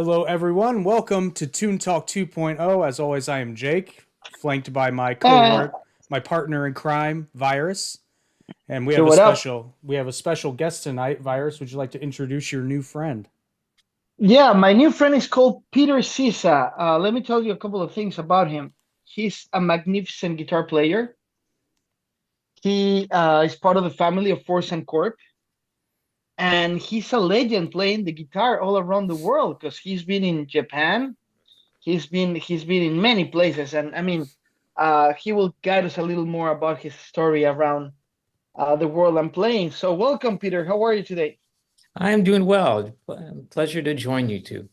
Hello, everyone. Welcome to Toon Talk 2.0. As always, I am Jake, flanked by my Uh, cohort, my partner in crime, Virus, and we so have a what up? special we have a special guest tonight. Virus, would you like to introduce your new friend? Yeah, my new friend is called Peter Sisa. Let me tell you a couple of things about him. He's a magnificent guitar player. He is part of the family of Force and Corp, and he's a legend playing the guitar all around the world because he's been in Japan. He's been in many places, and I mean, he will guide us a little more about his story around the world I'm playing. So welcome, Peter. How are you today? I am doing well. Pleasure to join you two.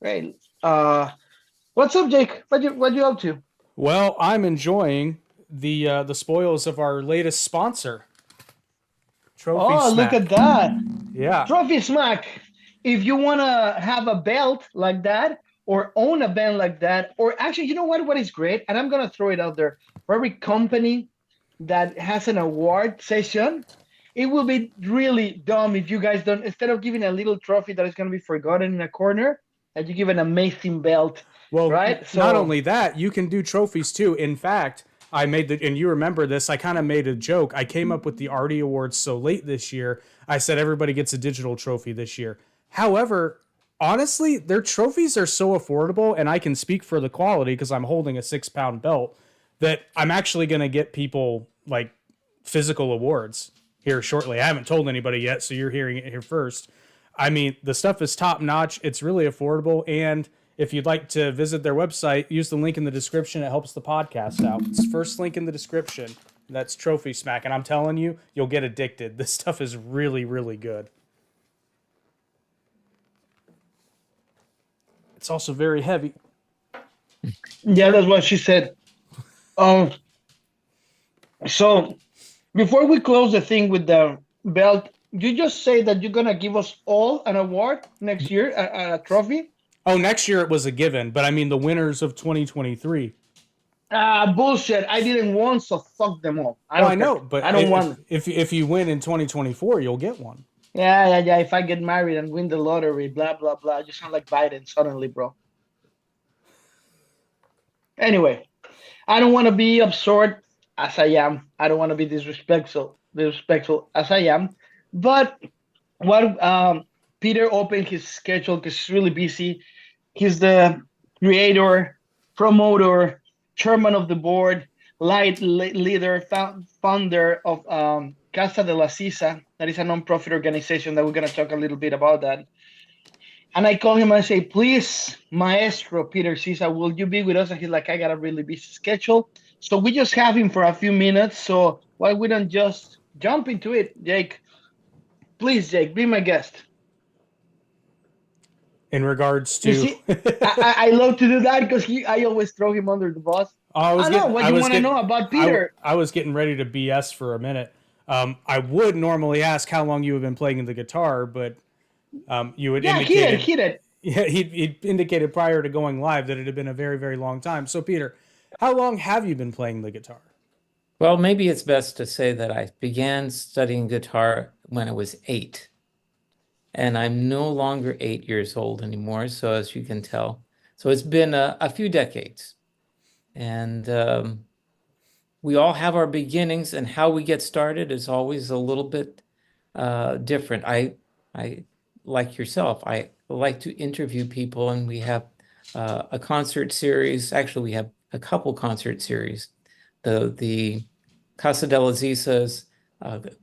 Great. What's up, Jake? What you up to? Well, I'm enjoying the spoils of our latest sponsor, Trophy Oh, look at Smack. that. Yeah. Trophy Smack. If you want to have a belt like that or own a band like that, or actually, you know what? What is great? And I'm going to throw it out there. For every company that has an award session, it will be really dumb if you guys don't, instead of giving a little trophy that is going to be forgotten in a corner, that you give an amazing belt, Well, right? not So, only that, you can do trophies too. In fact, I made and you remember this, I kind of made a joke. I came up with the Artie Awards so late this year. I said everybody gets a digital trophy this year. However, honestly, their trophies are so affordable, and I can speak for the quality because I'm holding a 6 pound belt, that I'm actually going to get people like physical awards here shortly. I haven't told anybody yet, so you're hearing it here first. I mean, the stuff is top notch. It's really affordable. And if you'd like to visit their website, use the link in the description. It helps the podcast out. It's first link in the description. That's Trophy Smack. And I'm telling you, you'll get addicted. This stuff is really, really good. It's also very heavy. yeah, that's what she said. Um, so before we close the thing with the belt, you just say that you're gonna give us all an award next year, a trophy. Oh, next year it was a given, but I mean the winners of 2023. Ah, bullshit! I didn't want, so fuck them all. I Well, I don't care. know, but I don't want. if you win in 2024, you'll get one. Yeah, yeah, yeah. If I get married and win the lottery, blah blah blah. You sound like Biden suddenly, bro. Anyway, I don't want to be absurd as I am. I don't want to be disrespectful as I am. But what Peter opened his schedule because he's really busy. He's the creator, promoter, chairman of the board, leader, founder of Casa de la Sisa. That is a non-profit organization that we're going to talk a little bit about that. And I call him and I say, please, Maestro Peter Sisa, will you be with us? And he's like, I got a really busy schedule. So we just have him for a few minutes. So why we don't just jump into it, Jake? Please, Jake, be my guest. In regards You to, see, I love to do that because I always throw him under the bus. I know what you want to know about Peter. I was getting ready to BS for a minute. I would normally ask how long you have been playing the guitar, but you had Yeah, indicated, hit it. yeah, he indicated prior to going live that it had been a very, very long time. So, Peter, how long have you been playing the guitar? Well, maybe it's best to say that I began studying guitar when I was 8, and I'm no longer 8 years old anymore. So as you can tell, so it's been a few decades, and we all have our beginnings, and how we get started is always a little bit different. I like yourself. I like to interview people, and we have a concert series. Actually, we have a couple concert series. The Casa de las Isas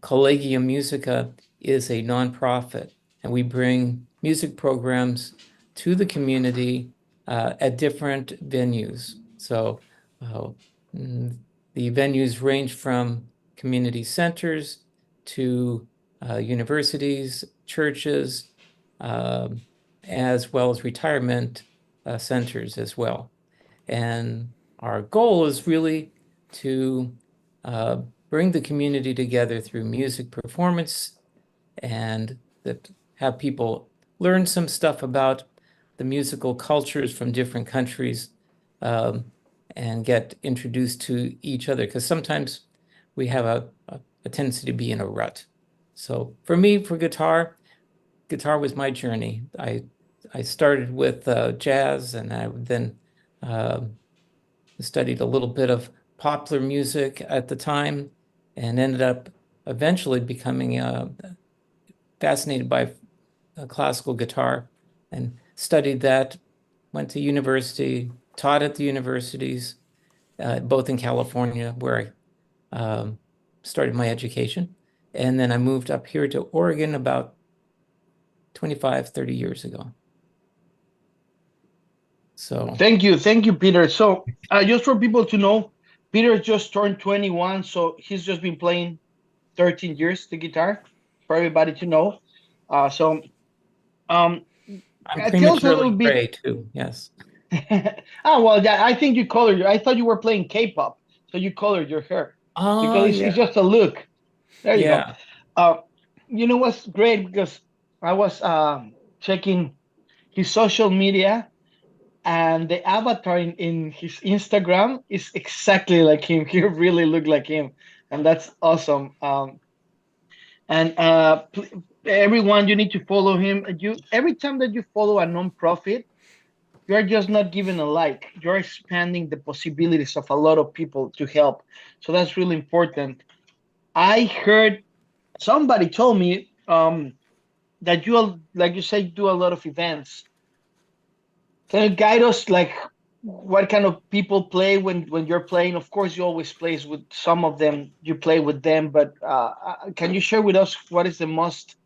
Collegium Musica is a nonprofit, and we bring music programs to the community at different venues. So uh, mm, the venues range from community centers to universities, churches, um, as well as retirement centers as well. And our goal is really to uh, bring the community together through music performance, and that have people learn some stuff about the musical cultures from different countries, um, and get introduced to each other. Because sometimes we have a tendency to be in a rut. So for me, for guitar was my journey. I started with jazz, and I then studied a little bit of popular music at the time, and ended up eventually becoming fascinated by classical guitar, and studied that. Went to university, taught at the universities, both in California, where I started my education. And then I moved up here to Oregon about 25, 30 years ago. So Thank you, Peter. So, just for people to know, Peter just turned 21, so he's just been playing 13 years the guitar. For everybody to know. So, um, I'm tell us a little prematurely bit. gray too. Yes. Oh well, yeah, I think you colored. I thought you were playing K-pop, so you colored your hair Oh, because it's yeah. just a look. There you go. Yeah. Uh, you know what's great, because I was checking his social media, and the avatar in his Instagram is exactly like him. He really looked like him, and that's awesome. And everyone, you need to follow him. You Every time that you follow a nonprofit, you're just not giving a like. You're expanding the possibilities of a lot of people to help. So that's really important. I heard somebody told me that like you say, do a lot of events. Can you guide us, like, what kind of people play when you're playing? Of course, you always plays with some of them. You play with them, but can you share with us what is the most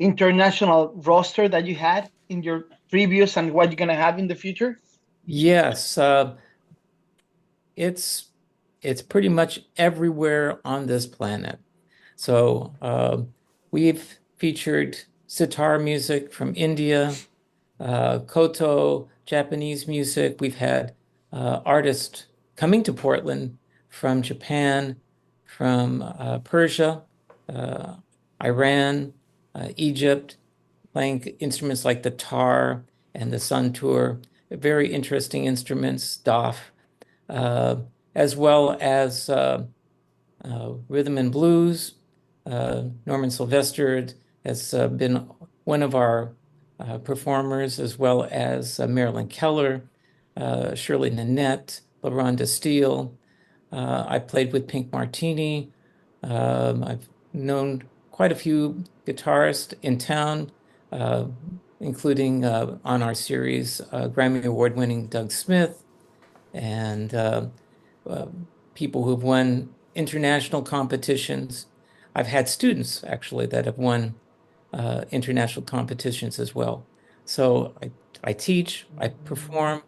international roster that you had in your previous and what you're gonna have in the future? Yes. It's it's pretty much everywhere on this planet. So we've featured sitar music from India, koto, Japanese music. We've had artists coming to Portland from Japan, from Persia, uh, Iran, Egypt, playing instruments like the tar and the santur, very interesting instruments, daf, uh, as well as rhythm and blues. Norman Sylvester has been one of our performers, as well as Marilyn Keller, Shirley Nanette, LaRonda Steele. I played with Pink Martini. I've known quite a few guitarists in town, uh, including on our series, Grammy Award-winning Doug Smith, and uh, people who've won international competitions. I've had students actually that have won international competitions as well. So I teach, I perform,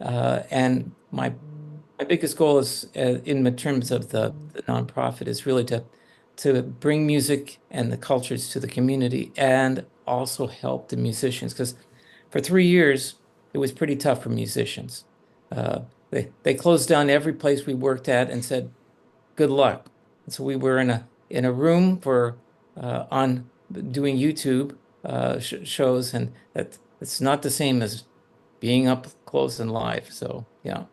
and my biggest goal is, in terms of the nonprofit, is really to bring music and the cultures to the community, and also help the musicians, because for 3 years it was pretty tough for musicians. Uh, they closed down every place we worked at and said good luck. And so we were in a room for on doing YouTube shows, and that it's not the same as being up close and live. So yeah.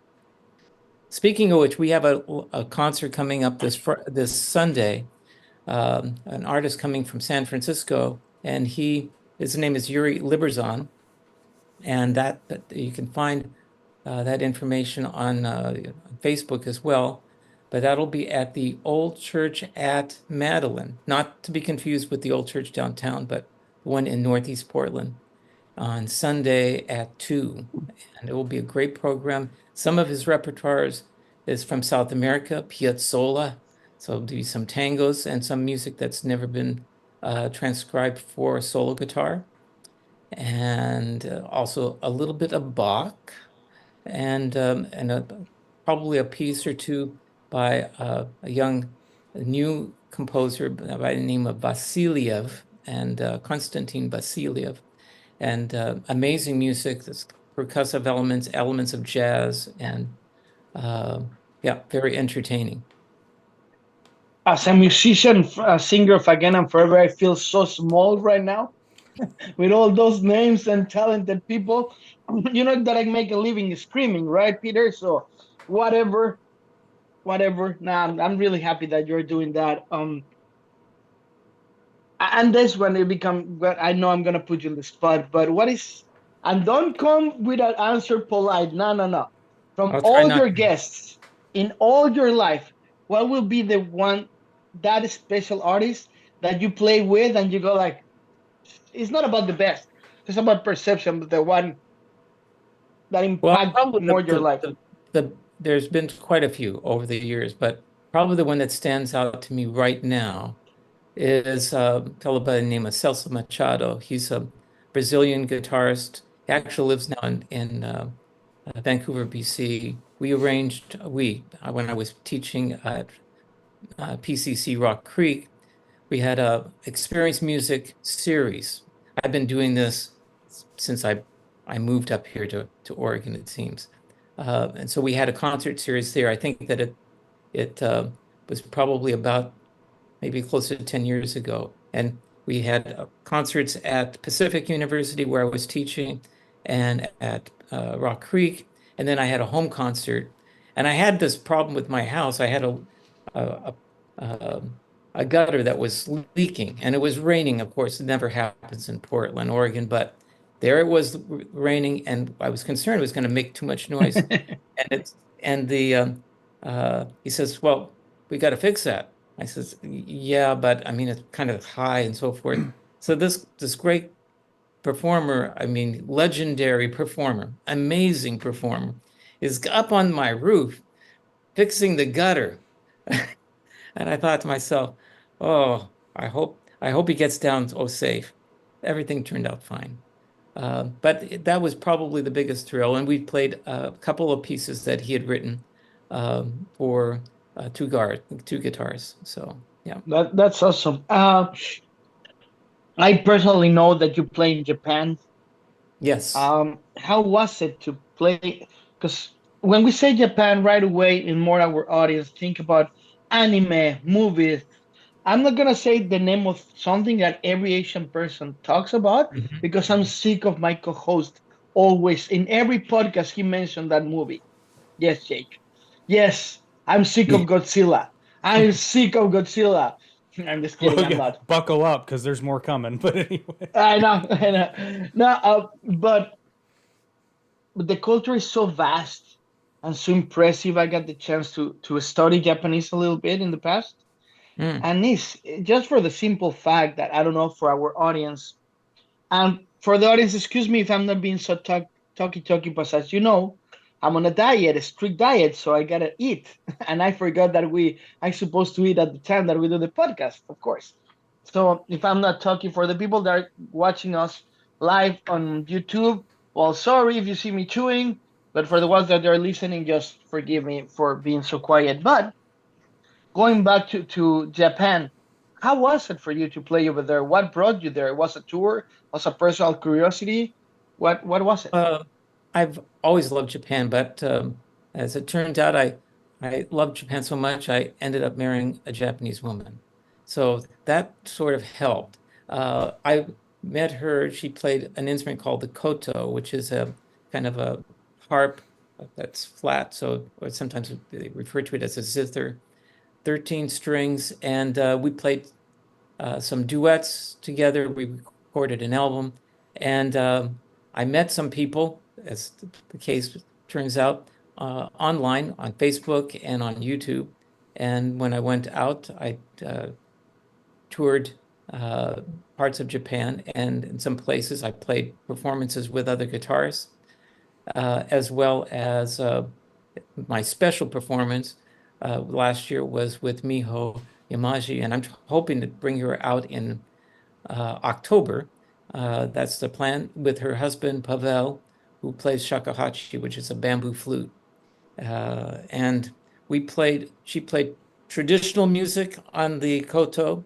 Speaking of which, we have a concert coming up this Sunday. An artist coming from San Francisco, and his name is Yuri Liberzon, and that you can find that information on Facebook as well. But that'll be at the Old Church at Madeline, not to be confused with the Old Church downtown, but the one in Northeast Portland, on Sunday at 2. And it will be a great program. Some of his repertoires is from South America, Piazzolla. So there'll be some tangos and some music that's never been transcribed for solo guitar. And also a little bit of Bach, and probably a piece or two by a young new composer by the name of Vasiliev, and Konstantin Vasiliev, and amazing music. That's percussive elements, elements of jazz, and uh, yeah, very entertaining. As a musician, a singer of Again and Forever, I feel so small right now with all those names and talented people. You know that I make a living screaming, right, Peter? So whatever, whatever. Nah, I'm really happy that you're doing that. And this when it become. But I know I'm gonna put you on the spot. But what is And don't come with an answer polite. No, no, no. From I'll try all not your to. guests in all your life, what will be the one, that special artist that you play with and you go like, it's not about the best, it's about perception, but the one that Well, impact probably more your life. there's been quite a few over the years, but probably the one that stands out to me right now is a fellow by the name of Celso Machado. He's a Brazilian guitarist. He actually lives now in Vancouver, BC. When I was teaching at PCC Rock Creek, we had a experience music series. I've been doing this since I moved up here to Oregon, it seems. And so we had a concert series there. I think that it was probably about maybe close to 10 years ago. And we had concerts at Pacific University where I was teaching and at Rock Creek. And then I had a home concert. And I had this problem with my house. I had a, a, a gutter that was leaking and it was raining. Of course, it never happens in Portland, Oregon, but there it was raining and I was concerned it was going to make too much noise. And it's, and he says, well, we got to fix that. I says, yeah, but I mean, it's kind of high and so forth. So this great performer, I mean, legendary performer, amazing performer, is up on my roof fixing the gutter. And I thought to myself, oh, I hope he gets down safe. Everything turned out fine. But that was probably the biggest thrill. And we played a couple of pieces that he had written for two guitars. So yeah. That's awesome. I personally know that you play in Japan. Yes. How was it to play? Because when we say Japan, right away, in more our audience, think about anime, movies. I'm not gonna say the name of something that every Asian person talks about because I'm Mhm. sick of my co-host always in every podcast he mentioned that movie. Yes, Jake. Yes, I'm sick of Godzilla. I'm sick of Godzilla. I'm just kidding. Well, I'm yeah, not. buckle up because there's more coming. But anyway, I know. I know. No, but the culture is so vast and so impressive. I got the chance to study Japanese a little bit in the past, Mm. and it's just for the simple fact that I don't know for our audience and for the audience. Excuse me if I'm not being so talky, but as you know, I'm on a diet, a strict diet, so I gotta eat, and I forgot that I supposed to eat at the time that we do the podcast, of course. So if I'm not talking for the people that are watching us live on YouTube, well, sorry if you see me chewing, but for the ones that are listening, just forgive me for being so quiet. But going back to Japan, how was it for you to play over there? What brought you there? Was a tour? Was a personal curiosity? What was it? Uh, I've always loved Japan, but as it turned out, I loved Japan so much I ended up marrying a Japanese woman. So that sort of helped. I met her. She played an instrument called the koto, which is a kind of a harp that's flat. So, or sometimes they refer to it as a zither, 13 strings, and we played some duets together. We recorded an album, and I met some people, as the case turns out, online on Facebook and on YouTube. And when I went out, I toured uh, parts of Japan, and in some places I played performances with other guitarists, as well as my special performance last year was with Miho Yamaji, and I'm hoping to bring her out in October. That's the plan with her husband Pavel, who plays shakuhachi, which is a bamboo flute. And she played traditional music on the koto,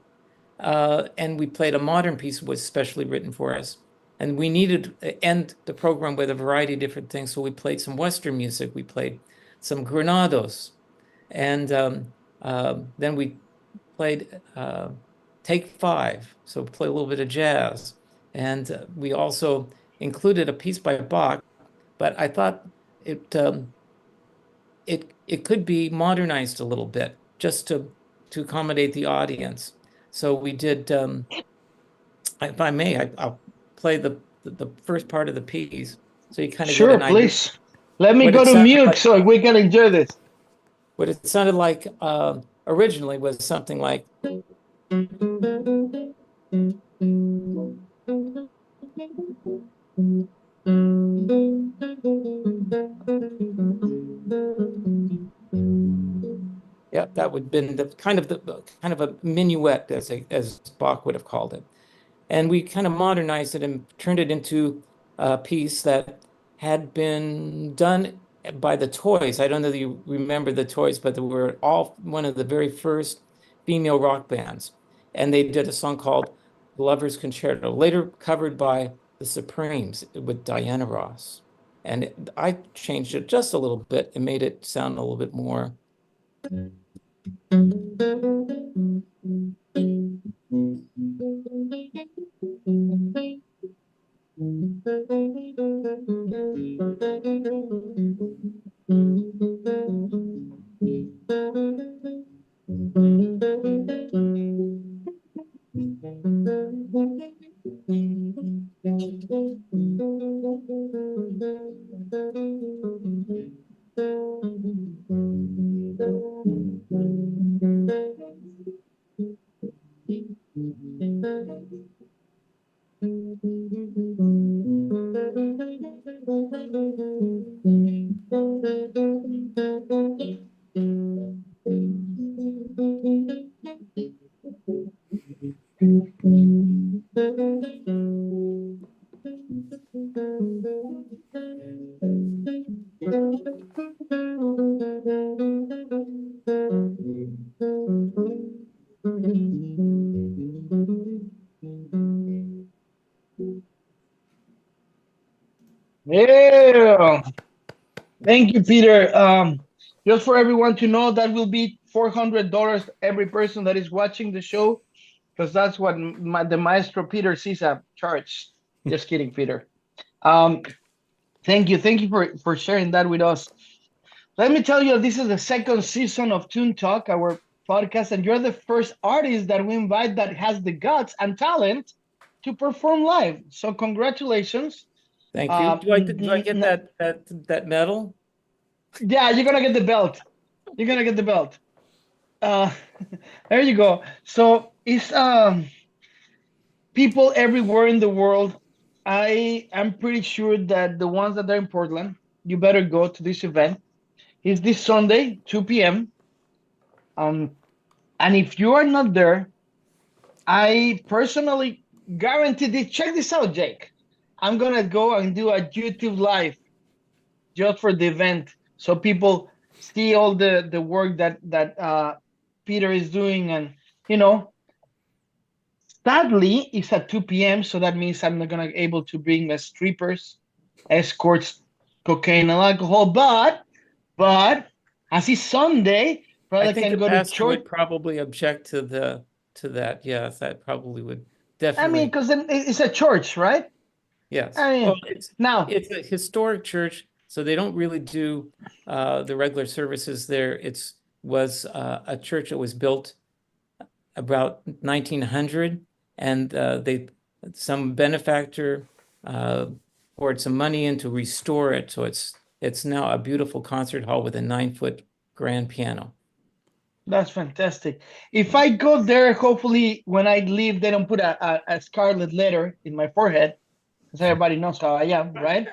and we played a modern piece that was specially written for us. And we needed to end the program with a variety of different things. So we played some Western music. We played some granados. And then we played Take Five, so play a little bit of jazz. And we also included a piece by Bach, but I thought it it could be modernized a little bit just to accommodate the audience. So we did, if I may, I'll play the first part of the piece, so you kind of get Sure, an idea please. Let me what go it to sounded mute like. so we can enjoy this. What it sounded like originally was something like. Yeah, that would have been the kind of a minuet, as Bach would have called it. And we kind of modernized it and turned it into a piece that had been done by the Toys. I don't know that you remember the Toys, but they were all one of the very first female rock bands. And they did a song called Lover's Concerto, later covered by the Supremes with Diana Ross. And I changed it just a little bit and made it sound a little bit more. Yeah. Thank you, Peter. Just for everyone to know, that will be $400 every person that is watching the show, because that's what the maestro Peter Sisa charged. Just kidding, Peter. Um, thank you for sharing that with us. Let me tell you, this is the second season of Toon Talk, our podcast, and you're the first artist that we invite that has the guts and talent to perform live. So congratulations. Thank you. Do I get that medal? Yeah, you're gonna get the belt. You're gonna get the belt. Uh, there you go. So it's people everywhere in the world. I am pretty sure that the ones that are in Portland, you better go to this event. It's this Sunday, 2 p.m. And if you are not there, I personally guarantee this. Check this out, Jake. I'm gonna go and do a YouTube live just for the event, so people see all the work that Peter is doing, and you know, sadly, it's at 2 p.m., so that means I'm not gonna be able to bring my strippers, escorts, cocaine, and alcohol. But as it's Sunday, I probably think can the go to pastor church. would probably object to that. Yes, that probably would I mean, definitely. because then it's a church, right? Yes. I Well, mean, now, it's a historic church, so they don't really do the regular services there. Was a church that was built about 1900, and some benefactor uh, poured some money in to restore it, so it's now a beautiful concert hall with a 9-foot grand piano. that's fantastic. If I go there, hopefully when I leave, they don't put a scarlet letter in my forehead, because everybody knows how I am, right?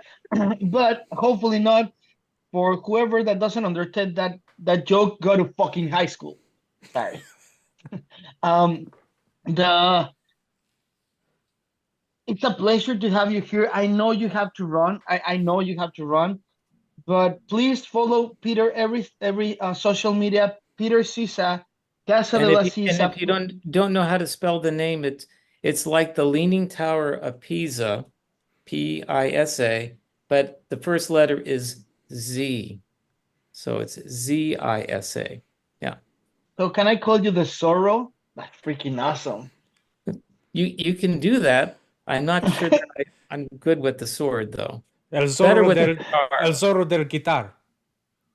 But hopefully not. For whoever that doesn't understand that joke, go to fucking high school. Sorry. Um, the It's a pleasure to have you here. I know you have to run. I know you have to run, but please follow Peter every social media. Peter Sisa, Casa de And la if Sisa. you don't know how to spell the name, it's like the Leaning Tower of Pisa, Pisa, but the first letter is Z. So it's Zisa. Yeah. So can I call you the Zorro? That's freaking awesome. You can do that. I'm not sure that I'm good with the sword though. El Better zorro with the del guitar. El zorro del guitar.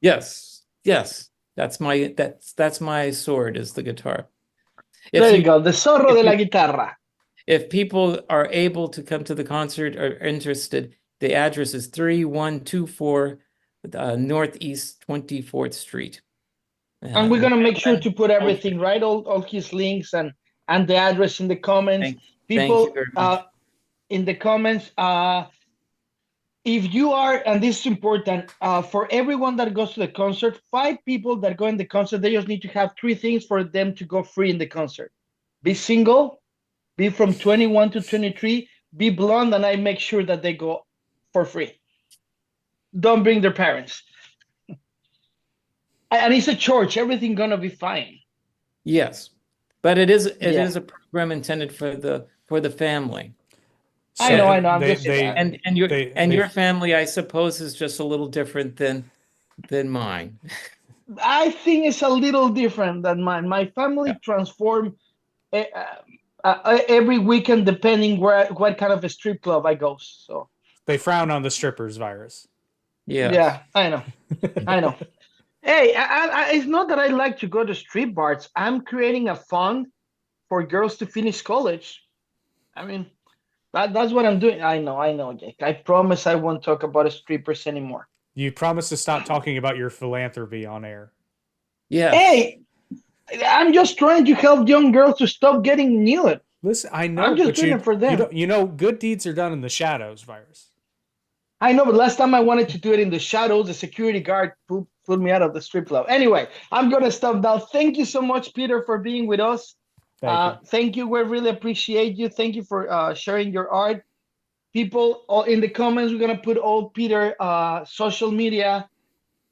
Yes. Yes. That's my sword is the guitar. If There you you go, the Zorro if de la you Guitarra. if people are able to come to the concert or are interested, the address is 3124 Northeast 24th Street. And we're gonna make sure to put Boger. everything right, all his links and the address in the comments. Thank you People very much. in the comments, if you are, and this is important, for everyone that goes to the concert, 5 people that go in the concert, they just need to have 3 things for them to go free in the concert: be single, be from 21 to 23, be blonde, and I make sure that they go for free. Don't bring their parents. And it's a church, everything gonna be fine. Yes, but it is Yeah. a program intended for the family. I know. I'm they, just they, And your family, I suppose, is just a little different than mine. I think it's a little different than mine. My family transform every weekend depending what kind of a strip club I go. So they frown on the strippers virus. yeah, I know. I know. Hey, it's not that I like to go to strip bars. I'm creating a fund for girls to finish college. I mean, that's what I'm doing. I know, Jake. I promise I won't talk about strippers anymore. You promise to stop talking about your philanthropy on air. Yes. Hey, I'm just trying to help young girls to stop getting nude. Listen, I know, I'm just but doing it for them. you know, good deeds are done in the shadows, virus. I know, but last time I wanted to do it in the shadows, the security guard pulled me out of the strip club. Anyway, I'm gonna stop now. Thank you so much, Peter, for being with us. Thank you. We really appreciate you. Thank you for sharing your art. People, all in the comments, we're gonna put all Peter social media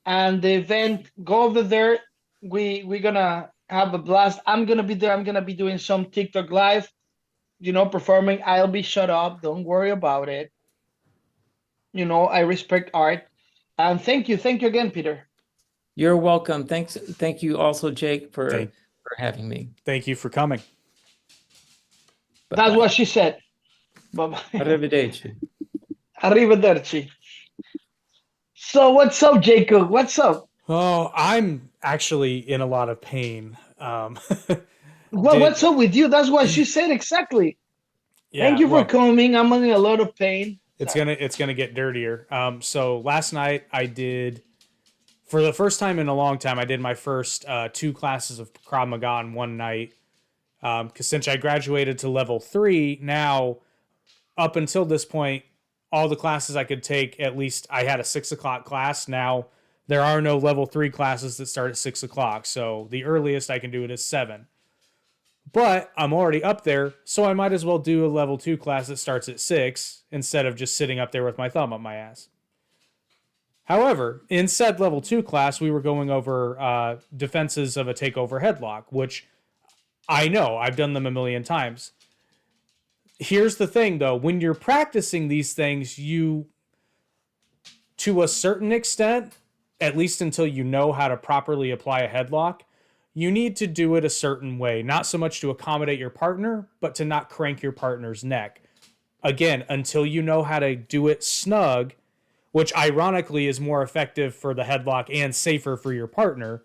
and the event. Go over there. We're gonna have a blast. I'm gonna be there. I'm gonna be doing some TikTok live, performing. I'll be shut up. Don't worry about it. I respect art. And thank you again, Peter. You're welcome. Thank you also, Jake, for having me. Thank you for coming. That's what she said. Bye-bye. Arrivederci. Arrivederci. So what's up, Jacob? What's up? Oh, I'm actually in a lot of pain. What's up with you? That's what she said exactly. Yeah, thank you for coming. I'm in a lot of pain. It's gonna get dirtier. So last night I did, for the first time in a long time, I did my first 2 classes of Krav Maga in one night. Because since I graduated to level 3, now up until this point, all the classes I could take, at least I had a 6 o'clock class. Now there are no level 3 classes that start at 6 o'clock. So the earliest I can do it is 7. But I'm already up there, so I might as well do a level 2 class that starts at 6 instead of just sitting up there with my thumb up my ass. However, in said level 2 class, we were going over defenses of a takeover headlock, which I know, I've done them a million times. Here's the thing, though. When you're practicing these things, you, to a certain extent, at least until you know how to properly apply a headlock, you need to do it a certain way. Not so much to accommodate your partner, but to not crank your partner's neck. Again, until you know how to do it snug, which ironically is more effective for the headlock and safer for your partner,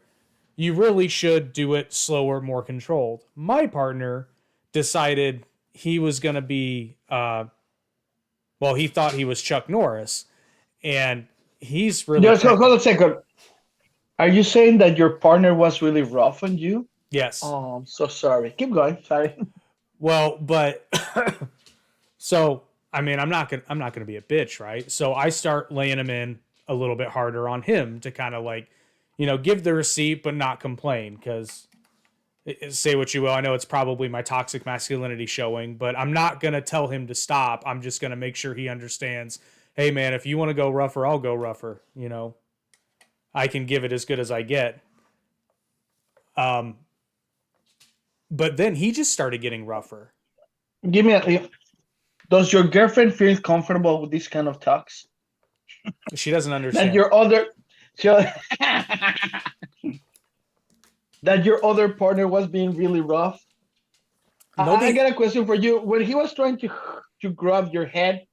you really should do it slower, more controlled. My partner decided he was going to be, he thought he was Chuck Norris, and he's really... Just hold a second. Are you saying that your partner was really rough on you? Yes. Oh, I'm so sorry. Keep going. Sorry. Well, but so I mean, I'm not gonna be a bitch, right? So I start laying him in a little bit harder on him to kind of like, give the receipt but not complain. Because say what you will, I know it's probably my toxic masculinity showing, but I'm not gonna tell him to stop. I'm just gonna make sure he understands. Hey, man, if you want to go rougher, I'll go rougher. I can give it as good as I get. But then he just started getting rougher. Does your girlfriend feel comfortable with this kind of talks? She doesn't understand. That your other partner was being really rough? I got a question for you. When he was trying to grab your head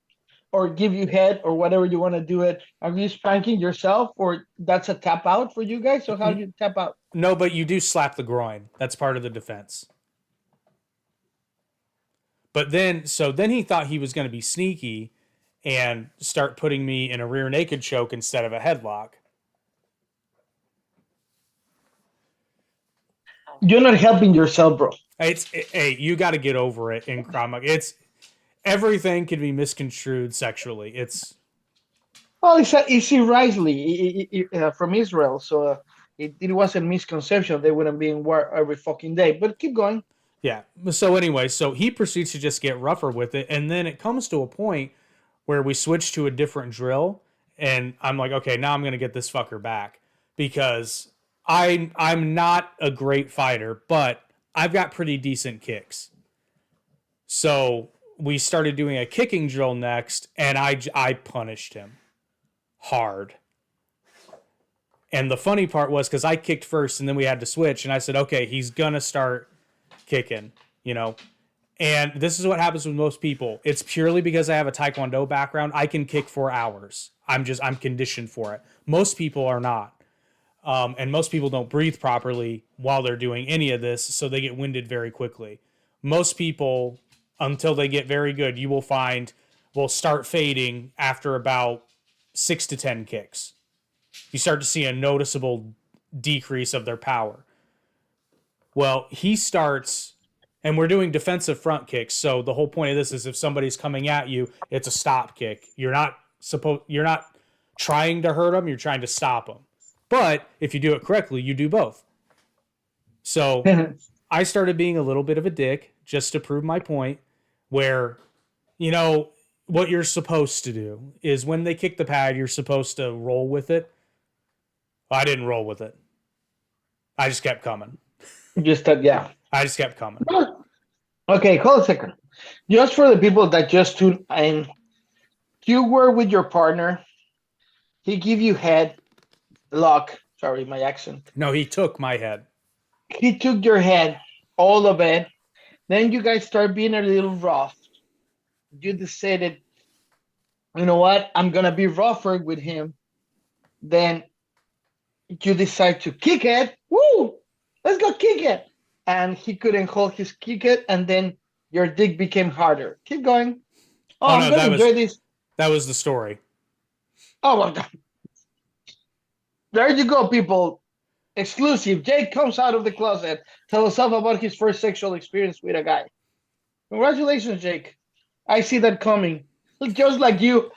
or give you head or whatever you want to do it, are you spanking yourself, or that's a tap out for you guys? So how do you tap out? No, but you do slap the groin. That's part of the defense. But then he thought he was going to be sneaky and start putting me in a rear naked choke instead of a headlock. You're not helping yourself, bro. Hey, you got to get over it in Krav Maga. It's everything can be misconstrued sexually. It's Well, it's Risley from Israel, so it was a misconception. They wouldn't be in war every fucking day. But keep going. yeah. So anyway, so he proceeds to just get rougher with it, and then it comes to a point where we switch to a different drill, and I'm like, okay, now I'm gonna get this fucker back because I'm not a great fighter, but I've got pretty decent kicks. So we started doing a kicking drill next, and I punished him hard. And the funny part was because I kicked first, and then we had to switch, and I said, okay, he's gonna start kicking, you know. And this is what happens with most people. It's purely because I have a Taekwondo background. I can kick for hours. I'm conditioned for it. Most people are not. And most people don't breathe properly while they're doing any of this, so they get winded very quickly. Most people, until they get very good, you will find will start fading after about 6 to 10 kicks. You start to see a noticeable decrease of their power. Well, he starts, and we're doing defensive front kicks. So the whole point of this is if somebody's coming at you, it's a stop kick. You're not trying to hurt them, you're trying to stop them. But if you do it correctly, you do both. So I started being a little bit of a dick just to prove my point where, you know, what you're supposed to do is when they kick the pad, you're supposed to roll with it. I didn't roll with it. I just kept coming. Yeah. I just kept coming. Okay, hold a second. Just for the people that just tuned in, you were with your partner. He give you head lock. Sorry, my accent. No, he took my head. He took your head, all of it. Then you guys start being a little rough. You decided, you know what? I'm gonna be rougher with him. Then you decide to kick it. Woo! Let's go kick it. And he couldn't hold his kick it, and then your dick became harder. Keep going. Oh, no, I'm gonna enjoy this. That was the story. Oh my god. There you go, people. Exclusive. Jake comes out of the closet. Tell us all about his first sexual experience with a guy. Congratulations, Jake. I see that coming. Just like you.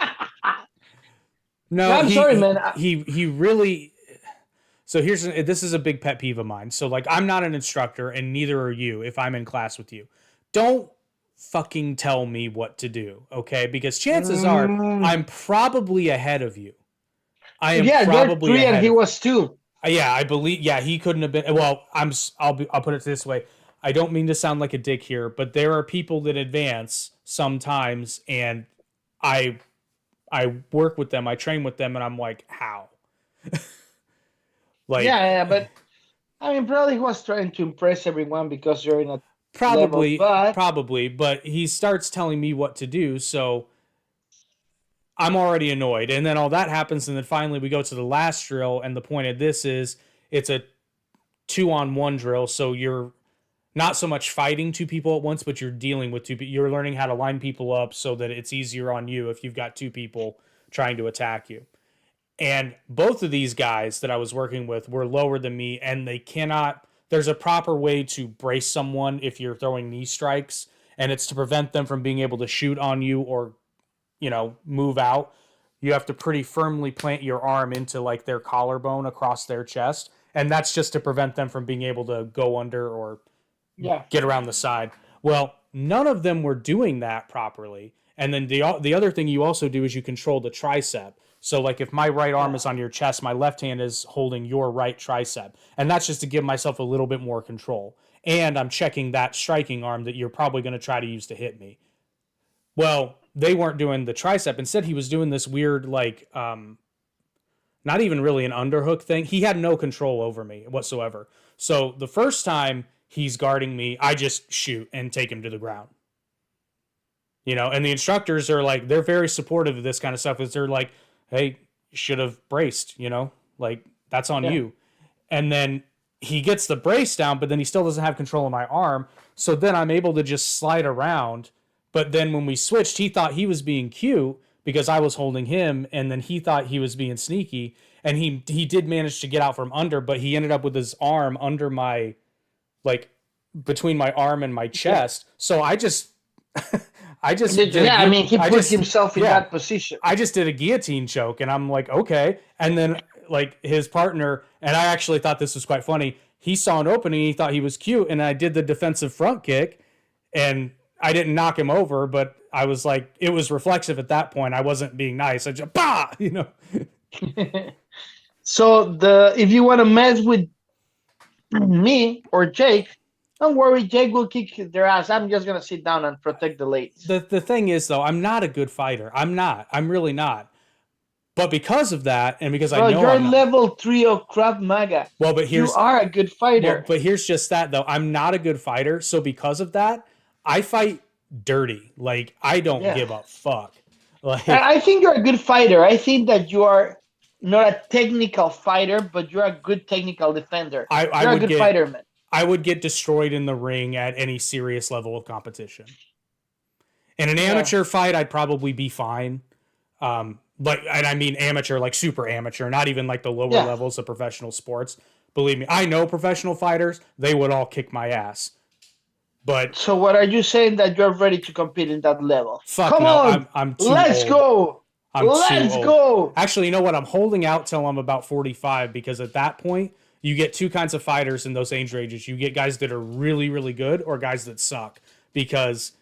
No, I'm sorry, man. He really. So this is a big pet peeve of mine. So like I'm not an instructor and neither are you if I'm in class with you. Don't fucking tell me what to do, okay? Because chances are I'm probably ahead of you. I am probably you're 3 ahead. and he was 2. Yeah, I believe. Yeah, he couldn't have been. Well, I'll put it this way. I don't mean to sound like a dick here, but there are people that advance sometimes, and I work with them, I train with them, and I'm like, how? Like, yeah, but I mean, probably he was trying to impress everyone because you're in a probably, level, but he starts telling me what to do, so I'm already annoyed. And then all that happens, and then finally we go to the last drill, and the point of this is it's a 2-on-1 drill, so you're not so much fighting 2 people at once, but you're dealing with 2 people. You're learning how to line people up so that it's easier on you if you've got 2 people trying to attack you. And both of these guys that I was working with were lower than me, and they cannot. There's a proper way to brace someone if you're throwing knee strikes, and it's to prevent them from being able to shoot on you or, you know, move out. You have to pretty firmly plant your arm into like their collarbone across their chest, and that's just to prevent them from being able to go under or get around the side. Well, none of them were doing that properly. And then the other thing you also do is you control the tricep. So like if my right arm is on your chest, my left hand is holding your right tricep. And that's just to give myself a little bit more control. And I'm checking that striking arm that you're probably going to try to use to hit me. Well, they weren't doing the tricep. Instead, he was doing this weird, like, not even really an underhook thing. He had no control over me whatsoever. So the first time he's guarding me, I just shoot and take him to the ground. You know, and the instructors are like, they're very supportive of this kind of stuff. Because they're like, hey, you should have braced, you know, like that's on you. And then he gets the brace down, but then he still doesn't have control of my arm. So then I'm able to just slide around But then when we switched, he thought he was being cute because I was holding him, and then he thought he was being sneaky, and he did manage to get out from under, but he ended up with his arm under my, like, between my arm and my chest. So I just Yeah, I mean, he put himself in yeah, that position. I just did a guillotine choke, and I'm like, okay. And then like his partner, and I actually thought this was quite funny. He saw an opening, he thought he was cute, and I did the defensive front kick, and I didn't knock him over, but I was like, it was reflexive at that point. I wasn't being nice. I just, bah, you know. So if you want to mess with me or Jake, don't worry, Jake will kick their ass. I'm just gonna sit down and protect the ladies. The thing is, though, I'm not a good fighter. I'm not. I'm really not. But because of that, and because I know you're I'm not, level 3 of Krav Maga. well, but you are a good fighter. But here's just that, though. I'm not a good fighter, so because of that, I fight dirty. Like, I don't give a fuck. Like, I think you're a good fighter. I think that you are not a technical fighter, but you're a good technical defender. You're a good fighter, man. I would get destroyed in the ring at any serious level of competition. In an amateur fight, I'd probably be fine. Like, and I mean amateur, like super amateur, not even like the lower levels of professional sports. Believe me, I know professional fighters; they would all kick my ass. But so, what are you saying, that you're ready to compete in that level? Come on, I'm too Let's old. go. Let's go. Actually, you know what? I'm holding out till I'm about 45, because at that point, you get two kinds of fighters in those age ranges. You get guys that are really, really good, or guys that suck, because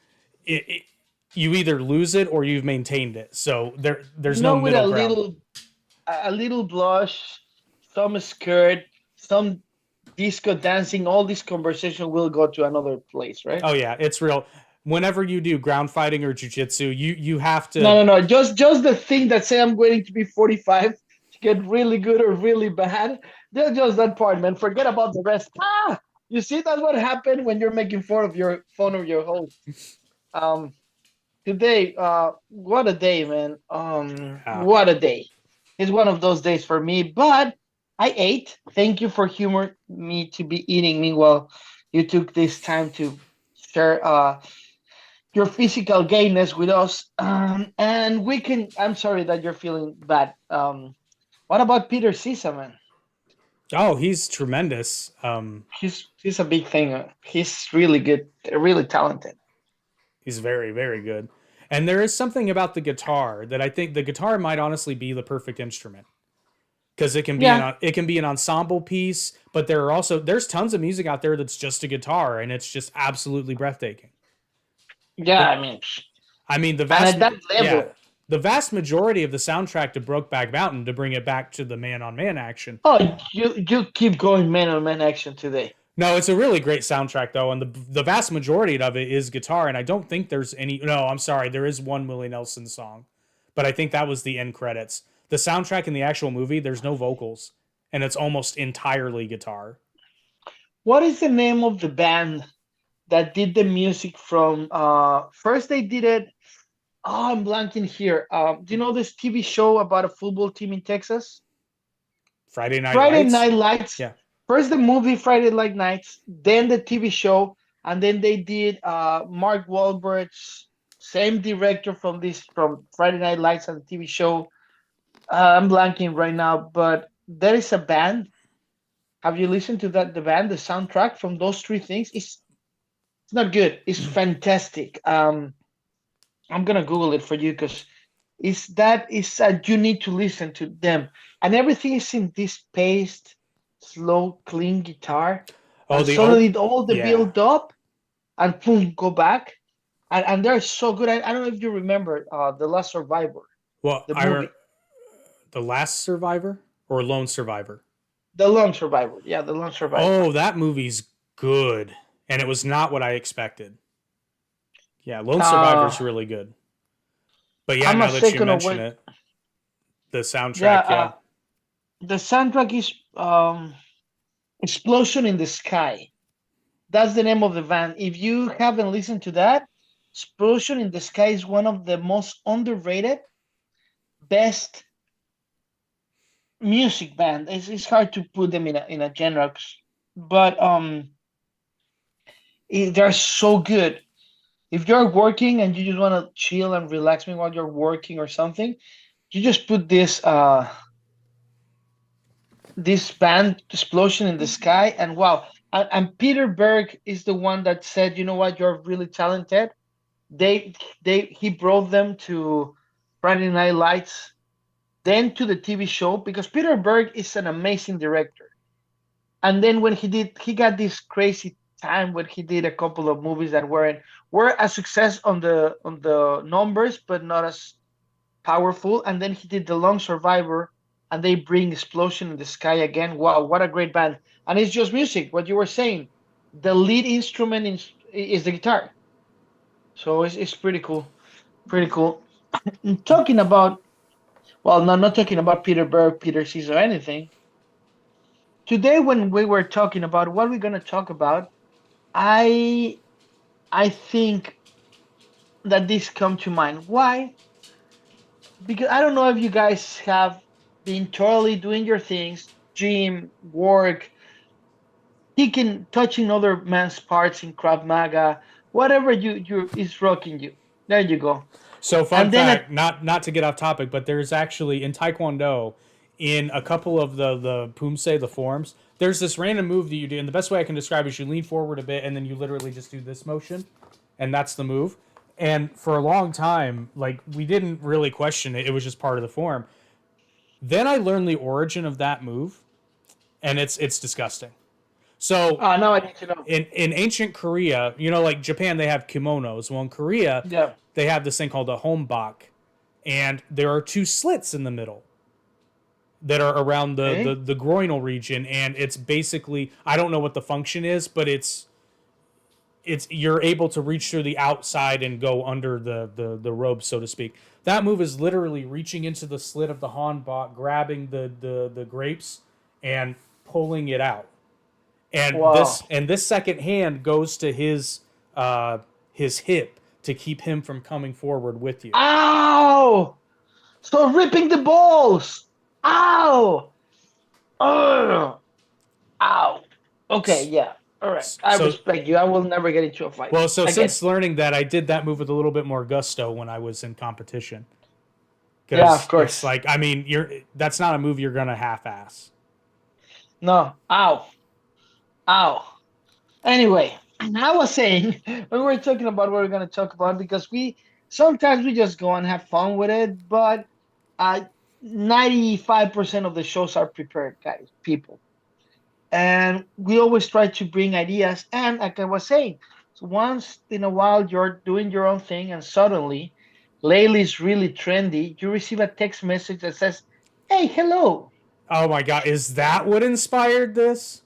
you either lose it or you've maintained it. So there's no middle ground. A little blush, some skirt, some disco dancing, all this conversation will go to another place, right? Oh yeah, it's real. Whenever you do ground fighting or jiu-jitsu, you have to... No. Just the thing that say I'm going to be 45 to get really good or really bad. There's just that part, man. Forget about the rest. You see, that's what happened when you're making fun of your host. Today, what a day, man. What a day. It's one of those days for me, but I ate. Thank you for humoring me to be eating meanwhile you took this time to share your physical gayness with us. And we can, I'm sorry that you're feeling bad. What about Peter Sisa, man? Oh, he's tremendous. He's a big thing. He's really good, really talented. He's very, very good. And there is something about the guitar that I think the guitar might honestly be the perfect instrument. Because it can be an ensemble piece, but there's tons of music out there that's just a guitar, and it's just absolutely breathtaking. Yeah, I mean the vast majority of the soundtrack to Brokeback Mountain, to bring it back to the man-on-man action. Oh, you keep going man-on-man action today. No, it's a really great soundtrack, though, and the vast majority of it is guitar, and I don't think there's any... No, I'm sorry, there is one Willie Nelson song, but I think that was the end credits. The soundtrack in the actual movie, there's no vocals, and it's almost entirely guitar. What is the name of the band that did the music from... first they did it... Oh, I'm blanking here. Do you know this TV show about a football team in Texas? Friday Night Lights. Yeah. First the movie Friday Night Lights, then the TV show, and then they did Mark Wahlberg's same director from Friday Night Lights and the TV show. I'm blanking right now, but there is a band. Have you listened to the band, the soundtrack from those three things? It's not good. It's fantastic. I'm gonna Google it for you, because you need to listen to them, and everything is in this paced, slow, clean guitar. Suddenly all the build up, and boom, go back, and they're so good. I don't know if you remember The Last Survivor. Well, The Last Survivor or Lone Survivor? The Lone Survivor. Yeah, The Lone Survivor. Oh, that movie's good, and it was not what I expected. Yeah, Lone Survivor's really good. But yeah, now that you mention it, the soundtrack, the soundtrack is Explosion in the Sky. That's the name of the band. If you haven't listened to that, Explosion in the Sky is one of the most underrated, best music band. It's hard to put them in a genre, but they're so good. If you're working and you just want to chill and relax me while you're working or something, you just put this band explosion in the sky, and wow. And Peter Berg is the one that said, you know what, you're really talented. He brought them to Friday Night Lights, then to the TV show, because Peter Berg is an amazing director. And then when he got this crazy time when he did a couple of movies that were a success on the numbers, but not as powerful. And then he did The Long Survivor, and they bring Explosion in the Sky again. Wow, what a great band! And it's just music. What you were saying, the lead instrument is the guitar, so it's pretty cool, pretty cool. And talking about, well, no, not talking about Peter Berg, Peter Caesar, or anything. Today, when we were talking about what we're gonna talk about, I I think that this come to mind. Why? Because I don't know if you guys have been totally doing your things, gym, work, touching other man's parts in Krav Maga, whatever you is rocking you. There you go. So fun And then fact, not to get off topic, but there's actually in Taekwondo, in a couple of the pumse, the forms, there's this random move that you do, and the best way I can describe it is you lean forward a bit and then you literally just do this motion, and that's the move. And for a long time, like we didn't really question it; it was just part of the form. Then I learned the origin of that move, and it's disgusting. So now I need to know. in ancient Korea, you know, like Japan, they have kimonos. Well, in Korea, Yeah. they have this thing called a hombak, and there are two slits in the middle that are around Okay. the groinal region, and it's basically, I don't know what the function is, but it's you're able to reach through the outside and go under the robe, so to speak. That move is literally reaching into the slit of the hombak, grabbing the grapes, and pulling it out. And Wow. this second hand goes to his hip to keep him from coming forward with you. Ow! So ripping the balls. Ow! Oh! Ow! Okay, yeah. All right. I So respect you. I will never get into a fight well, so again. since learning that, I did that move with a little bit more gusto when I was in competition. Yeah, of Because it's course. like, I mean, that's not a move you're gonna half-ass. No. Ow. Ow. Anyway, I was saying when we were talking about what we're going to talk about, because we sometimes we just go and have fun with it, but uh 95% of the shows are prepared, guys, people. And we always try to bring ideas, and like I was saying, so once in a while you're doing your own thing and suddenly lately is really trendy, you receive a text message that says, "Hey, hello." Oh my god, is that what inspired this?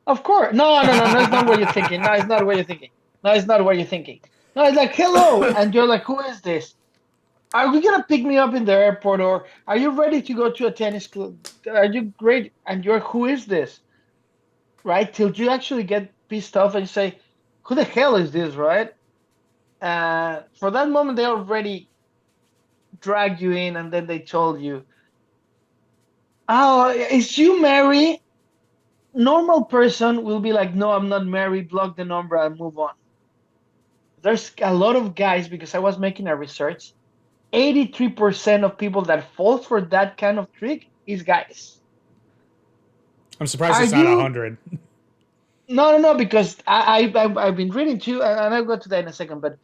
Of course. No, no, no, no, it's not what you're thinking. No, it's not what you're thinking. No, it's not what you're thinking. No, it's like, hello. And you're like, who is this? Are we going to pick me up in the airport, or are you ready to go to a tennis club? Are you great? And you're, who is this? Right? Till you actually get pissed off and you say, who the hell is this? Right? For that moment, they already dragged you in, and then they told you, oh, is you Mary? Normal person will be like, no, I'm not married, block the number and move on. There's a lot of guys, because I was making a research, 83% of people that fall for that kind of trick is guys. I'm surprised Are it's not you? 100. No, no, no, because I've been reading too, and I'll go to that in a second. But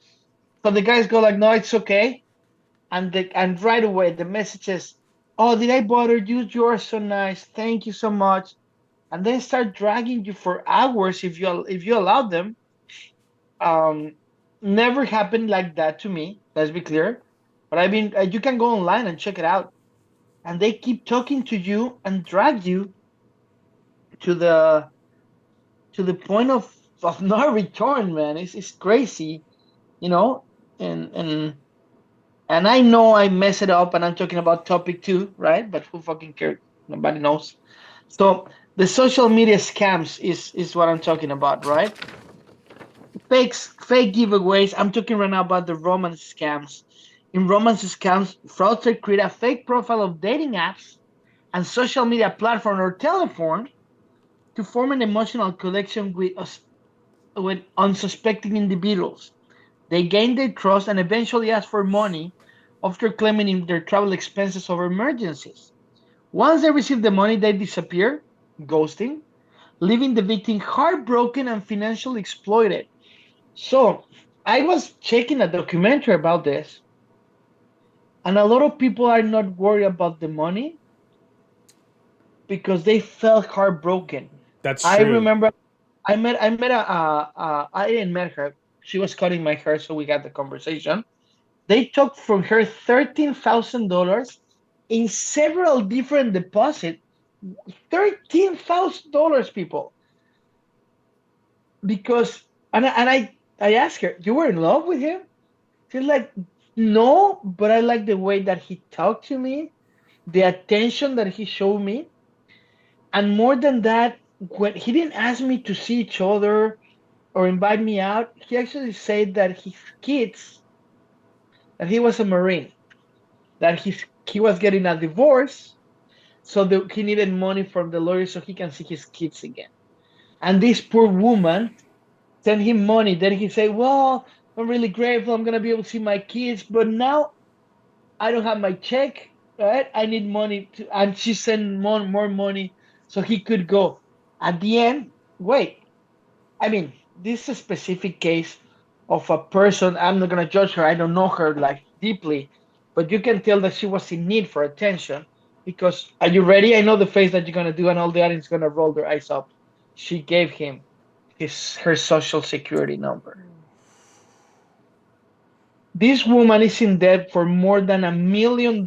so the guys go like, no, it's okay, and right away the message is, oh, did I bother you? You are so nice, thank you so much, and then start dragging you for hours if you allow them. Um, Never happened like that to me. Let's be clear. But I mean, you can go online and check it out, and they keep talking to you and drag you to the point of no return, man. It's crazy, you know. And I know I mess it up, and I'm talking about topic two, right? But who fucking cares? Nobody knows. So the social media scams is what I'm talking about, right? Fake giveaways. I'm talking right now about the romance scams. In romance scams, fraudsters create a fake profile of dating apps and social media platform or telephone to form an emotional connection with unsuspecting individuals. They gained their trust and eventually asked for money after claiming their travel expenses over emergencies. Once they received the money, they disappeared, ghosting, leaving the victim heartbroken and financially exploited. So I was checking a documentary about this, and a lot of people are not worried about the money because they felt heartbroken. That's I true. remember I didn't met her. She was cutting my hair, so we had the conversation. They took from her $13,000 in several different deposits. $13,000, people. Because I asked her, "You were in love with him?" She's like, "No, but I like the way that he talked to me, the attention that he showed me, and more than that, when he didn't ask me to see each other or invite me out, he actually said that his kids, that he was a Marine, that he was getting a divorce, so he needed money from the lawyer so he can see his kids again. And this poor woman sent him money. Then he said, "Well, I'm really grateful. I'm gonna be able to see my kids, but now I don't have my check. Right? I need money to." And she sent more money so he could go. At the end, wait. I mean, this is a specific case of a person. I'm not gonna judge her. I don't know her like deeply, but you can tell that she was in need for attention. Because, are you ready? I know the face that you're gonna do, and all the audience is gonna roll their eyes up. She gave him her social security number. This woman is in debt for more than $1 million.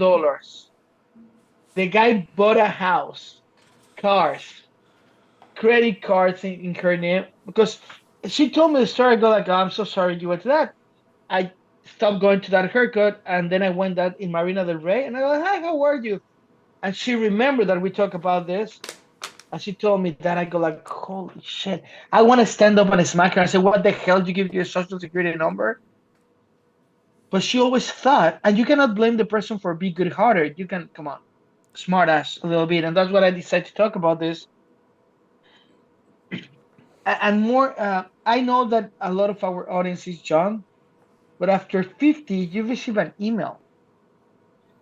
The guy bought a house, cars, credit cards in her name, because she told me the story. I go like, "Oh, I'm so sorry you went to that." I stopped going to that haircut, and then I went that in Marina del Rey, and I go, "Hi, how are you?" And she remembered that we talked about this, and she told me that. I go like, "Holy shit!" I want to stand up and smack her and say, "What the hell? Did you give your social security number?" But she always thought, and you cannot blame the person for being good-hearted. You can, come on, smart ass a little bit, and that's what I decided to talk about this. And more, I know that a lot of our audience is young, but after 50, you receive an email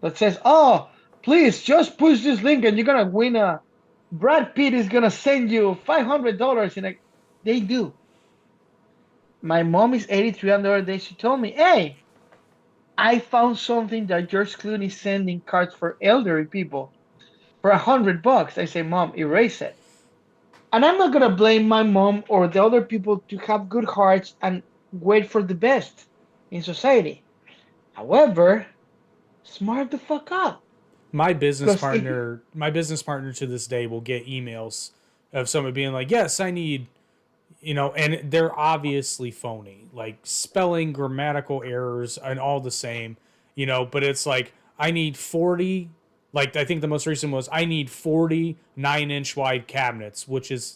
that says, "Oh, please just push this link and you're gonna win a Brad Pitt is gonna send you $500 in a." They do. My mom is 83, and the other day she told me, "Hey, I found something that George Clooney is sending cards for elderly people for $100." I say, "Mom, erase it." And I'm not gonna blame my mom or the other people to have good hearts and wait for the best in society. However, smart the fuck up. Because if My business partner to this day will get emails of someone being like, "Yes, I need," and they're obviously phony, like spelling, grammatical errors, and all the same, but it's like, "I need 40," like, I think the most recent was, "I need 40 9-inch wide cabinets,"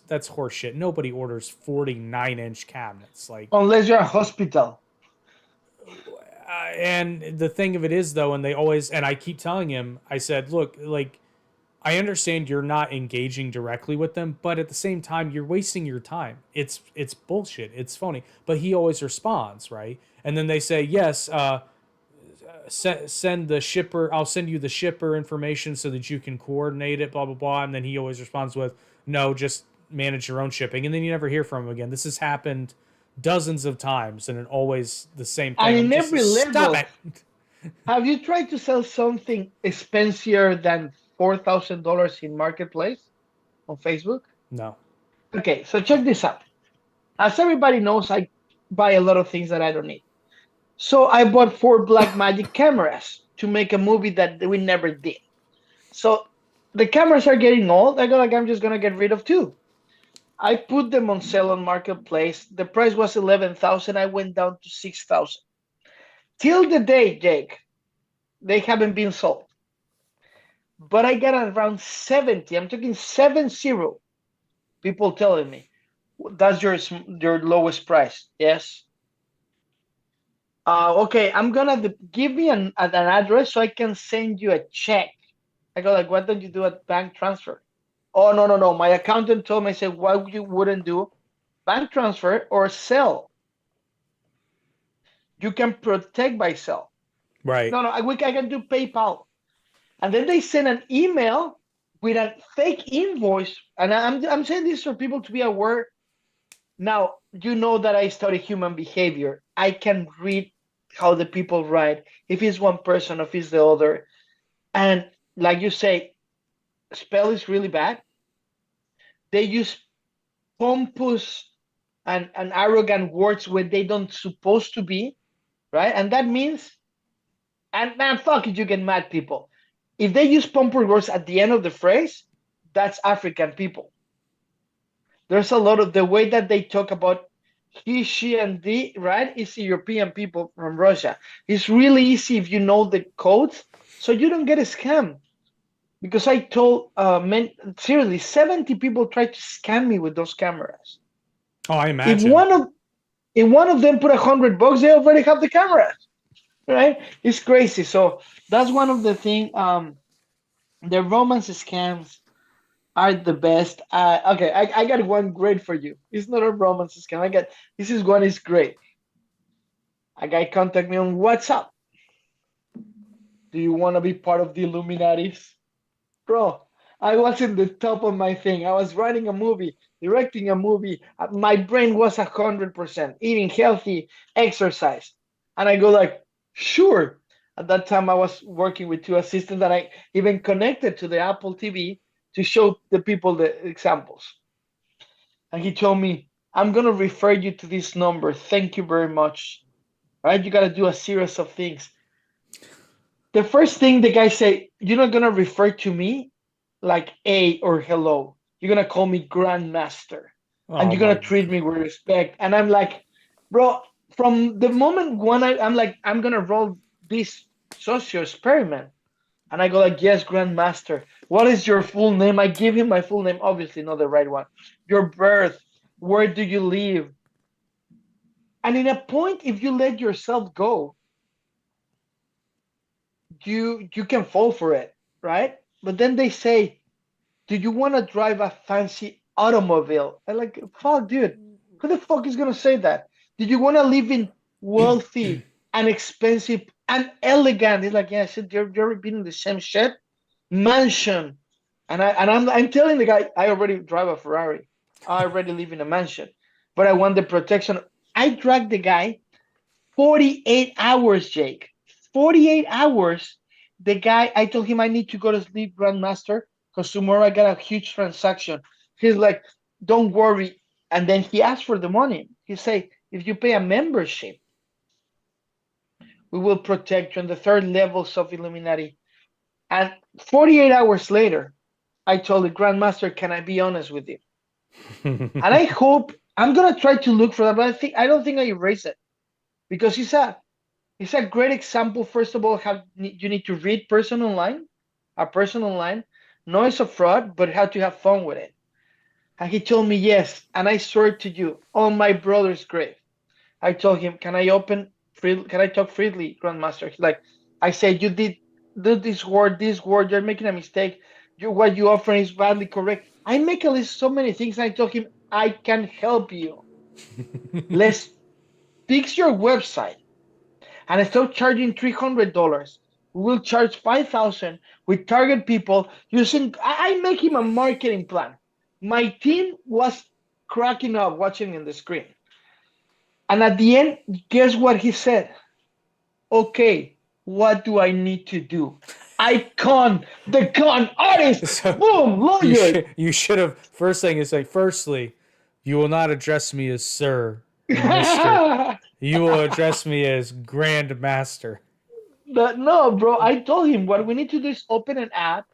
that's horseshit. Nobody orders 40 9-inch cabinets. Like, unless you're a hospital. and the thing of it is, though, and I keep telling him, I said, "Look, like, I understand you're not engaging directly with them, but at the same time, you're wasting your time. It's bullshit. It's phony." But he always responds, right? And then they say, "Yes, send the shipper. I'll send you the shipper information so that you can coordinate it." Blah blah blah. And then he always responds with, "No, just manage your own shipping." And then you never hear from him again. This has happened dozens of times, and it always the same And thing. I'm in just, every stop level, it. have you tried to sell something expensier than $4,000 in marketplace on Facebook? No. Okay, so check this out. As everybody knows, I buy a lot of things that I don't need. So I bought 4 Blackmagic cameras to make a movie that we never did. So the cameras are getting old. I go like, I'm just gonna get rid of two. I put them on sale on marketplace. The price was 11,000. I went down to 6,000. Till the day, Jake, they haven't been sold. But I got around 70. I'm talking 70 people telling me that's your lowest price. Yes. Okay, I'm gonna give me an address so I can send you a check. I go like, why don't you do a bank transfer? Oh, no, no, no. My accountant told me, I said, why you wouldn't do bank transfer or sell? You can protect myself. Right. No, I can do PayPal. And then they send an email with a fake invoice. And I'm saying this for people to be aware. Now, you know that I study human behavior. I can read how the people write, if it's one person, if it's the other. And like you say, spell is really bad. They use pompous and arrogant words where they don't supposed to be, right? And that means, and man, fuck it, you get mad people. If they use pompous words at the end of the phrase, that's African people. There's a lot of the way that they talk about he, she, and they, right? It's European people from Russia. It's really easy if you know the codes, so you don't get a scam. Because I told men seriously, 70 people tried to scam me with those cameras. Oh, I If imagine. one of them put $100, they already have the cameras, right? It's crazy. So that's one of the thing. The romance scams are the best. Okay, I got one great for you. It's not a romance scam. This is one is great. A guy contact me on WhatsApp. Do you want to be part of the Illuminatis? Bro, I was in the top of my thing. I was writing a movie, directing a movie. My brain was 100%, eating healthy, exercise. And I go like, sure. At that time, I was working with two assistants that I even connected to the Apple TV to show the people the examples. And he told me, I'm going to refer you to this number. Thank you very much. All right, you got to do a series of things. The first thing the guy said, you're not going to refer to me like A or hello. You're going to call me Grandmaster. And Oh you're going my. to treat me with respect. And I'm like, bro, from the moment when I'm like, I'm going to roll this social experiment. And I go like, yes, Grandmaster. What is your full name? I give him my full name, obviously not the right one. Your birth. Where do you live? And in a point, if you let yourself go, you can fall for it, right? But then they say, do you want to drive a fancy automobile? I'm like, fuck, dude, who the fuck is gonna say that? Do you want to live in wealthy and expensive and elegant? He's like, yeah, shit, you're repeating the same shit. Mansion, and I'm telling the guy, I already drive a Ferrari. I already live in a mansion, but I want the protection. I dragged the guy 48 hours, Jake. 48 hours. The guy, I told him I need to go to sleep, Grandmaster, because tomorrow I got a huge transaction. He's like, don't worry. And then he asked for the money. He said, if you pay a membership, we will protect you on the third levels of Illuminati. And 48 hours later, I told the Grandmaster, can I be honest with you? And I hope I'm gonna try to look for that, but I don't think I erase it because it's a great example. First of all, how you need to read a person online, know it's a fraud, but how to have fun with it. And he told me yes, and I swear to you, on my brother's grave, I told him, can I talk freely, Grandmaster? He's like, I said, you did do this word, you're making a mistake. What you offer is badly correct. I make a list so many things. And I told him, I can help you. Let's fix your website and instead of charging $300, we will charge 5,000. We target people using. I make him a marketing plan. My team was cracking up watching in the screen, and at the end, guess what he said? Okay, what do I need to do? The con artist, So boom, you lawyer. should have first thing is like, firstly, you will not address me as sir and mister. You will address me as grandmaster. But no, bro, I told him what we need to do is open an app,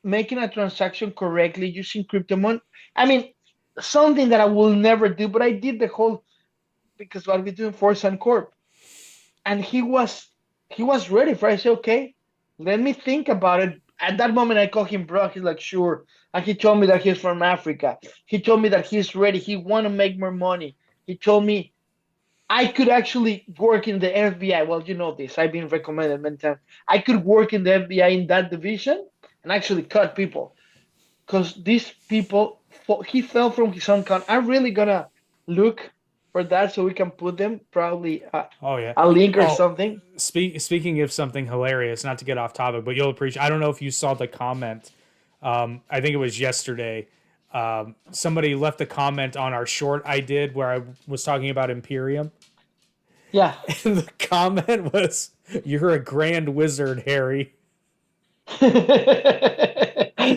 making a transaction correctly using crypto money. I mean, something that I will never do, but I did the whole because what we do in Force and Corp. And he was ready for it. I said, okay, let me think about it. At that moment I called him bro. He's like, sure. And he told me that he's from Africa. He told me that he's ready. He wanna make more money. He told me I could actually work in the FBI. Well, you know this. I've been recommended many times. I could work in the FBI in that division and actually cut people because these people, he fell from his own con. I'm really gonna look. for that so we can put them probably Oh yeah. a link or Oh, something. speaking of something hilarious, not to get off topic, but you'll appreciate. I don't know if you saw the comment. I think it was yesterday. Somebody left a comment on our short I did where I was talking about Imperium, Yeah. and the comment was, "You're a grand wizard, Harry."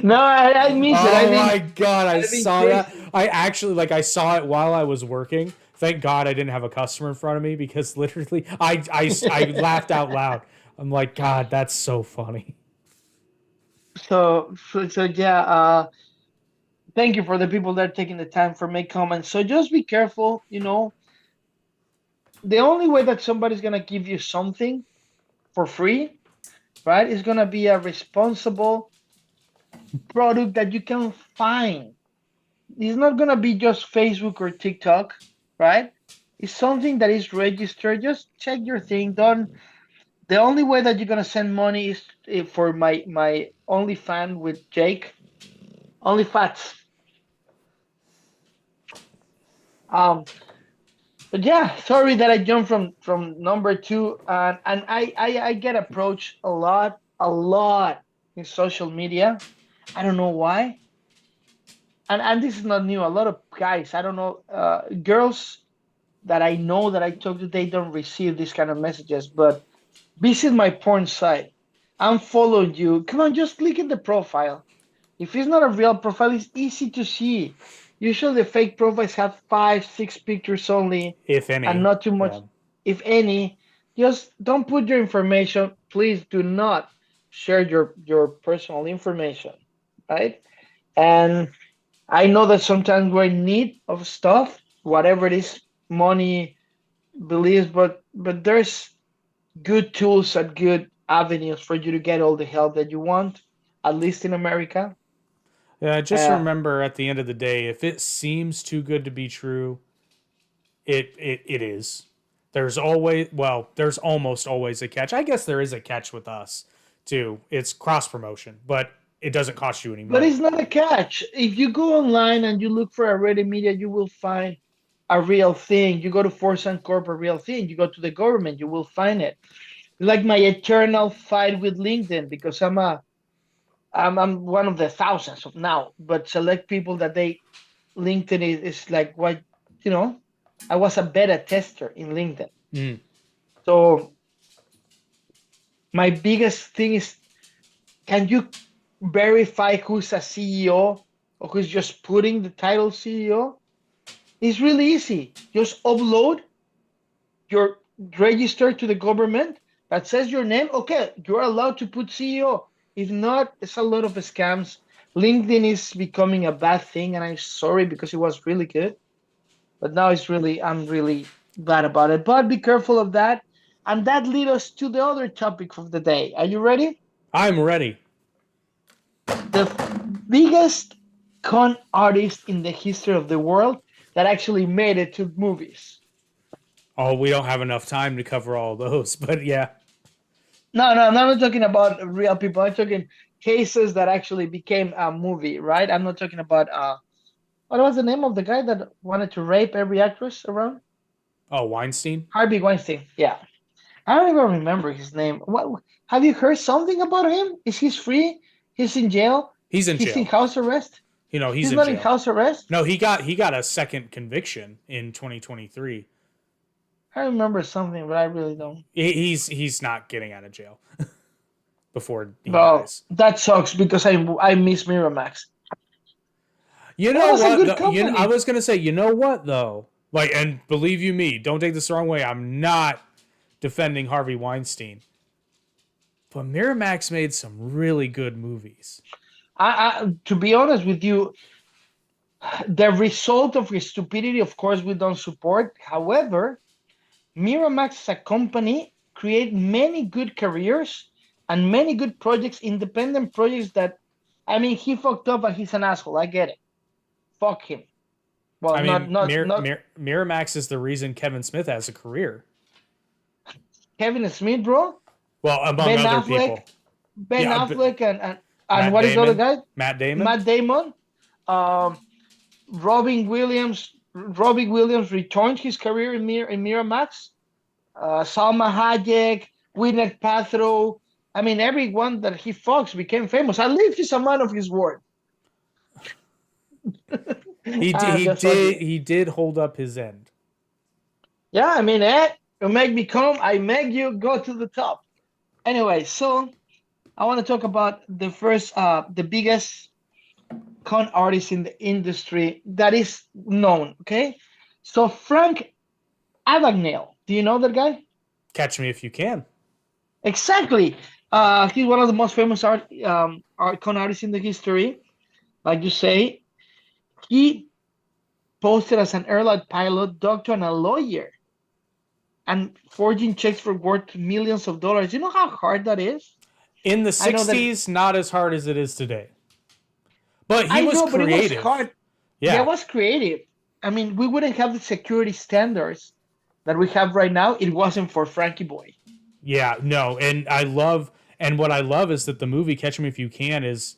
No, I miss it. Oh my god, I I've been saw that. crazy. I actually I saw it while I was working. Thank God I didn't have a customer in front of me because literally I laughed out loud. I'm like, God, that's so funny. So yeah, thank you for the people that are taking the time for make comments. So just be careful, the only way that somebody's gonna give you something for free, right, is gonna be a responsible product that you can find. It's not gonna be just Facebook or TikTok, right? It's something that is registered. Just check your thing. Don't. The only way that you're gonna send money is for my OnlyFans with Jake. OnlyFats. Um, but yeah, sorry that I jumped from number two, and I get approached a lot in social media. I don't know why, and this is not new. A lot of guys, I don't know, girls that I know that I talk to, they don't receive these kind of messages. But visit my porn site. I'm following you. Come on, just click in the profile. If it's not a real profile, it's easy to see. Usually the fake profiles have 5, 6 pictures only If and any. not too much, Yeah. if any. Just don't put your information. Please do not share your personal information, right? And I know that sometimes we're in need of stuff, whatever it is, money, beliefs, but there's good tools and good avenues for you to get all the help that you want, at least in America. Yeah, just Uh, remember at the end of the day, if it seems too good to be true, it is. There's almost always a catch. I guess there is a catch with us too. It's cross promotion, but it doesn't cost you any but money. it's not a catch. If you go online and you look for a Reddit media, you will find a real thing. You go to Force and Corp, a real thing. You go to the government, you will find it. Like my eternal fight with LinkedIn, because I'm one of the thousands of now, but select people that they LinkedIn is like what you know. I was a beta tester in LinkedIn, Mm. so my biggest thing is, can you verify who's a CEO or who's just putting the title CEO? It's really easy. Just upload your register to the government that says your name. Okay, you're allowed to put CEO. If not, it's a lot of scams. LinkedIn is becoming a bad thing, and I'm sorry because it was really good, but now I'm really bad about it. But be careful of that. And that leads us to the other topic of the day. Are you ready? I'm ready. The biggest con artist in the history of the world that actually made it to movies. Oh, we don't have enough time to cover all those, but yeah. No, I'm not talking about real people. I'm talking cases that actually became a movie, right? I'm not talking about what was the name of the guy that wanted to rape every actress around? Oh, Weinstein? Harvey Weinstein. Yeah. I don't even remember his name. What have you heard something about him? Is he free? He's in jail? He's in He's in jail. house arrest? He's He's in not in jail. house arrest? No, he got a second conviction in 2023. I remember something, but I really don't. He's not getting out of jail before he Well, dies. that sucks because I miss Miramax. You That know was a what? good I company. was gonna say, you know what though? Like, and believe you me, don't take this the wrong way. I'm not defending Harvey Weinstein, but Miramax made some really good movies. To be honest with you, the result of his stupidity, of course, we don't support. However, Miramax as a company create many good careers and many good projects, independent projects that, I mean, he fucked up and he's an asshole. I get it. Fuck him. Well, I mean, not Miramax is the reason Kevin Smith has a career. Kevin Smith, bro. Well, among Ben other Affleck, people. Ben Yeah, but Affleck, and Matt what is the other Damon. guy? Matt Damon. Matt Damon. Um, Robin Williams. Robbie Williams returned his career in Miramax. Salma Hayek, Gwyneth Paltrow. I mean, everyone that he fucks became famous. At least he's a man of his word. I'm just fucking. He did hold up his end. Yeah, I mean, you make me come, I make you go to the top. Anyway, so I want to talk about the biggest con artist in the industry that is known. Okay, so Frank Abagnale. Do you know that guy? Catch me if you can. Exactly. He's one of the most famous art con artists in the history. Like you say, he posted as an airline pilot, doctor, and a lawyer, and forging checks for worth millions of dollars. You know how hard that is? In the I know that 60s, not as hard as it is today. But he I was know, but it was creative. hard. Yeah, it was creative. I mean, we wouldn't have the security standards that we have right now. It wasn't for Frankie Boy. Yeah, no, and what I love is that the movie Catch Me If You Can is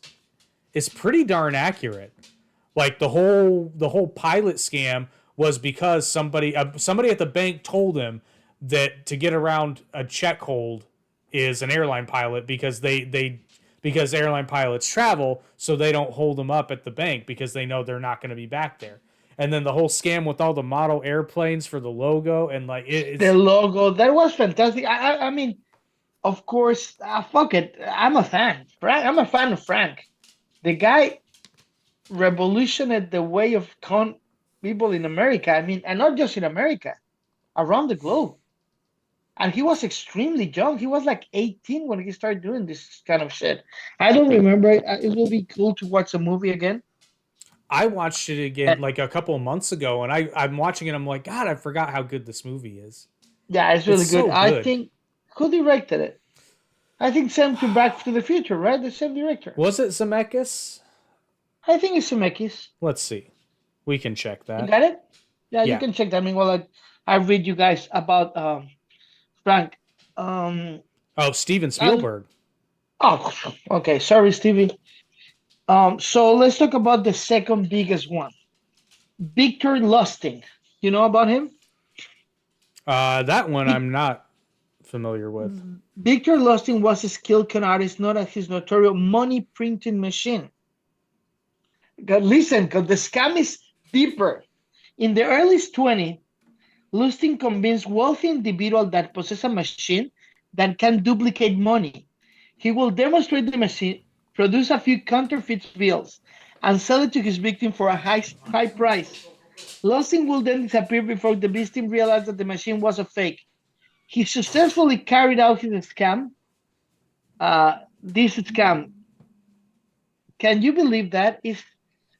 pretty darn accurate. Like the whole pilot scam was because somebody at the bank told him that to get around a check hold is an airline pilot because because airline pilots travel, so they don't hold them up at the bank because they know they're not going to be back there. And then the whole scam with all the model airplanes for the logo and like the logo, that was fantastic. I mean, of course, fuck it. I'm a fan. I'm a fan of Frank. The guy revolutionized the way of con people in America. I mean, and not just in America, around the globe. And he was extremely young. He was like 18 when he started doing this kind of shit. I don't remember. It will be cool to watch the movie again. I watched it again like a couple of months ago, and I'm watching it. I'm like, God, I forgot how good this movie is. Yeah, it's really good. So I think who directed it? I think Sam to Back to the Future, right? The same director. Was it Zemeckis? I think it's Zemeckis. Let's see. We can check that. You got it? Yeah, you can check that. I mean, well, I read you guys about Frank. Steven Spielberg. Okay. Sorry, Stevie. So let's talk about the second biggest one. Victor Lustig. You know about him? That one I'm not familiar with. Victor Lustig was a skilled con artist known as his notorious money printing machine. Listen, because the scam is deeper. In the early 20s, Lustig convinced wealthy individuals that possess a machine that can duplicate money. He will demonstrate the machine, produce a few counterfeit bills, and sell it to his victim for a high price. Lustig will then disappear before the victim realized that the machine was a fake. He successfully carried out his scam. This scam, can you believe that? It's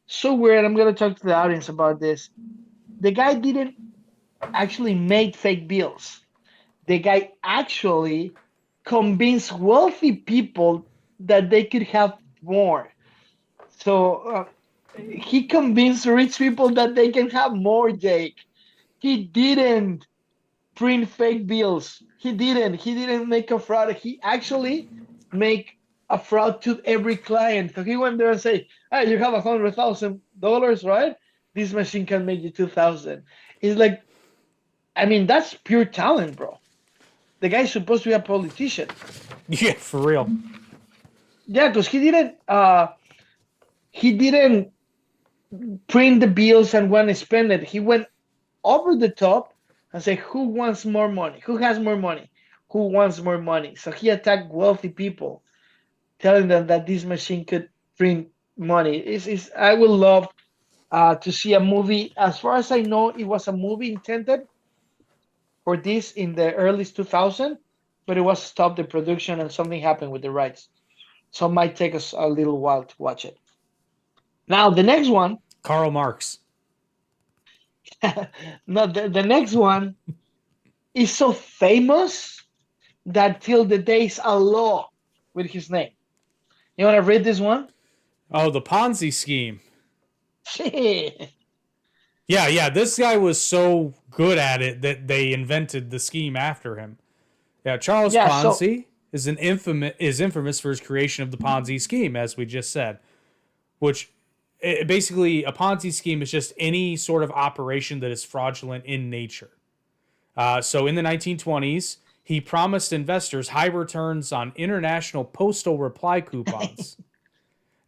so weird. I'm going to talk to the audience about this. The guy didn't actually make fake bills. The guy actually convinced wealthy people that they could have more. So he convinced rich people that they can have more, Jake. He didn't print fake bills. He didn't make a fraud. He actually make a fraud to every client. So he went there and say, hey, you have $100,000, right? This machine can make you 2,000. It's like, I mean, that's pure talent, bro. The guy's supposed to be a politician. Yeah, for real. Yeah, because he didn't print the bills and want to spend it. He went over the top and said, who wants more money? Who has more money? Who wants more money? So he attacked wealthy people, telling them that this machine could print money. I would love to see a movie. As far as I know, it was a movie intended for this in the early 2000s, but it was stopped the production and something happened with the rights. So it might take us a little while to watch it. Now, the next one. Karl Marx. No, the next one is so famous that till the day is a law with his name. You want to read this one? Oh, the Ponzi scheme. Yeah. This guy was so good at it that they invented the scheme after him. Yeah, Charles Ponzi is infamous for his creation of the Ponzi scheme, as we just said, which basically a Ponzi scheme is just any sort of operation that is fraudulent in nature. So in the 1920s, he promised investors high returns on international postal reply coupons.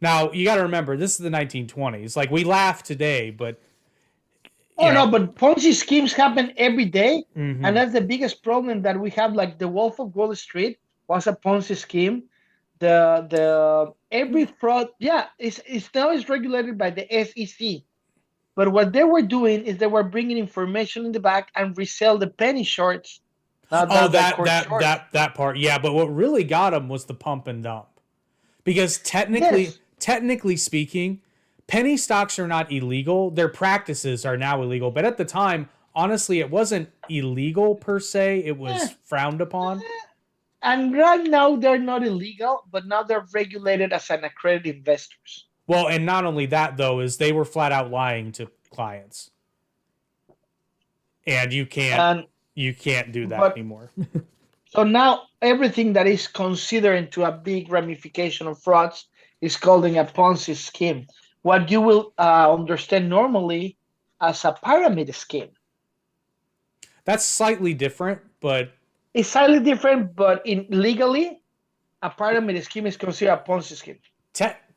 Now, you got to remember, this is the 1920s. Like, we laugh today, but, Oh you no, know, but Ponzi schemes happen every day, and mhm. that's the biggest problem that we have. Like the Wolf of Wall Street was a Ponzi scheme. The every fraud, yeah, it's now is regulated by the SEC. But what they were doing is they were bringing information in the back and resell the penny shorts, Oh, not the that core that shorts. that that part, yeah. But what really got him was the pump and dump, because Yes. technically speaking, penny stocks are not illegal. Their practices are now illegal, but at the time, honestly, it wasn't illegal per se. It was Eh, frowned upon. eh. And right now they're not illegal, but now they're regulated as an accredited investors. Well, and not only that though, is they were flat out lying to clients, and And you can't do that but anymore. so now everything that is considered into a big ramification of frauds is called a Ponzi scheme. What you will understand normally as a pyramid scheme. That's slightly different, but It's slightly different, but in legally, a pyramid scheme is considered a Ponzi scheme.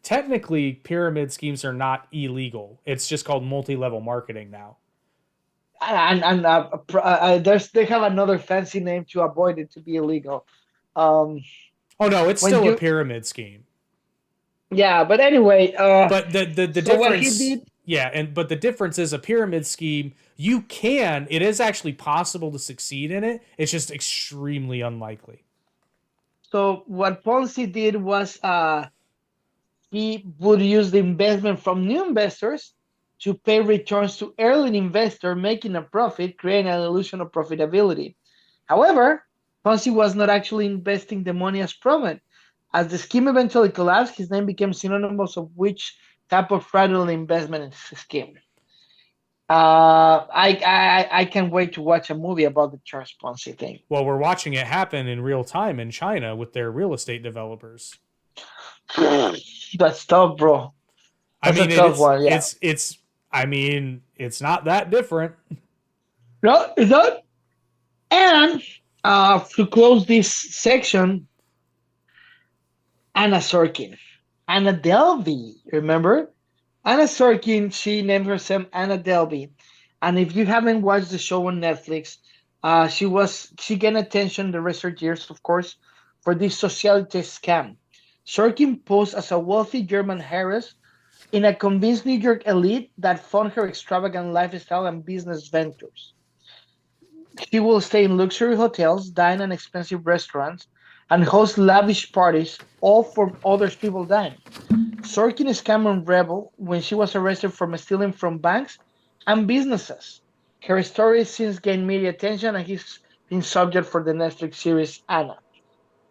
technically, pyramid schemes are not illegal. It's just called multi-level marketing now. And they have another fancy name to avoid it to be illegal. Um, Oh no, it's when still a you pyramid scheme. Yeah, but anyway, But the so what he difference, did, yeah, and but the difference is a pyramid scheme. It is actually possible to succeed in it. It's just extremely unlikely. so what Ponzi did was he would use the investment from new investors to pay returns to early investor, making a profit, creating an illusion of profitability. However, Ponzi was not actually investing the money as promised. As the scheme eventually collapsed, his name became synonymous of which type of fraudulent investment scheme. I can't wait to watch a movie about the Charles Ponzi thing. Well, we're watching it happen in real time in China with their real estate developers. That's tough, bro. I That's a mean, tough one. Yeah. it's not that different. No, it's not. And to close this section, Anna Sorkin, Anna Delvey. Remember, Anna Sorkin? She named herself Anna Delvey. And if you haven't watched the show on Netflix, she gained attention the rest of her years, of course, for this socialite scam. Sorkin posed as a wealthy German heiress in a convinced New York elite that fund her extravagant lifestyle and business ventures. She will stay in luxury hotels, dine in expensive restaurants, and host lavish parties, all for others people dine. Sorkin is Cameron Rebel when she was arrested for stealing from banks and businesses. Her story has since gained media attention and he's been subject for the Netflix series Anna.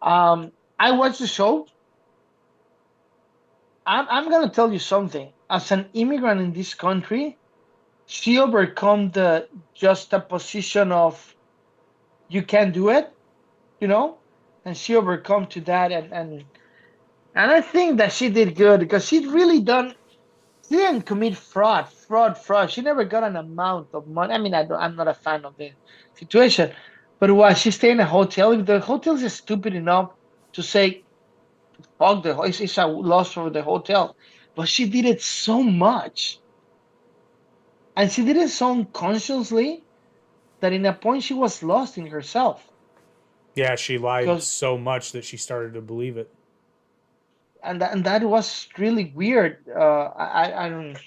I watched the show. I'm gonna tell you something. As an immigrant in this country, she overcome the juxtaposition of you can't do it, you know, and she overcome to that, and I think that she did good because she really done. She didn't commit fraud. She never got an amount of money. I mean, I'm not a fan of the situation, but why she stay in a hotel? If the hotel is stupid enough to say fuck it's a loss for the hotel, but she did it so much, and she did it so unconsciously that in a point she was lost in herself. Yeah, she lied Because so much that she started to believe it. and that was really weird. I don't.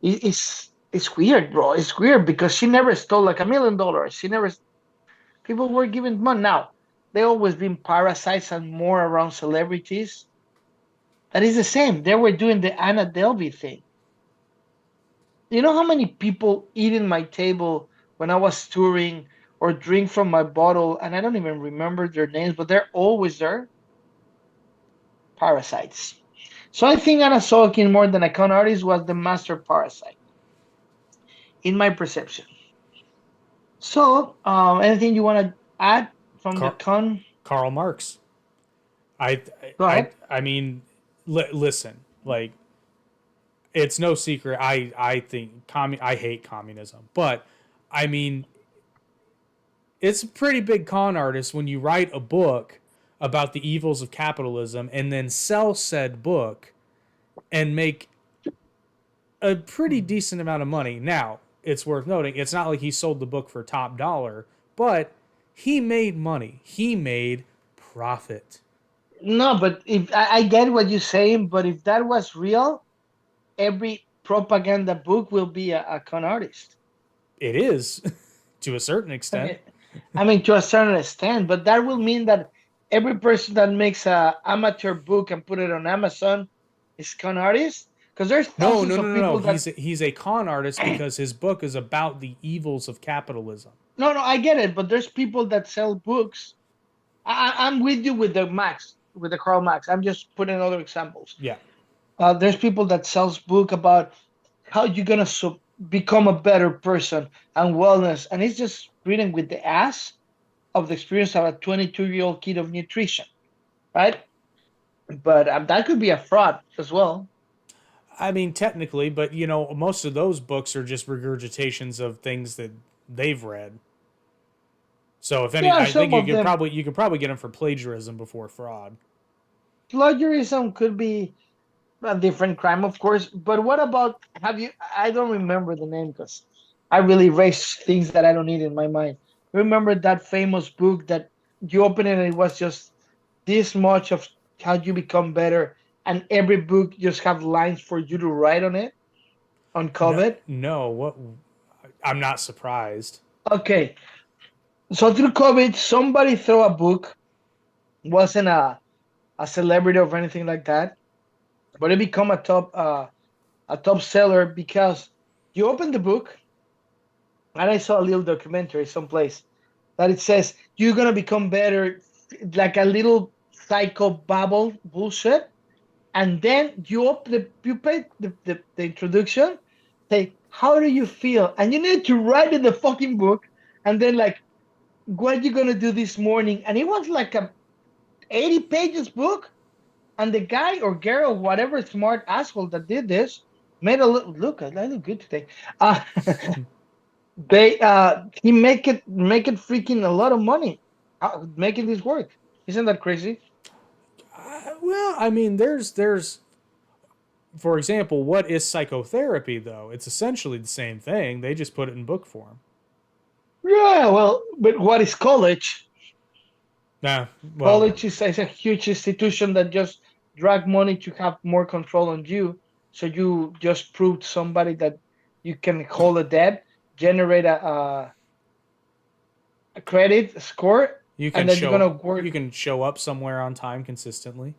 It's weird, bro. It's weird because she never stole like $1 million. She never. People were giving money. Now they always been parasites and more around celebrities. That is the same. They were doing the Anna Delvey thing. You know how many people eat in my table when I was touring or drink from my bottle, and I don't even remember their names, but they're always there. Parasites. So I think Anna Sorokin, more than a con artist, was the master parasite, in my perception. So, anything you want to add from the Car- con? Karl Marx. I Go ahead. I mean, listen, like it's no secret. I think I hate communism, but I mean, it's a pretty big con artist when you write a book about the evils of capitalism and then sell said book and make a pretty decent amount of money. Now, it's worth noting, it's not like he sold the book for top dollar, but he made money. He made profit. No, but if I get what you're saying, but if that was real, every propaganda book will be a con artist. It is to a certain I extent. mean, I mean, to a certain extent, but that will mean that every person that makes a amateur book and put it on Amazon is con artist. Because there's No, thousands no, no, of no, no. people that He's a con artist because his book is about the evils of capitalism. no, I get it, but there's people that sell books. I'm with you with the Max, with the Karl Marx. I'm just putting other examples. Yeah. There's people that sells book about how you're gonna become a better person and wellness, and it's just reading with the ass of the experience of a 22-year-old kid of nutrition, right? But that could be a fraud as well. I mean, technically, but you know, most of those books are just regurgitations of things that they've read. So, if any, Yeah, I think some of them. you could probably get them for plagiarism before fraud. Plagiarism could be a different crime, of course. But what about have you? I don't remember the name because I really erase things that I don't need in my mind. Remember that famous book that you open it and it was just this much of how you become better, and every book just have lines for you to write on it on No, COVID. no, what? I'm not surprised. Okay, so through COVID, somebody throw a book, wasn't a celebrity or anything like that, but it become a top seller because you open the book, and I saw a little documentary someplace that it says you're gonna become better, like a little psycho babble bullshit, and then you pay the introduction, say how do you feel, and you need to write in the fucking book, and then like what you gonna do this morning, and it was like a 80 pages book, and the guy or girl or whatever smart asshole that did this made a look. I look good today. Uh, they he make it freaking a lot of money making this work. Isn't that crazy? Well, I mean, there's for example, what is psychotherapy though? It's essentially the same thing. They just put it in book form. Yeah, well, but what is college? Nah, well, College is a huge institution that just drag money to have more control on you. So you just prove to somebody that you can hold a debt, generate a credit score, and then you're gonna work. you can show up somewhere on time consistently.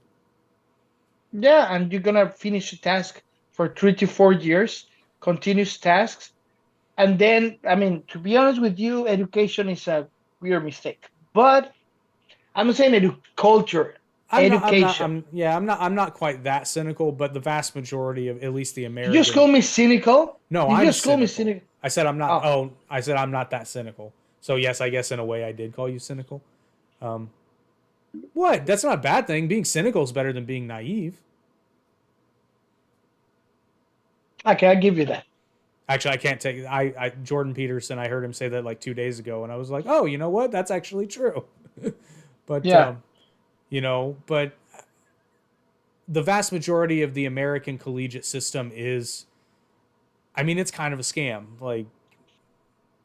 Yeah, and you're gonna finish a task for 3 to 4 years, continuous tasks, and then I mean, to be honest with you, education is a weird mistake. But I'm not saying culture, education. I'm not quite that cynical, but the vast majority of at least the Did you just American. call me cynical? No, Did you I'm just call me cynical. cynical? I said I'm not. Oh, Oh, I said I'm not that cynical. So yes, I guess in a way I did call you cynical. Um, what? That's not a bad thing. Being cynical is better than being naive. okay, I'll give you that. Actually, I can't take. I Jordan Peterson. I heard him say that like 2 days ago, and I was like, oh, you know what? That's actually true. But Yeah. but the vast majority of the American collegiate system is, I mean, it's kind of a scam. Like,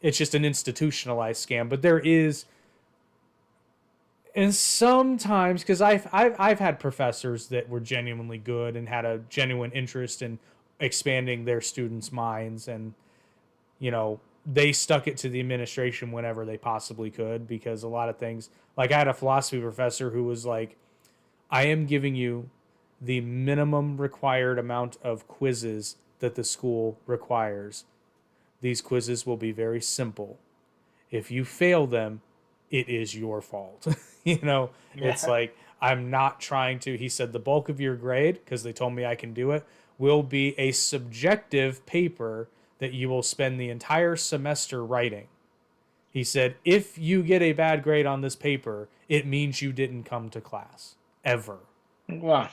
it's just an institutionalized scam. But there is, and sometimes because I've had professors that were genuinely good and had a genuine interest in expanding their students' minds, and you know they stuck it to the administration whenever they possibly could, because a lot of things, like I had a philosophy professor who was like, I am giving you the minimum required amount of quizzes that the school requires. These quizzes will be very simple. If you fail them, it is your fault. It's Yeah. like, I'm not trying to. He said the bulk of your grade, because they told me I can do it, will be a subjective paper that you will spend the entire semester writing. He said, if you get a bad grade on this paper, it means you didn't come to class ever. Wow.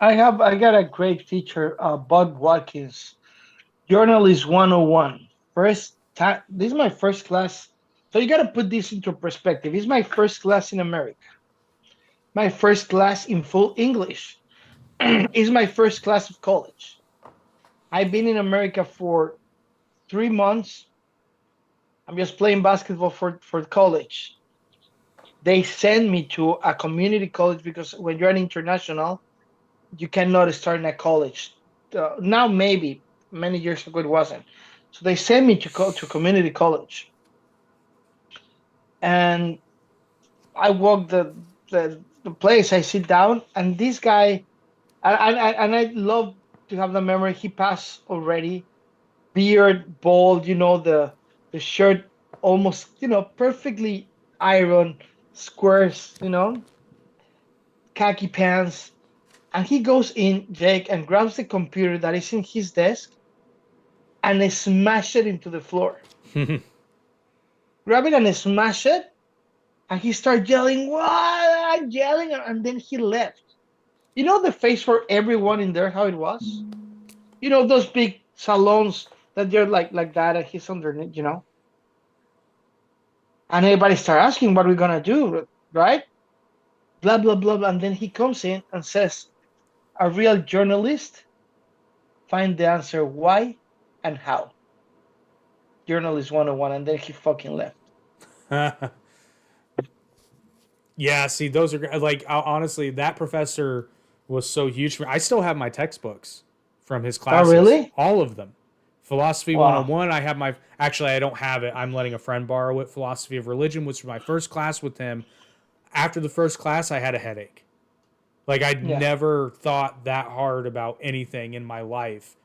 I got a great teacher, Bud Watkins, Journalist 101. First time, this is my first class. So you got to put this into perspective. It's my first class in America, my first class in full English. It's my first class of college. I've been in America for 3 months. I'm just playing basketball for college. They send me to a community college because when you're an international, you cannot start in a college. Now, maybe many years ago, it wasn't. So they sent me to community college. And I walk the place, I sit down, and this guy, and I love to have the memory. He passed already, beard, bald, the shirt almost, perfectly ironed, squares, khaki pants. And he goes in, Jake, and grabs the computer that is in his desk and smash it into the floor. Grab it and smash it, and he started yelling, "What?" Yelling, and then he left. You know the face for everyone in there, how it was? Those big salons that they're like that, and he's underneath. And everybody start asking, what are we gonna do, right? Blah blah blah, blah. And then he comes in and says, "A real journalist find the answer why and how." Journalist 101, and then he fucking left. Yeah, see, those are like honestly, that professor was so huge for me. I still have my textbooks from his Oh, classes, really? all of them. Philosophy Wow. 101, I have my actually I don't have it. I'm letting a friend borrow it. Philosophy of Religion was my first class with him. After the first class, I had a headache. Like I'd Yeah. never thought that hard about anything in my life,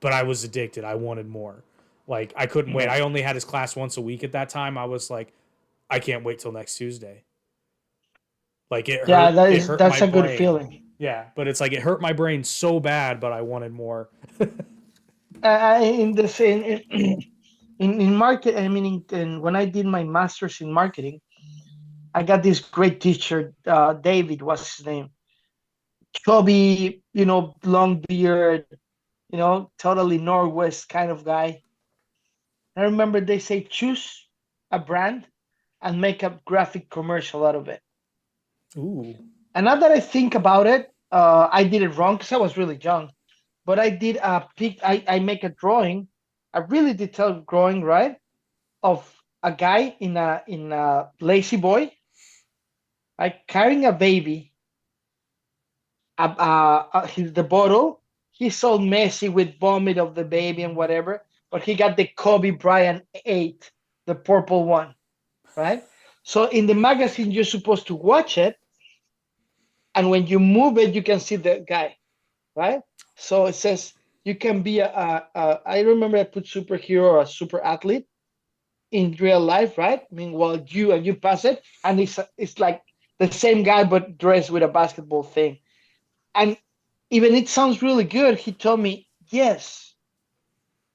but I was addicted. I wanted more. Like I couldn't wait. Yeah. I only had his class once a week at that time. I was like, I can't wait till next Tuesday. Like it Yeah, hurt. It hurt my that's a good brain. feeling. Yeah, but it's like it hurt my brain so bad, but I wanted more. In the same in market, I mean, when I did my master's in marketing, I got this great teacher. David was his name. Chubby, long beard, totally Northwest kind of guy. I remember they say choose a brand and make a graphic commercial out of it. Ooh. And now that I think about it, I did it wrong because I was really young. But I did a pic. I make a drawing, a really detailed drawing, right, of a guy in a lazy boy, like carrying a baby. The bottle. He's all messy with vomit of the baby and whatever. But he got the Kobe Bryant 8, the purple one, right? So in the magazine, you're supposed to watch it, and when you move it, you can see the guy, right? So it says you can be I remember I put superhero or a super athlete in real life, right? I mean, while you pass it, and it's like the same guy but dressed with a basketball thing, and even it sounds really good. He told me yes,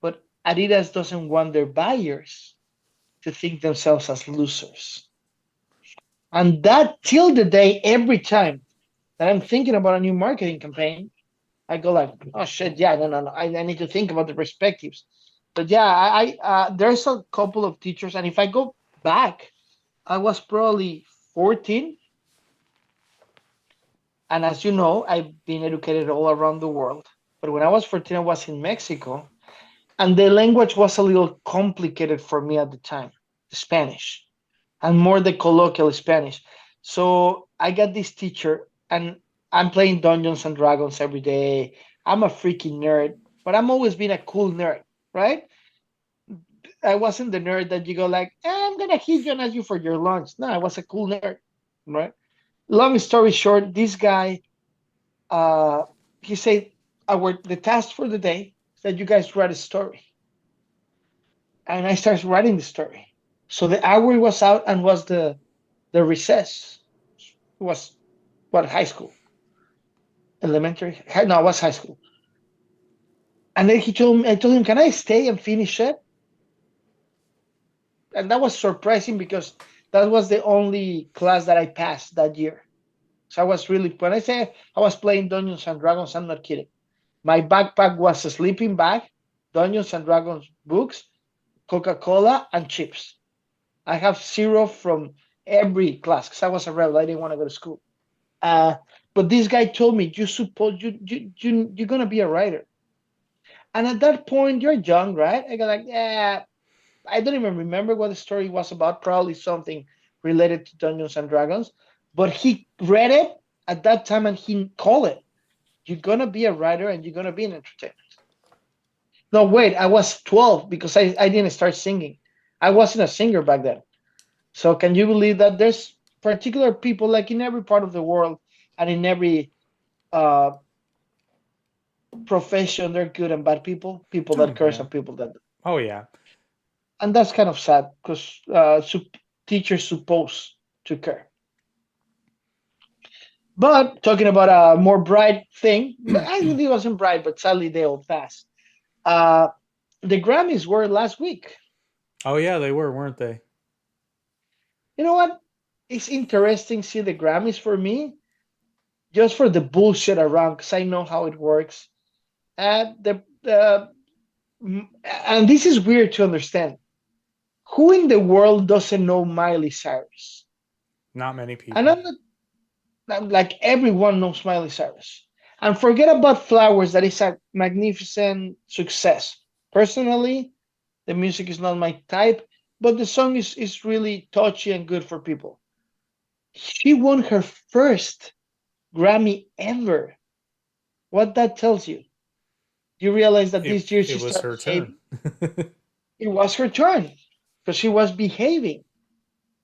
but Adidas doesn't want their buyers to think themselves as losers, and that till the day every time that I'm thinking about a new marketing campaign, I go like, oh shit, yeah, no, no, no. I need to think about the perspectives. But yeah, there's a couple of teachers, and if I go back, I was probably 14, and as you know, I've been educated all around the world. But when I was 14, I was in Mexico, and the language was a little complicated for me at the time, Spanish, and more the colloquial Spanish. So I got this teacher, and I'm playing Dungeons and Dragons every day. I'm a freaking nerd, but I'm always been a cool nerd, right? I wasn't the nerd that you go like, I'm gonna hit you and ask you for your lunch. No, I was a cool nerd, right? Long story short, this guy, uh, he said, the task for the day is that you guys write a story, and I started writing the story. So the hour was out and was the recess. It was what, high school, elementary? No, it was high school. And then I told him, can I stay and finish it? And that was surprising because that was the only class that I passed that year. So I was really, when I say I was playing Dungeons and Dragons, I'm not kidding. My backpack was a sleeping bag, Dungeons and Dragons books, Coca-Cola, and chips. I have zero from every class because I was a rebel. I didn't want to go to school. Uh, but this guy told me, you're gonna be a writer. And at that point, you're young, right? I got like, yeah, I don't even remember what the story was about. Probably something related to Dungeons and Dragons. But he read it at that time and he called it. You're gonna be a writer and you're gonna be an entertainer. No, wait, I was 12 because I didn't start singing. I wasn't a singer back then. So can you believe that there's particular people like in every part of the world and in every uh, profession, they're good and bad people, people Oh that curse yeah. and people that, Oh yeah. and that's kind of sad because teachers supposed to care. But talking about a more bright thing, actually it wasn't bright, but sadly they all passed. Uh, the Grammys were last week. Oh yeah, they were, weren't they? You know what? It's interesting to see the Grammys for me, just for the bullshit around, because I know how it works. And this is weird to understand. Who in the world doesn't know Miley Cyrus? Not many And people. I'm like everyone knows Miley Cyrus. And forget about Flowers, that is a magnificent success. Personally, the music is not my type, but the song is really touchy and good for people. She won her first Grammy ever. What that tells you? You realize that It this year it she was started her turn. behaving. It was her turn because she was behaving.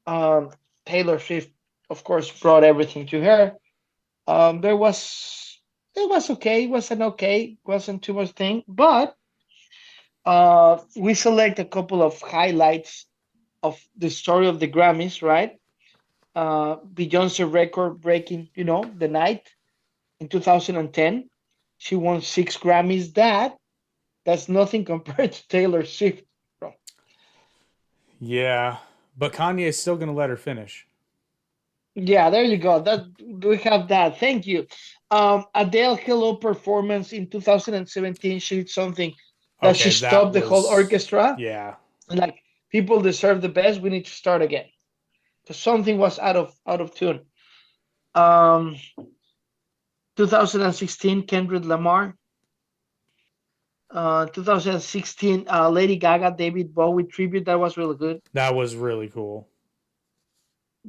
Um, Taylor Swift, of course, brought everything to her. There was it was okay. It wasn't okay. It wasn't too much thing, but we select a couple of highlights of the story of the Grammys, right? Beyonce record breaking, the night in 2010. She won 6 Grammys. That's nothing compared to Taylor Swift, bro. Yeah, but Kanye's still gonna let her finish. Yeah, there you go. That we have that. Thank you. Adele Hello performance in 2017. She did something that she Okay, that stopped the whole was orchestra. yeah. Like people deserve the best. We need to start again. So something was out of tune. Um, 2016 Kendrick Lamar. 2016 Lady Gaga David Bowie tribute. That was really good. That was really cool.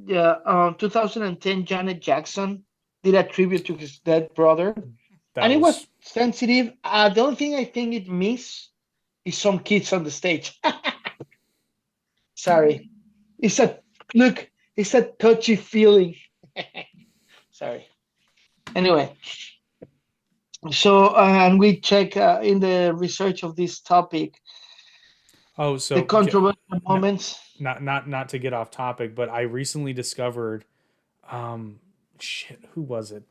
Yeah. 2010 Janet Jackson did a tribute to his dead brother. And That it was was sensitive. The only thing I think it missed is some kids on the stage. Sorry, it's a look. It's a touchy feeling. Sorry. Anyway, so and we check in the research of this topic oh the so controversial not moments. not to get off topic, but I recently discovered shit, who was it?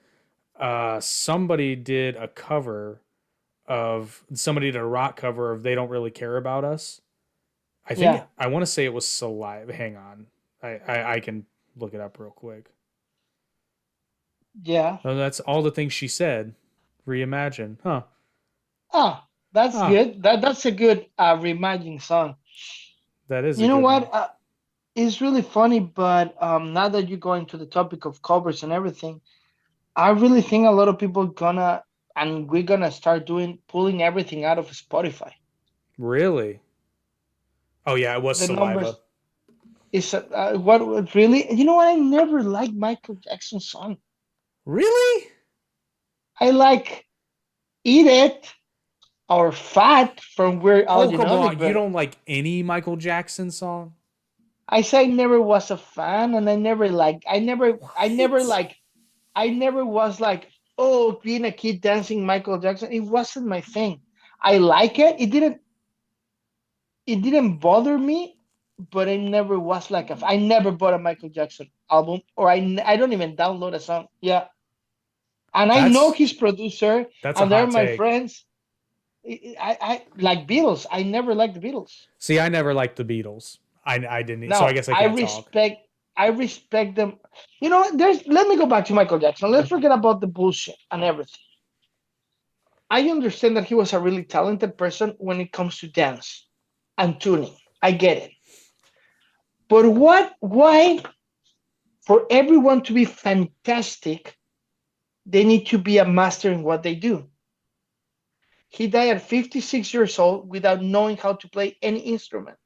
Somebody did a cover of somebody did a rock cover of They Don't Really Care About Us. I think Yeah, I want to say it was Saliva. Hang on. I can look it up real quick. yeah. Oh, that's all the things she said. Reimagine. Huh. Ah, that's Ah, good. That's a good reminding song. that is a You know good one. what? It's really funny, but now that you go into the topic of covers and everything, I really think a lot of people gonna and we're gonna start doing pulling everything out of Spotify. Really? Oh yeah, it was The Saliva. numbers is what really. You know what? I never liked Michael Jackson's song. Really? I like "Eat It" or "Fat" from Weird Al Oh, come Yankovic, on. You but don't like any Michael Jackson song? I say I never was a fan, and I never like. What? I never was like, oh, being a kid dancing Michael Jackson. It wasn't my thing. I like it. It didn't bother me, but I never was like I never bought a Michael Jackson album, or I don't even download a song. Yeah, and I know That's his producer, that's a and they're hot my take. friends. I like Beatles. I never liked the Beatles. See, I never liked the Beatles. I didn't. So I Now guess I can't talk. I respect them. You know what? Let me go back to Michael Jackson. Let's forget about the bullshit and everything. I understand that he was a really talented person when it comes to dance and tuning. I get it. But why for everyone to be fantastic, they need to be a master in what they do? He died at 56 years old without knowing how to play any instrument.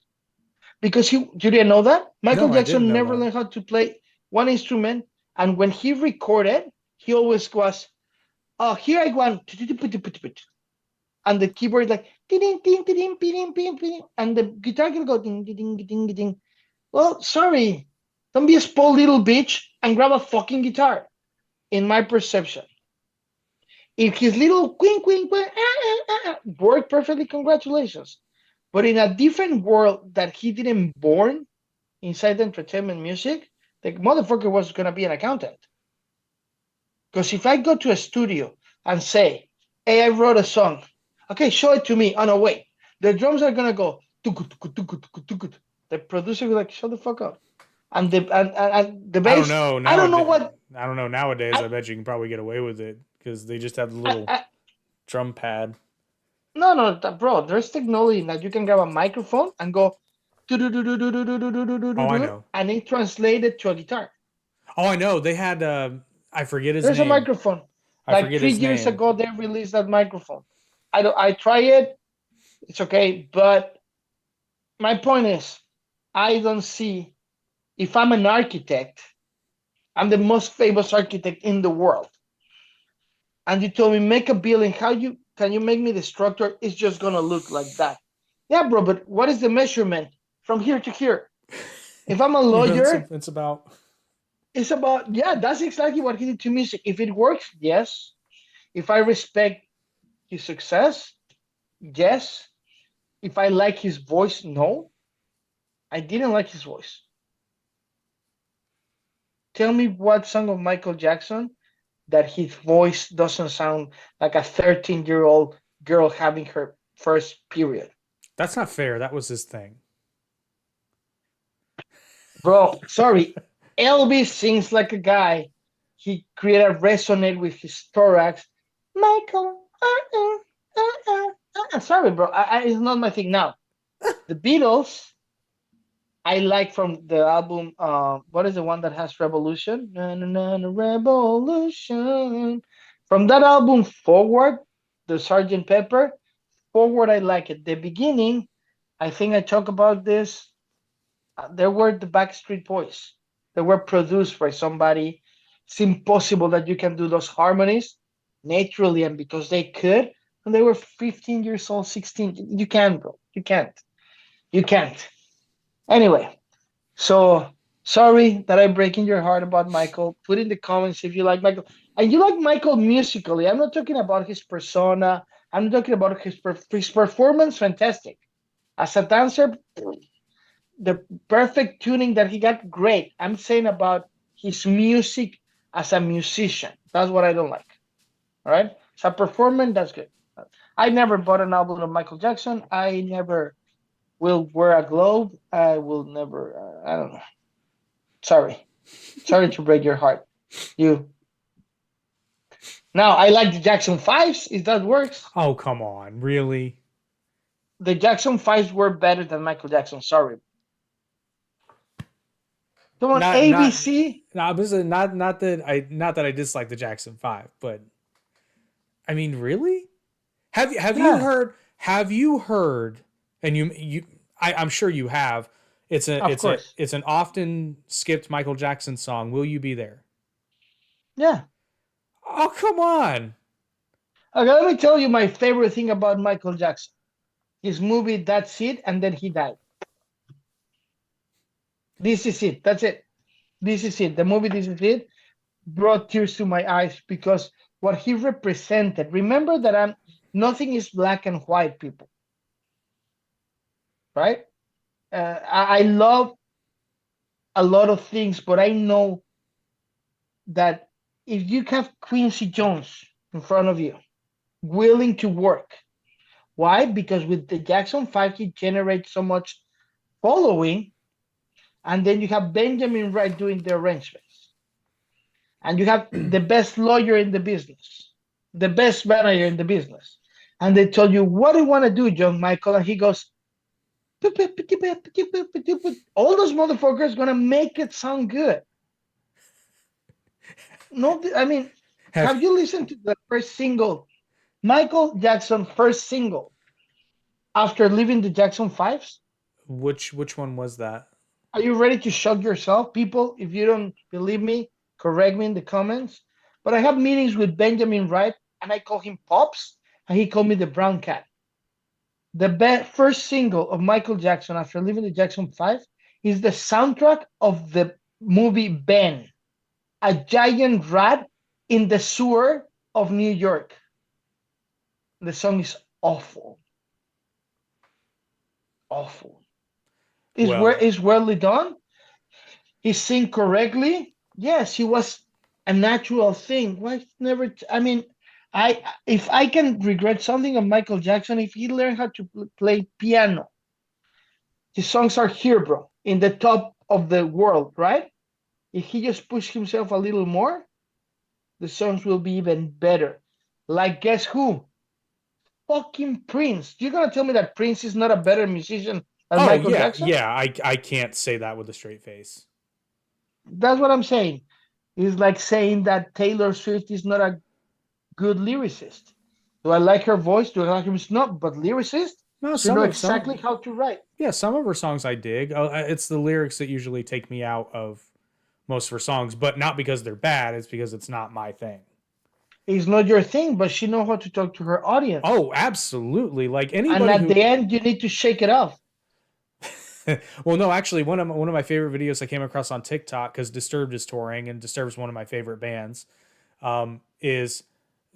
Because you didn't know that? Michael No, I didn't Jackson know never that. learned how to play one instrument. And when he recorded, he always was, oh, here I go. And the keyboard is like, ding, ding, ding, ding, ding, ding, and the guitar can go ding, ding, ding, ding. Well, sorry. Don't be a spoiled little bitch and grab a fucking guitar, in my perception. If his little queen, queen, queen, worked perfectly, congratulations. But in a different world that he didn't born inside the entertainment music, the motherfucker was gonna be an accountant. Because if I go to a studio and say, hey, I wrote a song, okay, show it to me. Oh no, wait. The drums are gonna go tukut, tukut, tukut, tukut, tukut. The producer will be like, shut the fuck up. And the I don't bass, know I don't know nowadays. what I don't know nowadays. I I, bet you can probably get away with it because they just have the I, little I drum pad. no, bro, there's technology that you can grab a microphone and go Oh, I know. and it translated to a guitar. Oh, I know. They had. I forget his There's a name. microphone. I Like forget three his years name. ago, they released that microphone. I try it, it's okay. But my point is, I don't see, if I'm an architect, I'm the most famous architect in the world. And you told me make a building, how you can you make me the structure? It's just gonna look like that. Yeah, bro, but what is the measurement from here to here? If I'm a You know, lawyer, it's about. it's about, yeah, that's exactly what he did to music. If it works, yes. If I respect his success, yes. If I like his voice, no. I didn't like his voice. Tell me what song of Michael Jackson that his voice doesn't sound like a 13-year-old girl having her first period. That's not fair. That was his thing. Bro, sorry. Elvis sings like a guy. He created resonate with his thorax. Michael, sorry, bro. It's not my thing now. The Beatles, I like from the album. What is the one that has Revolution? Na, na, na, na, Revolution. From that album forward, the Sergeant Pepper forward, I like it. The beginning, I think I talk about this. There were the Backstreet Boys. They were produced by somebody. It's impossible that you can do those harmonies naturally, and because they could, and they were 15 years old, 16. You can't, bro. You can't. You can't. Anyway, so sorry that I'm breaking your heart about Michael. Put in the comments if you like Michael. And you like Michael musically. I'm not talking about his persona. I'm talking about his performance, fantastic. As a dancer, the perfect tuning that he got, great. I'm saying about his music as a musician. That's what I don't like. All right. As a performance, that's good. I never bought an album of Michael Jackson. I never will wear a globe. I will never, I don't know. Sorry. Sorry to break your heart. You. Now, I like the Jackson 5s, if that works. Oh, come on. Really? The Jackson 5s were better than Michael Jackson. Sorry. Come on, Not not ABC. not that I dislike the Jackson 5, but I mean, really? Have you Yeah, heard and I'm sure you have. of course. It's an often skipped Michael Jackson song, Will You Be There? Yeah. Oh, come on. Okay, let me tell you my favorite thing about Michael Jackson. His movie, That's It, and then he died. This is it. That's it. This is it. The movie, This Is It, brought tears to my eyes because what he represented. Remember that nothing is black and white, people, right? I love a lot of things, but I know that if you have Quincy Jones in front of you, willing to work, why? Because with the Jackson 5, he generates so much following, and then you have Benjamin Wright doing the arrangements. and you have the best lawyer in the business, the best manager in the business, and they tell you, what do you want to do, John Michael? And he goes, all those motherfuckers gonna make it sound good. No, I mean, have you listened to the first single, Michael Jackson first single after leaving the Jackson Fives? Which one was that? Are you ready to shock yourself, people? If you don't believe me, correct me in the comments. But I have meetings with Benjamin Wright, and I call him Pops, and he called me the Brown Cat. The first single of Michael Jackson after leaving the Jackson 5 is the soundtrack of the movie Ben, a giant rat in the sewer of New York. The song is awful. Awful. Is well done? He sing correctly? Yes, he was a natural thing. Why never? I mean, if I can regret something of Michael Jackson, if he learned how to play piano, his songs are here, bro, in the top of the world, right? If he just pushed himself a little more, the songs will be even better. Like, guess who? Fucking Prince. You're gonna tell me that Prince is not a better musician than Michael Jackson? Yeah. I can't say that with a straight face. That's what I'm saying. It's like saying that Taylor Swift is not a good lyricist. Do I like her voice? Do I like her? It's not, but lyricist? No, She know exactly how to write. Yeah, some of her songs I dig. It's the lyrics that usually take me out of most of her songs, but not because they're bad. It's because it's not my thing. It's not your thing, but she knows how to talk to her audience. Oh, absolutely. Like anybody. And at the end, you need to shake it off. Well, no, actually, one of my favorite videos I came across on TikTok, because Disturbed is touring, and Disturbed is one of my favorite bands. Is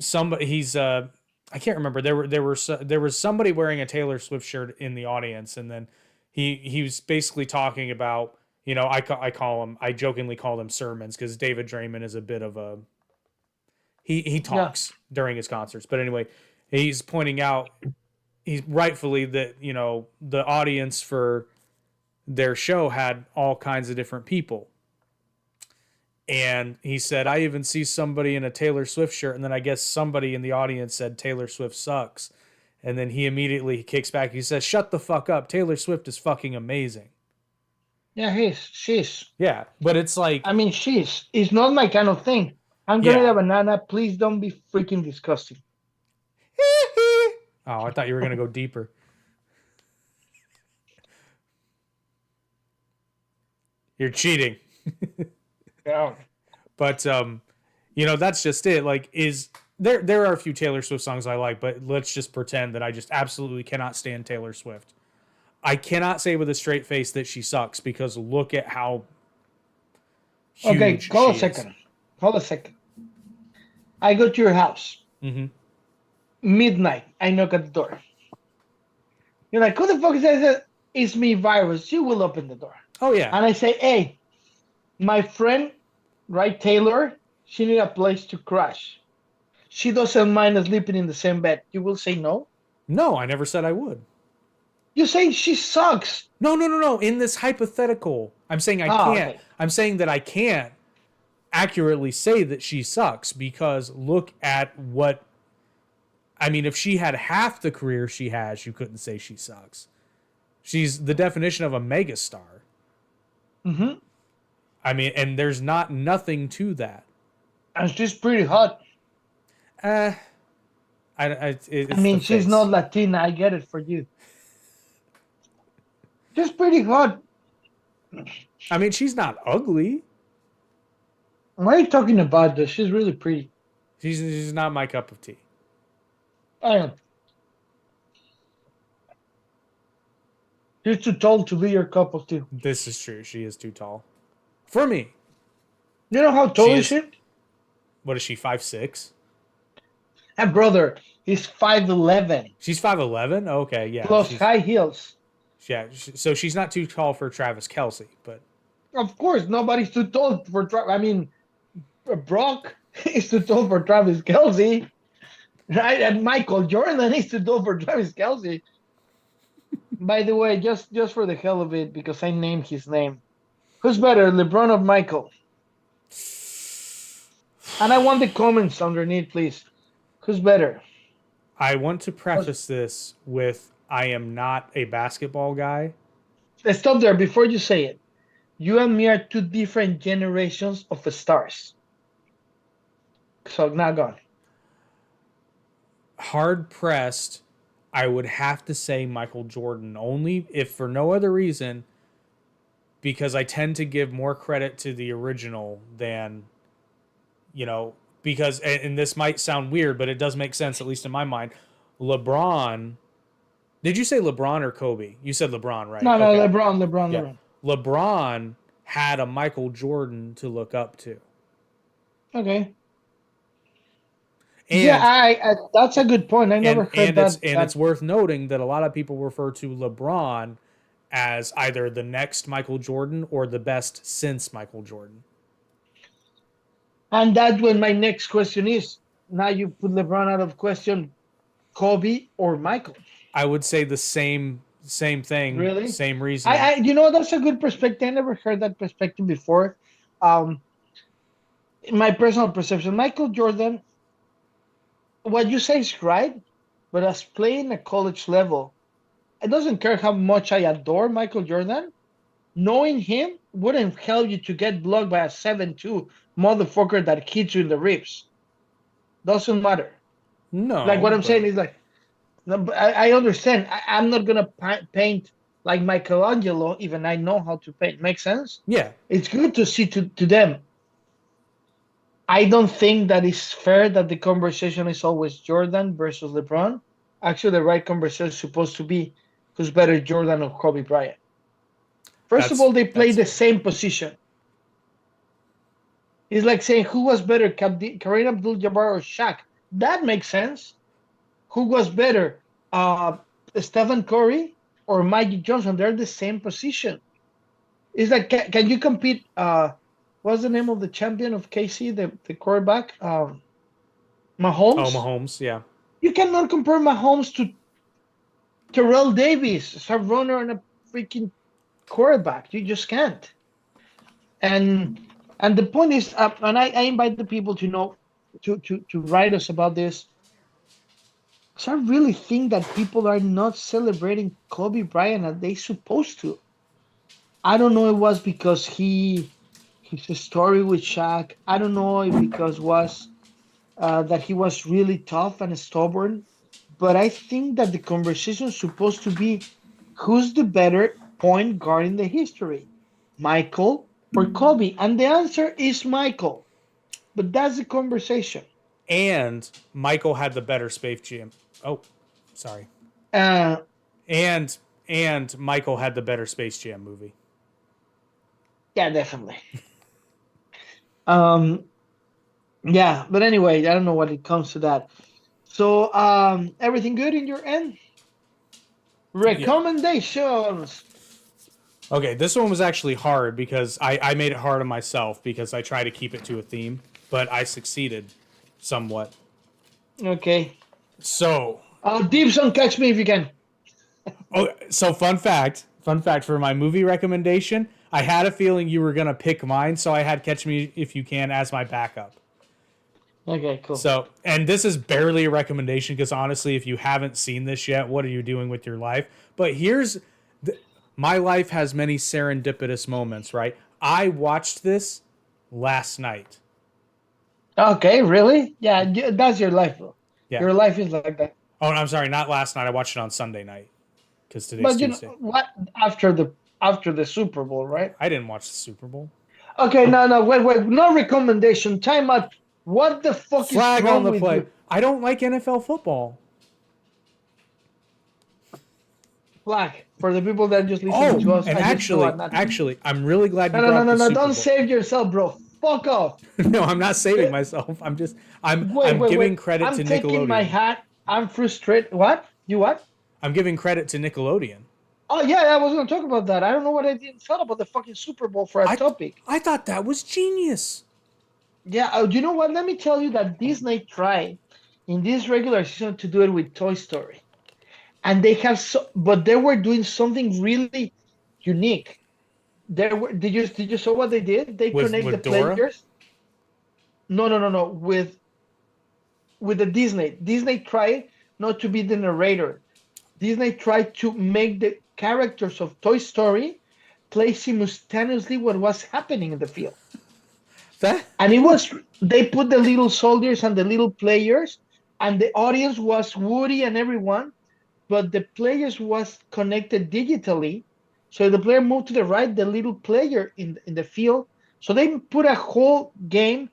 somebody? He's I can't remember. There was somebody wearing a Taylor Swift shirt in the audience, and then he was basically talking about, I jokingly call them sermons, because David Draymond is a bit of a he talks during his concerts, but anyway, he's pointing out he's rightfully that the audience for their show had all kinds of different people. And he said, I even see somebody in a Taylor Swift shirt. And then I guess somebody in the audience said, Taylor Swift sucks. And then he immediately kicks back. He says, shut the fuck up. Taylor Swift is fucking amazing. Yeah, she's. Yeah, but it's like. I mean, it's not my kind of thing. I'm going to have a banana. Please don't be freaking disgusting. Oh, I thought you were going to go deeper. You're cheating. Yeah. But that's just it. Like, there are a few Taylor Swift songs I like, but let's just pretend that I just absolutely cannot stand Taylor Swift. I cannot say with a straight face that she sucks, because look at how huge okay, hold a second. I go to your house. Mm-hmm. Midnight. I knock at the door. You're like, who the fuck is that? It's me, Virus. You will open the door. Oh, yeah. And I say, hey, my friend, right, Taylor, she need a place to crash. She doesn't mind sleeping in the same bed. You will say no? No, I never said I would. You say she sucks. No. In this hypothetical, I'm saying I can't. Okay. I'm saying that I can't accurately say that she sucks, because look at what. I mean, if she had half the career she has, you couldn't say she sucks. She's the definition of a megastar. Mm-hmm. I mean, and there's nothing to that. And she's pretty hot. I mean, she's not Latina. I get it for you. She's pretty hot. I mean, she's not ugly. What are you talking about, though? She's really pretty. She's not my cup of tea. I am. She's too tall to be your cup of tea. This is true. She is too tall. For me. You know how tall is she? What is she, 5'6"? And brother, he's 5'11". She's 5'11"? Okay, yeah. Plus high heels. Yeah, so she's not too tall for Travis Kelce, but... Of course, nobody's too tall for Travis. I mean, Brock is too tall for Travis Kelce. Right? And Michael Jordan is too tall for Travis Kelce. By the way, just for the hell of it, because I named his name. Who's better, LeBron or Michael? And I want the comments underneath, please. Who's better? I want to preface this with I am not a basketball guy. Let's stop there before you say it. You and me are two different generations of stars. So now gone. Hard pressed, I would have to say Michael Jordan, only if for no other reason, because I tend to give more credit to the original than, because, and this might sound weird, but it does make sense, at least in my mind. LeBron, did you say LeBron or Kobe? You said LeBron, right? No, Okay. LeBron. LeBron had a Michael Jordan to look up to. Okay. And, yeah, I that's a good point. I never heard that. It's worth noting that a lot of people refer to LeBron as either the next Michael Jordan or the best since Michael Jordan. And that's what my next question is. Now you put LeBron out of question, Kobe or Michael? I would say the same thing. Really? Same reason. That's a good perspective. I never heard that perspective before. In my personal perception, Michael Jordan, what you say is right, but as playing at college level, it doesn't care how much I adore Michael Jordan. Knowing him wouldn't help you to get blocked by a 7'2" motherfucker that hits you in the ribs. Doesn't matter. No. Like what I'm saying is like, no, I understand. I'm not gonna paint like Michelangelo, even I know how to paint. Make sense? Yeah. It's good to see to them. I don't think that it's fair that the conversation is always Jordan versus LeBron. Actually, the right conversation is supposed to be who's better, Jordan or Kobe Bryant. First of all, they play the same position. It's like saying who was better, Kareem Abdul-Jabbar or Shaq. That makes sense. Who was better, Stephen Curry or Magic Johnson? They're the same position. It's like, can you compete? What's the name of the champion of KC, the quarterback? Mahomes? Oh, Mahomes, yeah. You cannot compare Mahomes to Terrell Davis, a runner and a freaking quarterback. You just can't. And the point is, and I invite the people to write us about this. So I really think that people are not celebrating Kobe Bryant as they supposed to. I don't know if it was because his story with Shaq. I don't know if because was that he was really tough and stubborn. But I think that the conversation is supposed to be who's the better point guard in the history, Michael or Kobe? And the answer is Michael. But that's the conversation. And Michael had the better Space Jam. Oh, sorry. And Michael had the better Space Jam movie. Yeah, definitely. Yeah, but anyway, I don't know when it comes to that. So, everything good in your end? Recommendations. Okay, this one was actually hard because I made it hard on myself because I try to keep it to a theme, but I succeeded somewhat. Okay. So. Dibs on Catch Me If You Can. So fun fact for my movie recommendation, I had a feeling you were going to pick mine, so I had Catch Me If You Can as my backup. Okay, cool. So, and this is barely a recommendation because honestly, if you haven't seen this yet, what are you doing with your life? But my life has many serendipitous moments, right? I watched this last night. Okay, really? Yeah, that's your life, bro. Yeah. Your life is like that. Oh, I'm sorry, not last night. I watched it on Sunday night because today's Tuesday. But what after the Super Bowl, right? I didn't watch the Super Bowl. Okay, no, wait, no recommendation. Time out. What the fuck Flag is wrong on the with play. you? I don't like NFL football. Flag for the people that just listen to us. And actually, I'm really glad you brought up the Super Bowl. Don't save yourself, bro. Fuck off. No, I'm not saving myself. I'm giving credit to Nickelodeon. I'm taking my hat. I'm frustrated. What? You what? I'm giving credit to Nickelodeon. Oh yeah, I was gonna talk about that. I don't know what I didn't thought about the fucking Super Bowl for a topic. I thought that was genius. Yeah, you know what? Let me tell you that Disney tried in this regular season to do it with Toy Story, and but they were doing something really unique. Did you saw what they did? They connect the Dora? players. No. With the Disney. Disney tried not to be the narrator. Disney tried to make the characters of Toy Story play simultaneously what was happening in the field. That And it was, they put the little soldiers and the little players, and the audience was Woody and everyone, but the players was connected digitally. So the player moved to the right, the little player in the field. So they put a whole game,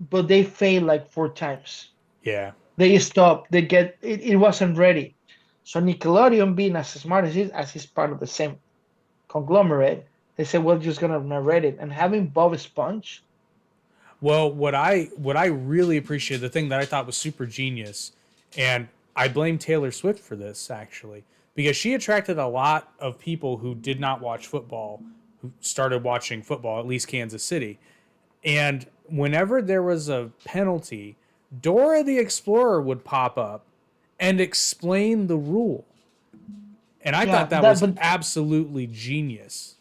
but they failed like 4 times. yeah. They stopped. They get it, it wasn't ready. So Nickelodeon, being as smart as he's part of the same conglomerate, they said, "We're just gonna narrate it." And having Bob Sponge, Well, what I really appreciate, the thing that I thought was super genius, and I blame Taylor Swift for this actually, because she attracted a lot of people who did not watch football, who started watching football, at least Kansas City. And whenever there was a penalty, Dora the Explorer would pop up and explain the rule. And I yeah, thought that that was but absolutely genius.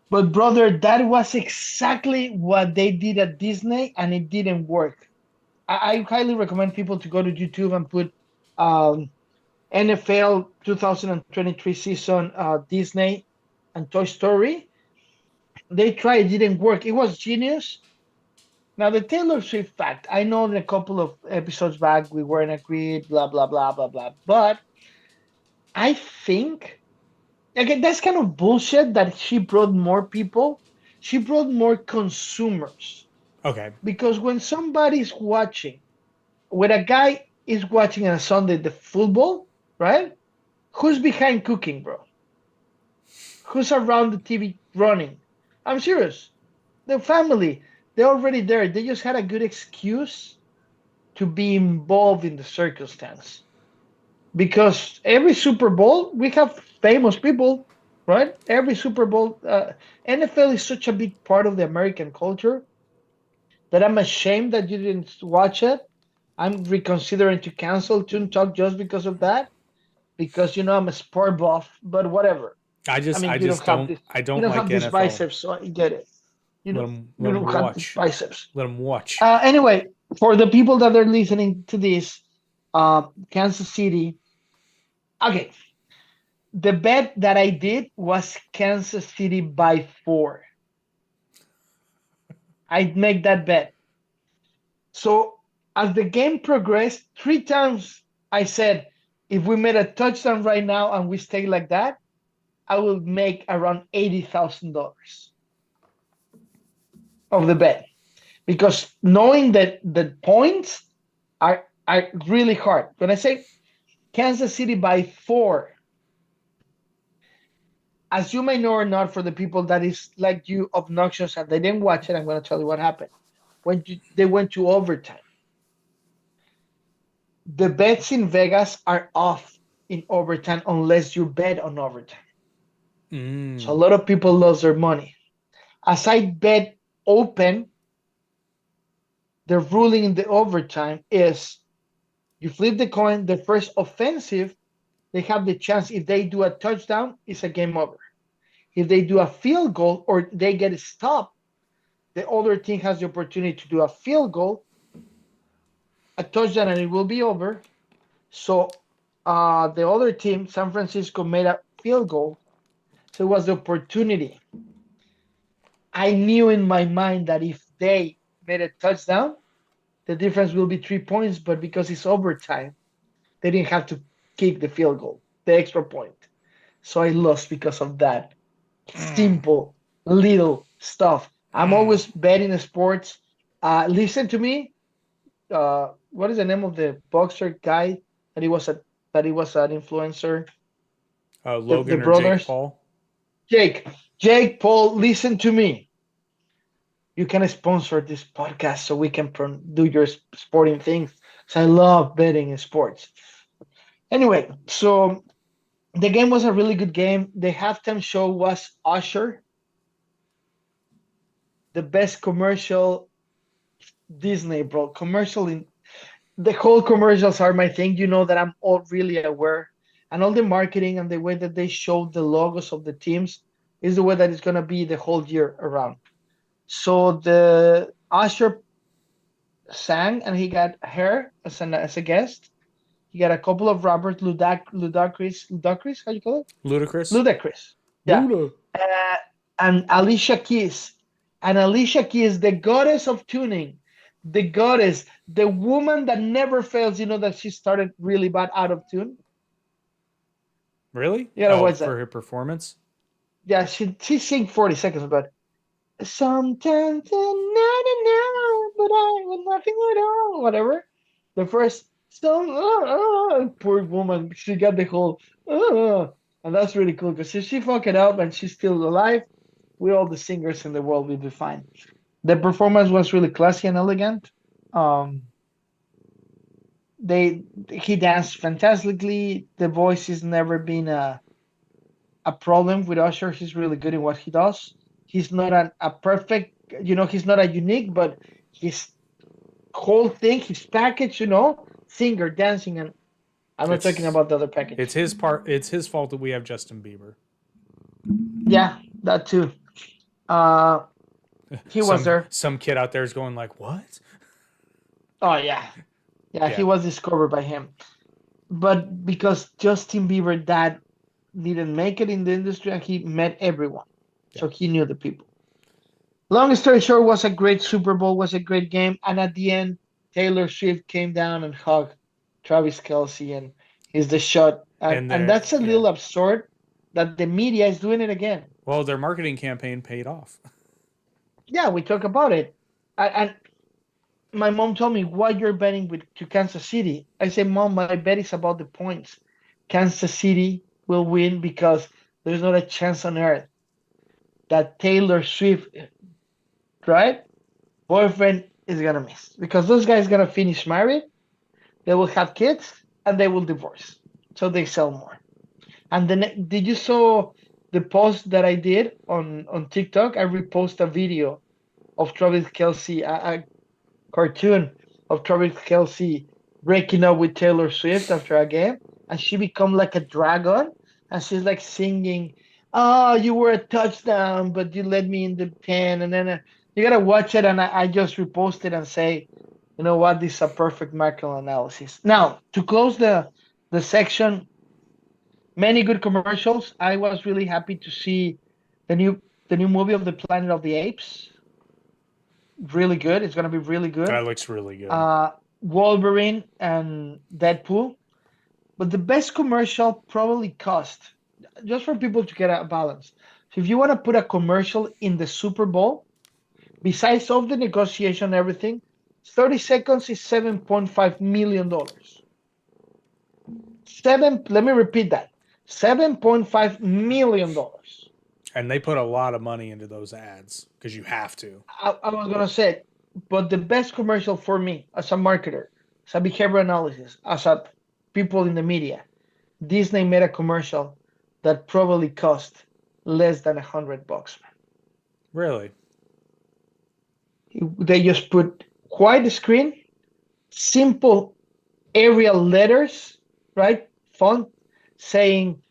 brother, that was exactly what they did at Disney, and it didn't work. I highly recommend people to go to YouTube and put um, NFL 2023 season Disney and Toy Story. They tried, it didn't work. It was genius. Now the Taylor Swift fact, I know in a couple of episodes back we weren't agreed, blah blah blah blah blah. But I think again that's kind of bullshit that she brought more people. She brought more consumers Okay. because when somebody's watching, when a guy is watching on a Sunday the football, right? Who's behind cooking, bro? Who's around the TV running? I'm serious. The family, they're already there. They just had a good excuse to be involved in the circumstance. Because every Super Bowl, we have famous people, right? Every Super Bowl, NFL is such a big part of the American culture that I'm ashamed that you didn't watch it. I'm reconsidering to cancel Toon Talk just because of that. Because I'm a sport buff, but whatever. I I just mean, I just don't I you don't don't like have these NFL. biceps, so I get it. Let You them don't have these watch. biceps. Let them watch. Anyway, for the people that are listening to this, Kansas City. Okay, the bet that I did was Kansas City by 4. I'd make that bet. So as the game progressed, 3 times I said, if we made a touchdown right now and we stay like that, I will make around $80,000 of the bet because knowing that the points are really hard. When I say Kansas City by 4, as you may know or not, for the people that is like you obnoxious and they didn't watch it, I'm going to tell you what happened. They went to overtime, the bets in Vegas are off in overtime unless you bet on overtime. So a Mm. lot of people lost their money. As I bet open, the ruling in the overtime is you flip the coin, the first offensive, they have the chance. If they do a touchdown, it's a game over. If they do a field goal or they get stopped, the other team has the opportunity to do a field goal, a touchdown, and it will be over. So the other team, San Francisco, made a field goal. So it was the opportunity. I knew in my mind that if they made a touchdown, the difference will be 3 points. But because it's overtime, they didn't have to kick the field goal, the extra point. So I lost because of that simple little stuff. I'm always betting sports. Listen to me. What is the name of the boxer guy that he was an influencer? The Logan or Jake brothers, Paul. Jake, Jake Paul. Listen to me. You can sponsor this podcast so we can do your sporting things. So I love betting in sports. Anyway, so the game was a really good game. The halftime show was Usher, the best commercial Disney, bro. Commercial in the whole commercials are my thing. You know that I'm all really aware, and all the marketing and the way that they show the logos of the teams is the way that it's gonna be the whole year around. So the Usher sang, and he got her as a guest. He got a couple of Robert Ludacris, how you call it? Ludicrous. Ludacris. Yeah. Luda. Uh, and Alicia Keys. And Alicia Keys, the goddess of tuning, the goddess, the woman that never fails. You know that she started really bad out of tune. Really? You gotta Oh, watch for that. her performance. Yeah, she sing 40 seconds, but sometimes I but I was nothing at all. Whatever. The first song, poor woman, she got the whole, and that's really cool because if she fuck it up and she's still alive, we all the singers in the world will be fine. The performance was really classy and elegant. Um, they he danced fantastically. The voice has never been a problem with Usher. He's really good in what he does. He's not a perfect, he's not a unique, but his whole thing, his package, singer, dancing, and I'm not talking It's about the other it's package. his part. It's his fault that we have Justin Bieber. Yeah, that too. Uh, he was there. Some kid out there is going like, what? Oh yeah, yeah, he Yeah. was discovered by him. But because Justin Bieber dad didn't make it in the industry, and he met everyone, Yeah. so he knew the people. Long story short, was a great Super Bowl, was a great game, and at the end, Taylor Swift came down and hugged Travis Kelsey, and he's the shot, And and their that's a yeah. little absurd that the media is doing it again. Well, their marketing campaign paid off. Yeah, we talk about it, and my mom told me why you're betting with to Kansas City. I said, Mom, my bet is about the points. Kansas City will win because there's not a chance on earth that Taylor Swift, right, boyfriend is gonna miss because those guys gonna finish married. They will have kids and they will divorce, so they sell more. And then, did you saw the post that I did on TikTok? I repost a video of Travis Kelsey, a cartoon of Travis Kelsey breaking up with Taylor Swift after a game, and she become like a dragon, and she's like singing, "Oh, you were a touchdown, but you let me in the pen." And then you gotta watch it, and I just reposted and say, you know what, this is a perfect macro analysis. Now to close the section, many good commercials. I was really happy to see the new the new movie of the Planet of the Apes. Really good. It's gonna be really good. That looks really good. Wolverine and Deadpool. But the best commercial probably cost, just for people to get a balance. So if you want to put a commercial in the Super Bowl, besides all the negotiation and everything, 30 seconds is $7.5 million. Let me repeat that. $7.5 million. And they put a lot of money into those ads because you have to. I was gonna say, but the best commercial for me as a marketer, as a behavior analysis, as a people in the media, Disney made a commercial that probably cost less than $100. Really? They just put white screen, simple Arial letters, right? Font saying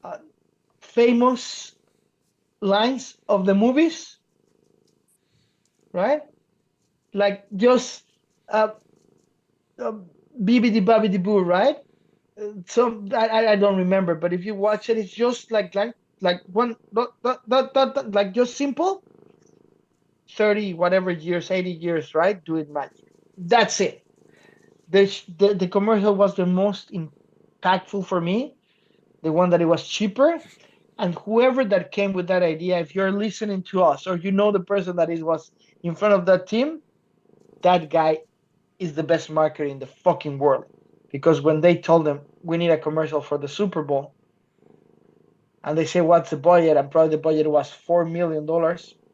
uh, famous lines of the movies, right? Like just uh, uh Bibbidi Babbidi Boo, right? So I don't remember, but if you watch it, it's just like one like just simple 30 whatever years, 80 years, right? Do it magic. That's it. The commercial was the most impactful for me, the one that it was cheaper. And whoever that came with that idea, if you're listening to us or you know the person that is was in front of that team, that guy is the best marketer in the fucking world. Because when they told them we need a commercial for the Super Bowl, and they say what's the budget, and probably the budget was $4 million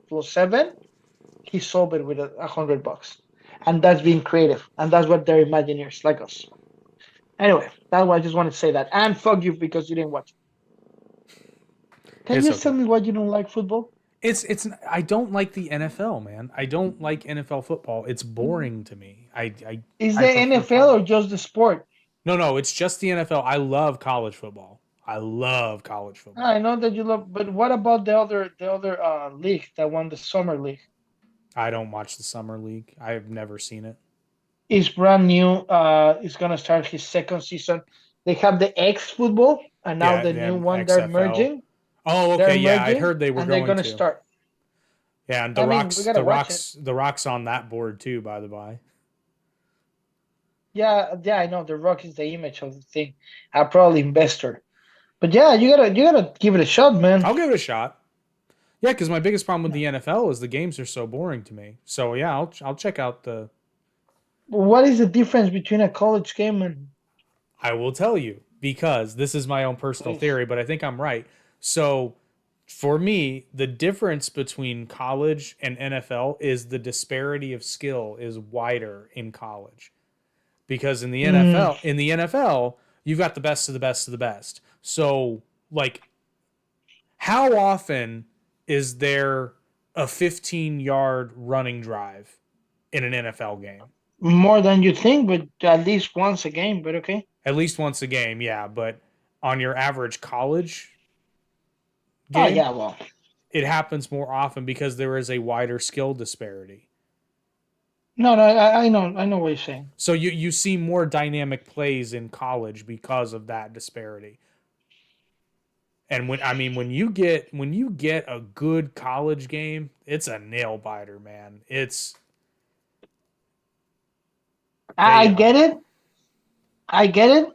plus seven, he solved it with $100. And that's being creative, and that's what they're Imagineers like us. Anyway, that's why I just wanted to say that. And fuck you because you didn't watch it. Can It's you just tell okay. me why you don't like football? It's I don't like the NFL, man. I don't like NFL football. It's boring to me. Is I the prefer NFL or college. just the sport? No, it's just the NFL. I love college football. I love college I football. know that you love, but what about the other league that won the summer league? I don't watch the summer league. I've never seen it. It's brand new. It's gonna start his second season. They have the X football, and now Yeah, the new the one they're XFL. merging. Oh, They're okay. Yeah, I'd merging, heard they were and they're going gonna to. start. Yeah, and I mean, we gotta watch it. the Rock's on that board too, by the by. Yeah, yeah, I know. The Rock is the image of the thing. I'm probably investor, but yeah, you gotta give it a shot, man. I'll give it a shot. Yeah, because my biggest problem with the NFL is the games are so boring to me. So yeah, I'll check out the. What is the difference between a college game and I will tell you because this is my own personal please? theory, but I think I'm right. So for me, the difference between college and NFL is the disparity of skill is wider in college. Because Mm, in the NFL, you've got the best of the best of the best. So, like, how often is there a 15-yard running drive in an NFL game? more than you think, but at least once a game. But okay. At least once a game, yeah. But on your average college Oh game, yeah, well, it happens more often because there is a wider skill disparity. no, no, I know what you're saying. So you see more dynamic plays in college because of that disparity. And when you get a good college game, it's a nail biter, man. It's I they get it. I get it,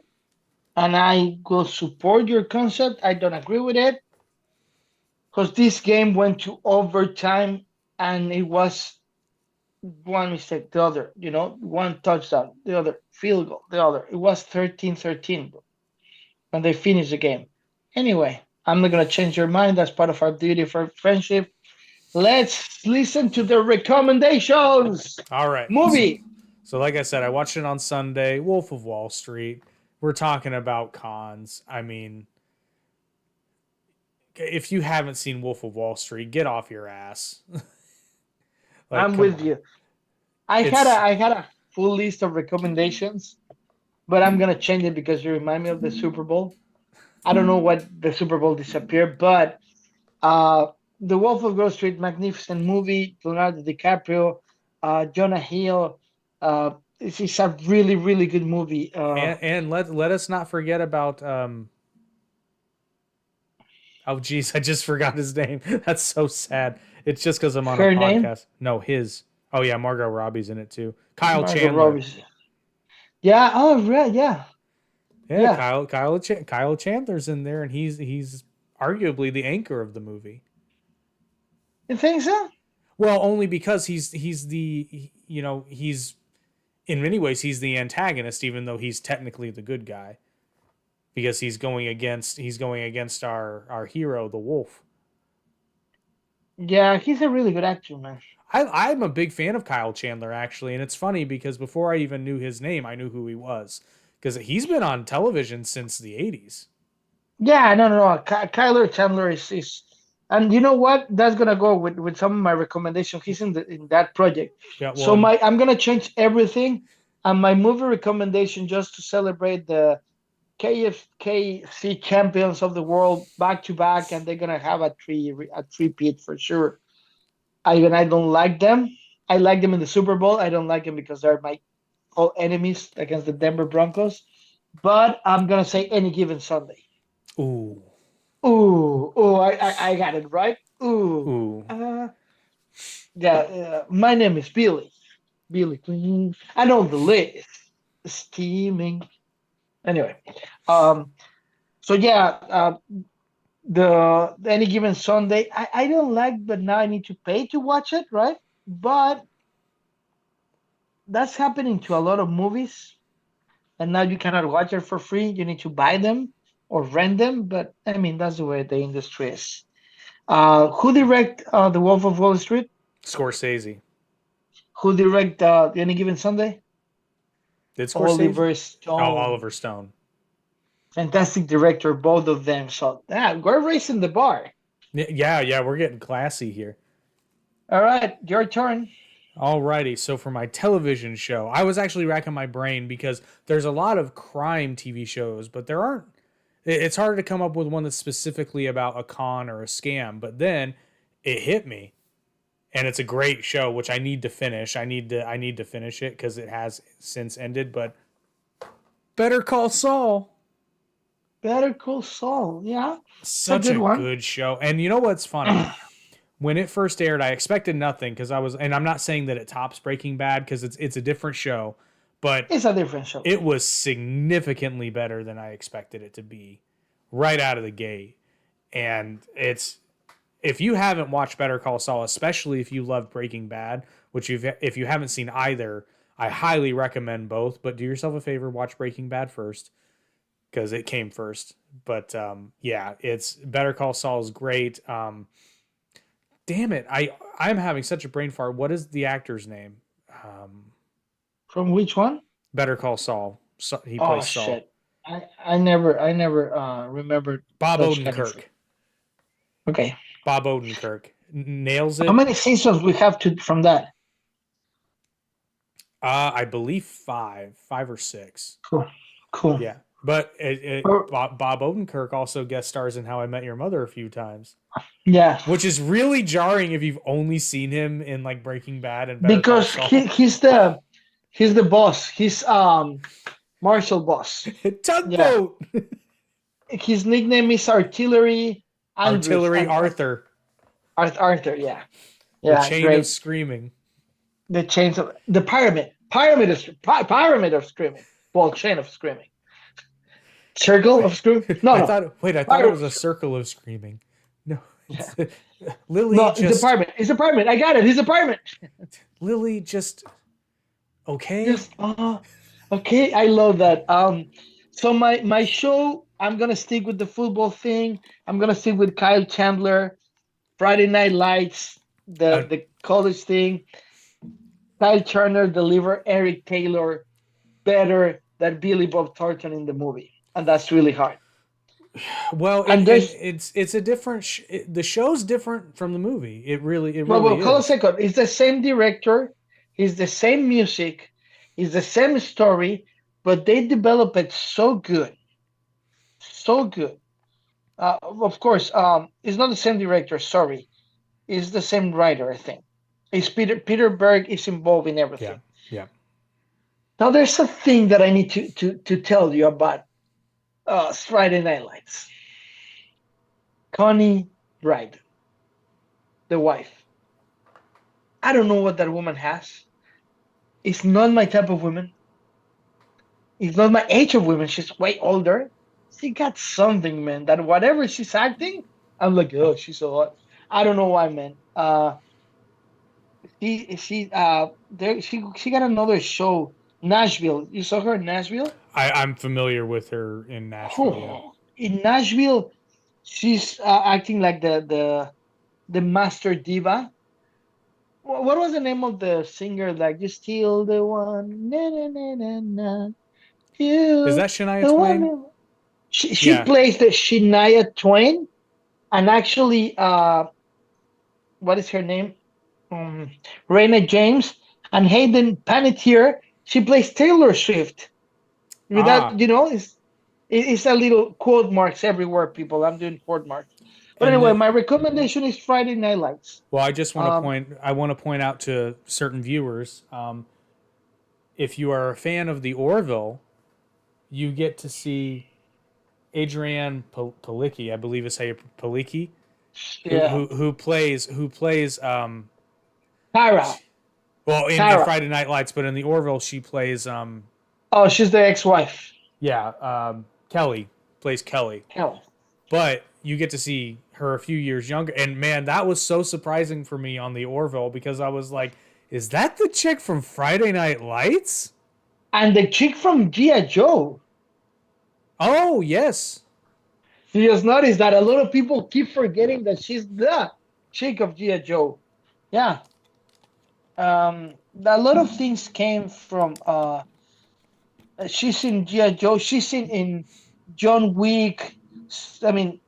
and I will support your concept. I don't agree with it because this game went to overtime, and it was one mistake, the other. One touchdown, the other field goal, the other. It was 13-13 when they finished the game. Anyway, I'm not gonna change your mind. That's part of our duty for friendship. Let's listen to the recommendations. all right. Movie. So like I said, I watched it on Sunday, Wolf of Wall Street. We're talking about cons. I mean, if you haven't seen Wolf of Wall Street, get off your ass. Like, I'm come with on. you. I had a It's I had a full list of recommendations, but I'm gonna change it because you remind me of the Super Bowl. I don't know what the Super Bowl disappeared, but uh, The Wolf of Wall Street, magnificent movie. Leonardo DiCaprio, Jonah Hill. This is a really really good movie. and let us not forget about oh geez, I just forgot his name. That's so sad. It's just because I'm on a Her name, podcast. No, his. Oh yeah, Margot Robbie's in it too. Kyle Margot Chandler. Robbie. Yeah. Oh, right. Yeah. Yeah, Yeah. Kyle Chandler's in there, and he's arguably the anchor of the movie. You think so? Well, only because he's the he's in many ways he's the antagonist, even though he's technically the good guy because he's going against our hero, the wolf. Yeah, he's a really good actor, man. I'm a big fan of Kyle Chandler actually, and it's funny because before I even knew his name, I knew who he was because he's been on television since the '80s. Yeah, no, no, no. Kyler Chandler is, and you know what? That's gonna go with some of my recommendations. He's in that project. Yeah, So well, I'm gonna change everything, and my movie recommendation just to celebrate the KFKC champions of the world back to back, and they're gonna have a three-peat for sure. I don't like them. I like them in the Super Bowl. I don't like them because they're my all enemies against the Denver Broncos. But I'm gonna say any given Sunday. ooh, Ooh, I got it right. Ooh, ooh. yeah. My name is Billy. Billy Clean. I know the list. Steaming. Anyway, um. So yeah, the any given Sunday. I don't like, but now I need to pay to watch it, right? But that's happening to a lot of movies, and now you cannot watch it for free. You need to buy them or rent them. But I mean, that's the way the industry is. Who direct The Wolf of Wall Street? Scorsese. Who direct Any Given Sunday? Did Scorsese? Oliver Oh, Stone. Oliver Stone. Fantastic director, both of them. So we're raising the bar. Yeah, we're getting classy here. All right, your turn. Alrighty, so for my television show, I was actually racking my brain because there's a lot of crime TV shows, but there aren't. It's hard to come up with one that's specifically about a con or a scam. But then it hit me, and it's a great show, which I need to finish. I need to finish it because it has since ended. But Better Call Saul, Better Call Saul. Yeah, it's a such good a one. good show. And you know what's funny? When it first aired, I expected nothing because and I'm not saying that it tops Breaking Bad because it's a different show, but It's a different show. it was significantly better than I expected it to be right out of the gate. And if you haven't watched Better Call Saul, especially if you love Breaking Bad, which if you haven't seen either, I highly recommend both. But do yourself a favor, watch Breaking Bad first because it came first. But yeah, it's Better Call Saul is great. Damn it, I'm having such a brain fart. What is the actor's name? From which one? Better Call Saul. So, he Oh plays Saul. shit. I never remembered Bob such kind of Odenkirk. thing. Okay. Bob Odenkirk nails it. How many seasons we have to from that? I believe five or six. Cool. Cool. Yeah, but Or- Bob Odenkirk also guest stars in How I Met Your Mother a few times, Yeah. which is really jarring if you've only seen him in like Breaking Bad and Better Call Because Saul. he's the boss. He's Marshall boss. Tugboat, His nickname is Artillery Andrews. Artillery Arthur, Arthur, yeah. the Yeah, chain great. of screaming. The chains of the pyramid of screaming. Well, chain of screaming. Circle of screaming? No, I no. thought it Pyramid. was a circle of screaming. No, Lily No, just it's a pyramid. It's a pyramid. I got it. It's a pyramid. Lily just okay. Yes. Okay, I love that. So my show, I'm gonna stick with the football thing. I'm gonna stick with Kyle Chandler, Friday Night Lights, the college thing. Kyle Chandler deliver Eric Taylor better than Billy Bob Thornton in the movie, and that's really hard. Well, And there's it's a different. The show's different from the movie. It really well, hold a is. second. It's the same director, it's the same music, it's the same story, but they develop it so good, so good. Of course, it's not the same director. Sorry, it's the same writer. I think it's Peter Berg is involved in everything. Yeah. Now there's a thing that I need to tell you about Friday Night Lights. Connie Bride, the wife. I don't know what that woman has. It's not my type of woman. It's not my age of women. She's way older. She got something, man. That whatever she's acting, I'm like, oh, she's so hot. I don't know why, man. She got another show, Nashville. You saw her in Nashville? I'm familiar with her in Nashville. Oh, in Nashville, she's acting like the master diva. What was the name of the singer? Like, you're still the one. Na, na, na, na, na. You, Is that Shania the Twain? one. She Yeah. plays the Shania Twain, and actually, what is her name? Raina James and Hayden Panettiere. She plays Taylor Swift. Without, it's a little quote marks everywhere, people. I'm doing quote marks. But And anyway, the- my recommendation is Friday Night Lights. Well, I just want to point out to certain viewers, if you are a fan of the Orville, you get to see Adrienne Palicki, I believe is how you Palicki, Yeah. who plays Tara. well in Tara. Friday Night Lights, but in the Orville she plays Oh, she's the ex-wife. Kelly plays Kelly. Hell. But you get to see her a few years younger. And man, that was so surprising for me on the Orville because I was like, is that the chick from Friday Night Lights? And the chick from G.I. Joe. Oh, yes. You just noticed that a lot of people keep forgetting that she's the chick of G.I. Joe. Yeah. A lot of things came from she's in G.I. Joe. She's in John Wick. I mean,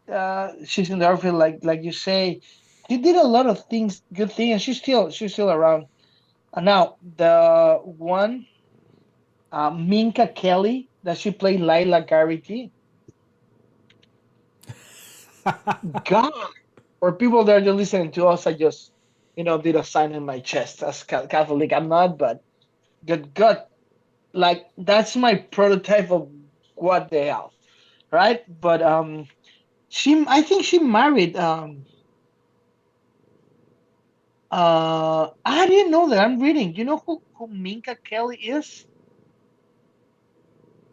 she's in the outfit like you say. She did a lot of things, good things, and she's still around. And now the one, Minka Kelly, that she played Lila Garrity. God, for people that are just listening to us, I just did a sign in my chest. As Catholic, I'm not, but good God, like that's my prototype of what the hell, right? But I think she married I didn't know that. I'm reading. You know who Minka Kelly is?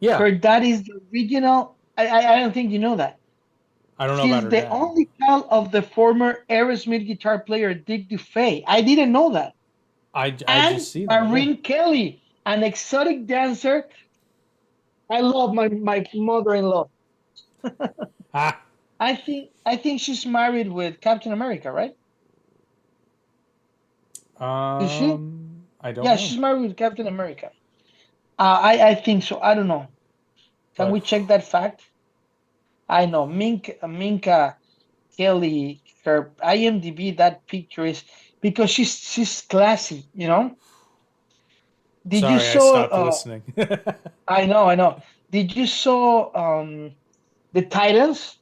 Yeah, Her dad is the original. I don't think you know that. I don't know about She's her the dad. only child of the former Aerosmith guitar player Dick Dufay. I didn't know that. I And just see that. Yeah. Maureen Kelly, an exotic dancer. I love my mother-in-law. Ah. I think she's married with Captain America, right? Is she? I don't Yeah, know, she's married with Captain America. I think so. I don't know. Can but we check that fact? I know Minka Kelly, her IMDb, that picture is because she's classy, you know. Did you sorry, I saw? stopped listening. I know. Did you saw the Titans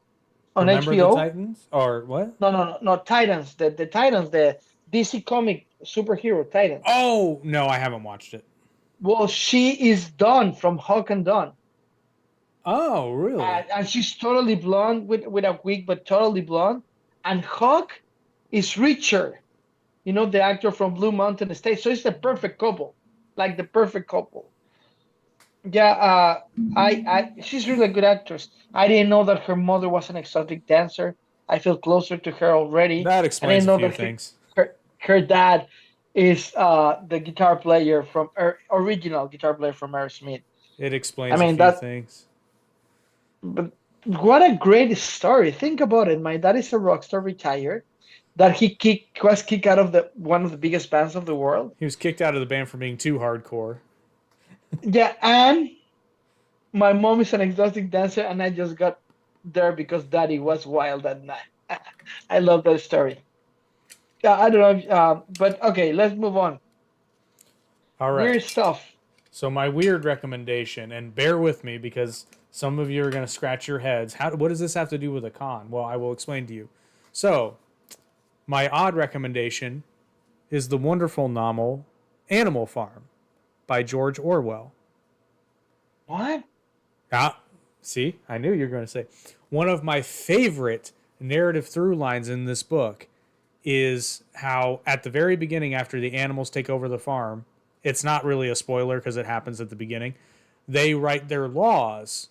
on Remember the HBO? Titans or what? No, Titans. The Titans, the DC comic superhero Titans. Oh no, I haven't watched it. Well, she is Dawn from Hawk and Dawn, Oh really? and she's totally blonde with a wig, but totally blonde. And Hawk is Richard, the actor from Blue Mountain State. So it's the perfect couple, like the perfect couple. Yeah, she's really a good actress. I didn't know that her mother was an exotic dancer. I feel closer to her already. That I didn't explains a know few that things. her dad is the guitar player from original guitar player from Aerosmith. It I explains a mean few that, things. but what a great story. Think about it. My dad is a rock star, retired. That was kicked out of the one of the biggest bands of the world. He was kicked out of the band for being too hardcore. Yeah, and my mom is an exotic dancer, and I just got there because daddy was wild at night. I love that story. Yeah, I don't know. But okay, let's move on. All right. Weird stuff. So my weird recommendation, and bear with me because some of you are going to scratch your heads. What does this have to do with a con? Well, I will explain to you. So, my odd recommendation is the wonderful novel Animal Farm by George Orwell. What? Ah, see, I knew you were going to say. One of my favorite narrative through lines in this book is how, at the very beginning, after the animals take over the farm, it's not really a spoiler because it happens at the beginning, they write their laws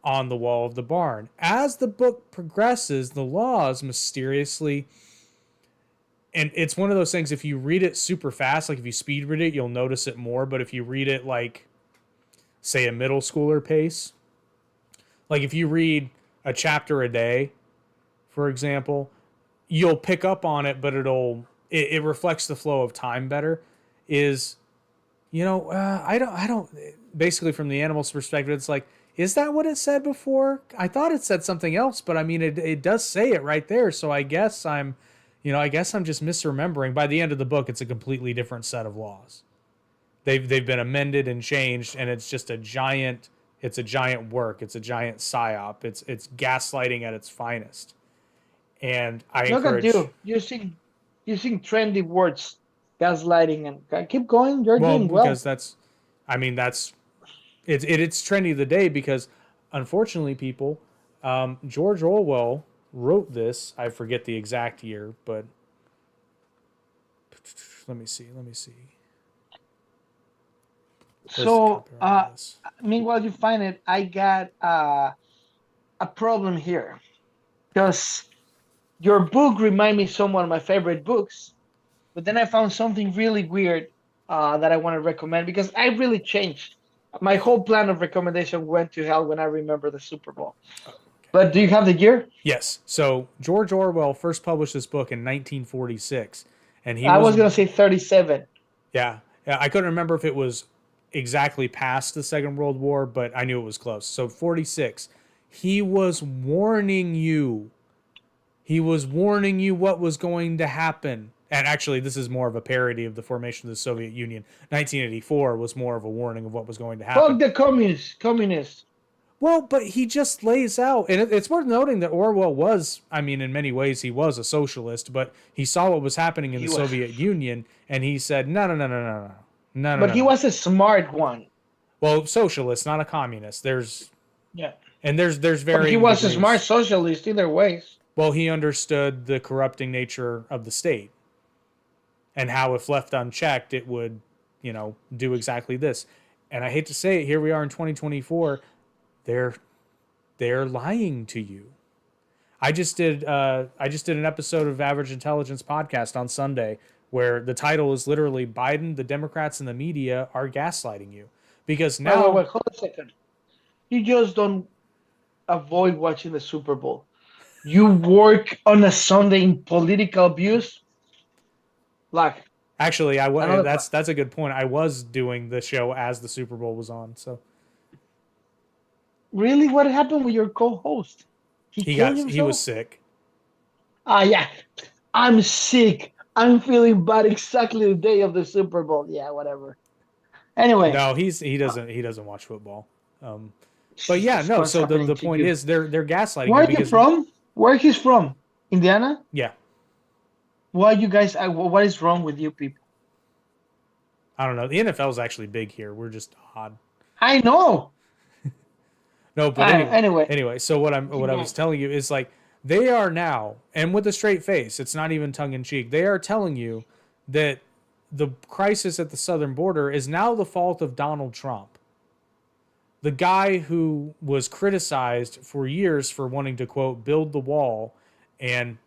on the wall of the barn. As the book progresses, the laws mysteriously, and it's one of those things, if you read it super fast, like if you speed read it, you'll notice it more. But if you read it like, say, a middle schooler pace, like if you read a chapter a day, for example, you'll pick up on it, but it reflects the flow of time better. Is I don't. Basically, from the animal's perspective, it's like, is that what it said before? I thought it said something else, but I mean, it does say it right there. So I guess I guess I'm just misremembering. By the end of the book, it's a completely different set of laws. They've been amended and changed, and it's just a giant. It's a giant work. It's a giant psyop. It's gaslighting at its finest. And I Look at encourage. you using trendy words, gaslighting, and keep going. You're Well, doing because well. that's it's trendy of the day because unfortunately, people, George Orwell wrote this. I forget the exact year, but let me see. Where's the So, copyright on this? meanwhile you find it, I got a problem here because your book reminded me of one of my favorite books, but then I found something really weird that I want to recommend because I really changed. My whole plan of recommendation went to hell when I remember the Super Bowl. But do you have the year? Yes. So George Orwell first published this book in 1946, and he I was was gonna say 37. yeah. I couldn't remember if it was exactly past the Second World War, but I knew it was close. So 46. He was warning you. He was warning you what was going to happen. And actually, this is more of a parody of the formation of the Soviet Union. 1984 was more of a warning of what was going to happen. Fuck the communists. Communists. Well, but he just lays out, and it's worth noting that Orwell was, I mean, in many ways, he was a socialist, but he saw what was happening in the He was, Soviet Union, and he said, no, no, no, no, no, no, no, no, but no, he no. was a smart one. Well, socialist, not a communist. Yeah, There's but he varying was a smart degrees. socialist either ways. Well, he understood the corrupting nature of the state and how, if left unchecked, it would, do exactly this. And I hate to say it, here we are in 2024. They're they're lying to you. I just did an episode of Average Intelligence podcast on Sunday where the title is literally Biden, the Democrats, and the media are gaslighting you because Wait, now hold a second. You just don't avoid watching the Super Bowl. You work on a Sunday in political views, like actually another one. that's a good point. I was doing the show as the Super Bowl was on, so Really, what happened with your co-host? He killed he was himself? sick. Ah, yeah. I'm sick. I'm feeling bad exactly the day of the Super Bowl. Yeah, whatever. Anyway, No, he doesn't watch football. Um, but yeah, Jesus, no. what's So the happening the to point you? is they're gaslighting Where you are you because from? Where he's from? Indiana? yeah, Why you guys? What is wrong with you people? I don't know. The NFL is actually big here. We're just odd. I know. No, but anyway, Anyway, anyway. So what keep I going. was telling you is like they are now, and with a straight face, it's not even tongue in cheek. They are telling you that the crisis at the southern border is now the fault of Donald Trump, the guy who was criticized for years for wanting to quote build the wall and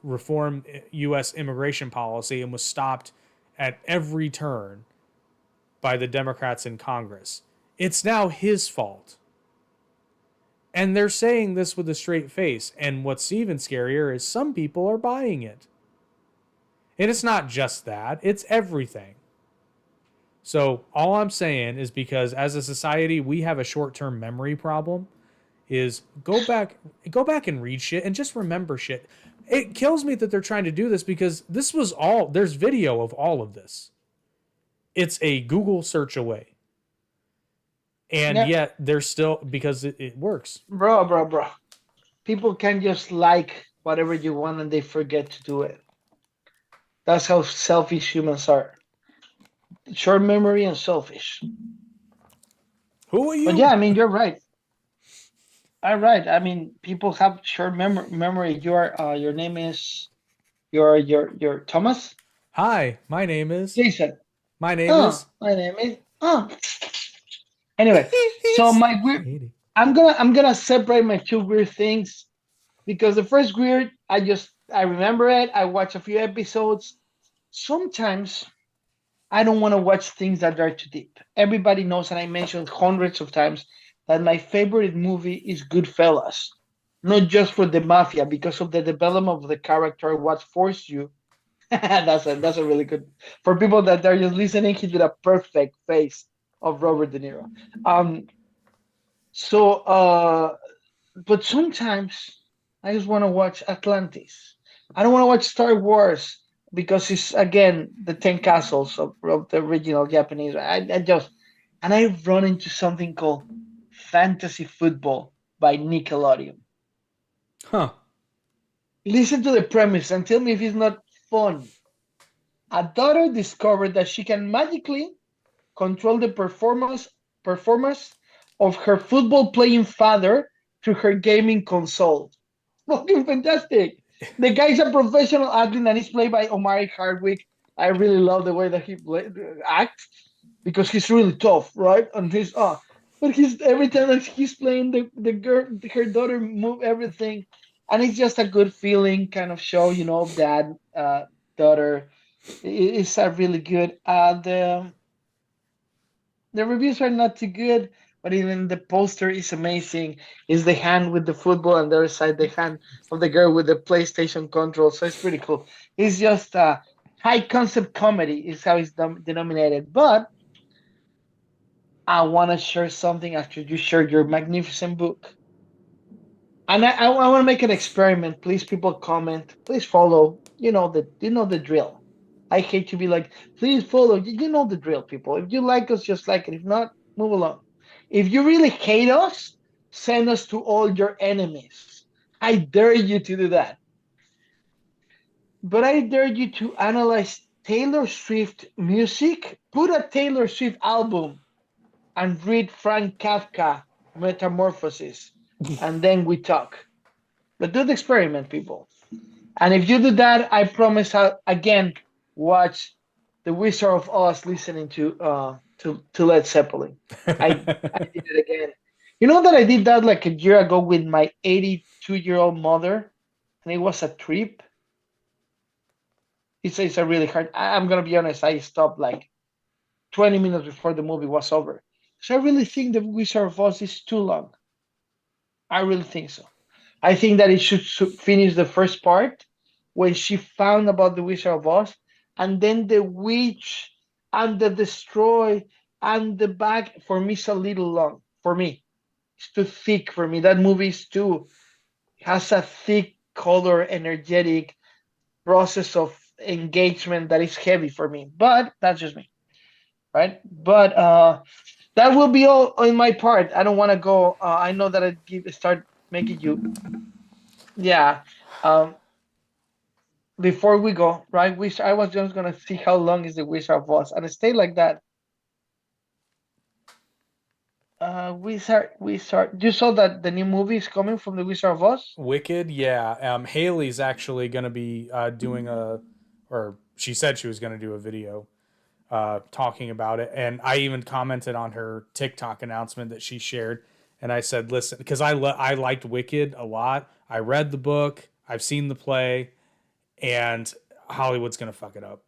reform U.S. immigration policy and was stopped at every turn by the Democrats in Congress. It's now his fault. And they're saying this with a straight face. And what's even scarier is some people are buying it. And it's not just that, it's everything. So all I'm saying is because as a society we have a short-term memory problem is go back and read shit and just remember shit. It kills me that they're trying to do this because this was all there's video of all of this. It's a Google search away. And Yeah, yet they're still because it works. bro. People can just like whatever you want and they forget to do it. That's how selfish humans are. Short memory and selfish. Who are But yeah, you? I mean, you're right. All right. I mean, people have short memory. Your name is your Thomas Hi, my name is. Jason. My name is. My name is Anyway, so He's my weird. 80. I'm gonna separate my two weird things because the first weird, I remember it. I watched a few episodes. Sometimes I don't want to watch things that are too deep. Everybody knows, and I mentioned hundreds of times that my favorite movie is Goodfellas, not just for the mafia, because of the development of the character, what forced you. That's a really good for people that are just listening. He did a perfect face of Robert De Niro. Um, so, but sometimes I just want to watch Atlantis. I don't want to watch Star Wars because it's again the Ten Castles of the original Japanese. I just and I run into something called fantasy football by Nickelodeon. Huh. Listen to the premise and tell me if it's not fun. A daughter discovered that she can magically control the performance of her football playing father through her gaming console. Fucking fantastic. The guy's a professional athlete and he's played by Omari Hardwick. I really love the way that acts because he's really tough, right? And but he's every time that he's playing the girl, her daughter move everything, and it's just a good feeling kind of show, dad, daughter. It's a really good. The reviews are not too good, but even the poster is amazing. Is the hand with the football, and the other side the hand of the girl with the PlayStation control. So it's pretty cool. It's just a high concept comedy, is how it's denominated. But I want to share something after you share your magnificent book. And I want to make an experiment. Please, people, comment. Please follow. You know the drill. I hate to be like, please follow. You know the drill, people. If you like us, just like it. If not, move along. If you really hate us, send us to all your enemies. I dare you to do that. But I dare you to analyze Taylor Swift music, put a Taylor Swift album, and read Frank Kafka Metamorphosis, and then we talk. But do the experiment, people. And if you do that, I promise I'll again watch The Wizard of Oz listening to Led Zeppelin. I did it again. You know that I did that like a year ago with my 82-year-old mother, and it was a trip. It's a really hard. I'm gonna be honest. I stopped like 20 minutes before the movie was over. So I really think The Wizard of Oz is too long. I really think so. I think that it should finish the first part when she found about the Wizard of Oz, and then the witch and the destroy and the back. For me, it's a little long. For me, it's too thick. For me, that movie is too has a thick, color, energetic process of engagement that is heavy for me. But that's just me, right? But that will be all on my part. I don't want to go. I know that start making you. Yeah. Um, Before we go, right? I was just gonna see how long is the Wizard of Oz, and stay like that. Wizard. You saw that the new movie is coming from the Wizard of Oz. Wicked, yeah. Haley's actually going to be doing or she said she was going to do a video talking about it, and I even commented on her TikTok announcement that she shared, and I said, listen, because I liked Wicked a lot. I read the book, I've seen the play, and Hollywood's going to fuck it up.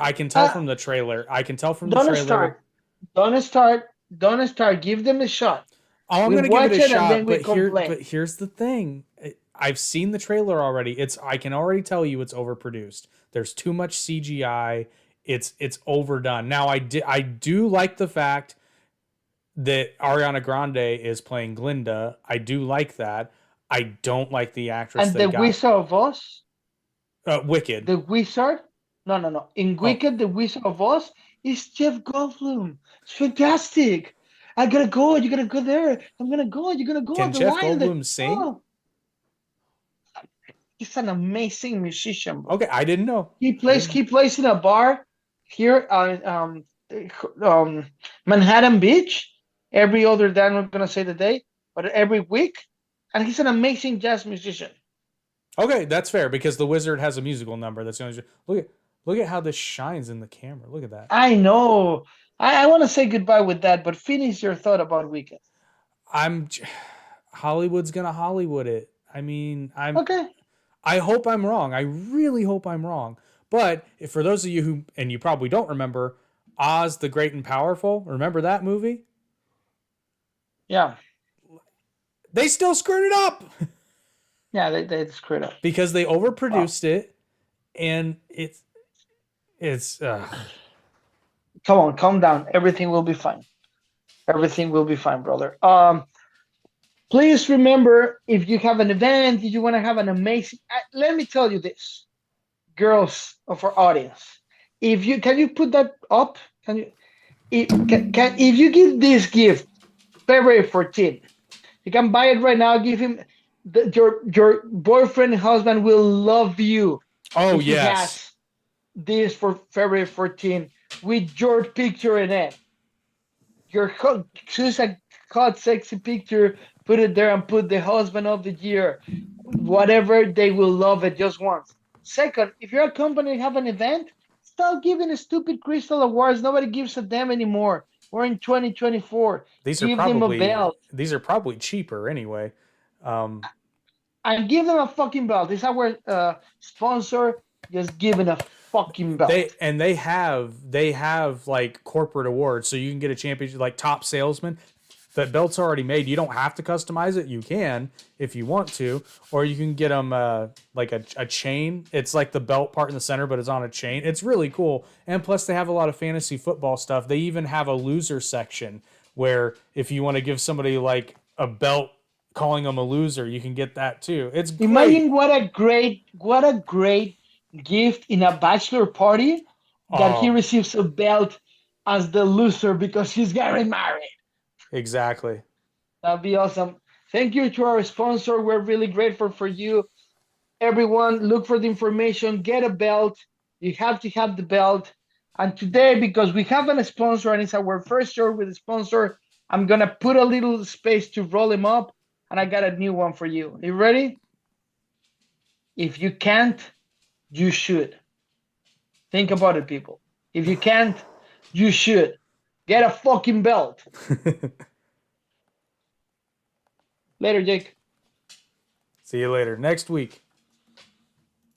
I can tell from the trailer. I can tell from the Don't trailer. start. Don't start. Don't start. Give them a shot. Oh, I'm We gonna give watch it a it and shot, then we but complain. here's the thing. I've seen the trailer already. I can already tell you it's overproduced. There's too much CGI. It's overdone. Now I do like the fact that Ariana Grande is playing Glinda. I do like that. I don't like the actress And they the got. Wizard of Oz, Wicked. the Wizard. No. In Oh, Wicked, the Wizard of Oz is Jeff Goldblum. It's fantastic. I gotta go. You're gonna go there. I'm gonna go. You're gonna go. can The Jeff lion. Goldblum sing? Oh, he's an amazing musician, bro. Okay, I didn't know. He plays in a bar here on Manhattan Beach every other day. I'm not gonna say the day, but every week, and he's an amazing jazz musician. Okay, that's fair because the Wizard has a musical number. That's the only. Look at how this shines in the camera. Look at that. I know. I want to say goodbye with that, but finish your thought about Weekend. Hollywood's gonna Hollywood it. I mean, Okay. I hope I'm wrong. I really hope I'm wrong. But if for those of you who, and you probably don't remember, Oz the Great and Powerful, remember that movie? Yeah. They still screwed it up Yeah, they screwed up. because they overproduced it, and it's. Come on, calm down. Everything will be fine. Everything will be fine, brother. Please remember, if you have an event, if you want to have an amazing, let me tell you this, girls of our audience. Can you put that up? Can you? If you give this gift February 14th, you can buy it right now. Give him your boyfriend, husband will love you. Oh if he yes. has this for February 14th with your picture in it. Choose a hot, sexy picture, put it there, and put the husband of the year. Whatever, they will love it just once. Second, if you're a company and have an event, stop giving stupid crystal awards. Nobody gives a damn anymore. We're in 2024. These Give are them a probably belt. cheaper anyway. And give them a fucking belt. It's our sponsor. Just give it a fucking belt. They have like corporate awards, so you can get a championship like top salesman. That belt's already made. You don't have to customize it. You can if you want to, or you can get them like a chain. It's like the belt part in the center, but it's on a chain. It's really cool. And plus, they have a lot of fantasy football stuff. They even have a loser section where if you want to give somebody like a belt, calling them a loser, you can get that too. It's great. Imagine what a great gift in a bachelor party that he receives a belt as the loser because he's getting married. Exactly. That'd be awesome. Thank you to our sponsor. We're really grateful for you. Everyone, look for the information. Get a belt. You have to have the belt. And today, because we have a sponsor and it's our first show with a sponsor, I'm going to put a little space to roll him up. And I got a new one for you. You ready? If you can't, you should. Think about it, people. If you can't, you should. Get a fucking belt. Later, Jake. See you later. Next week.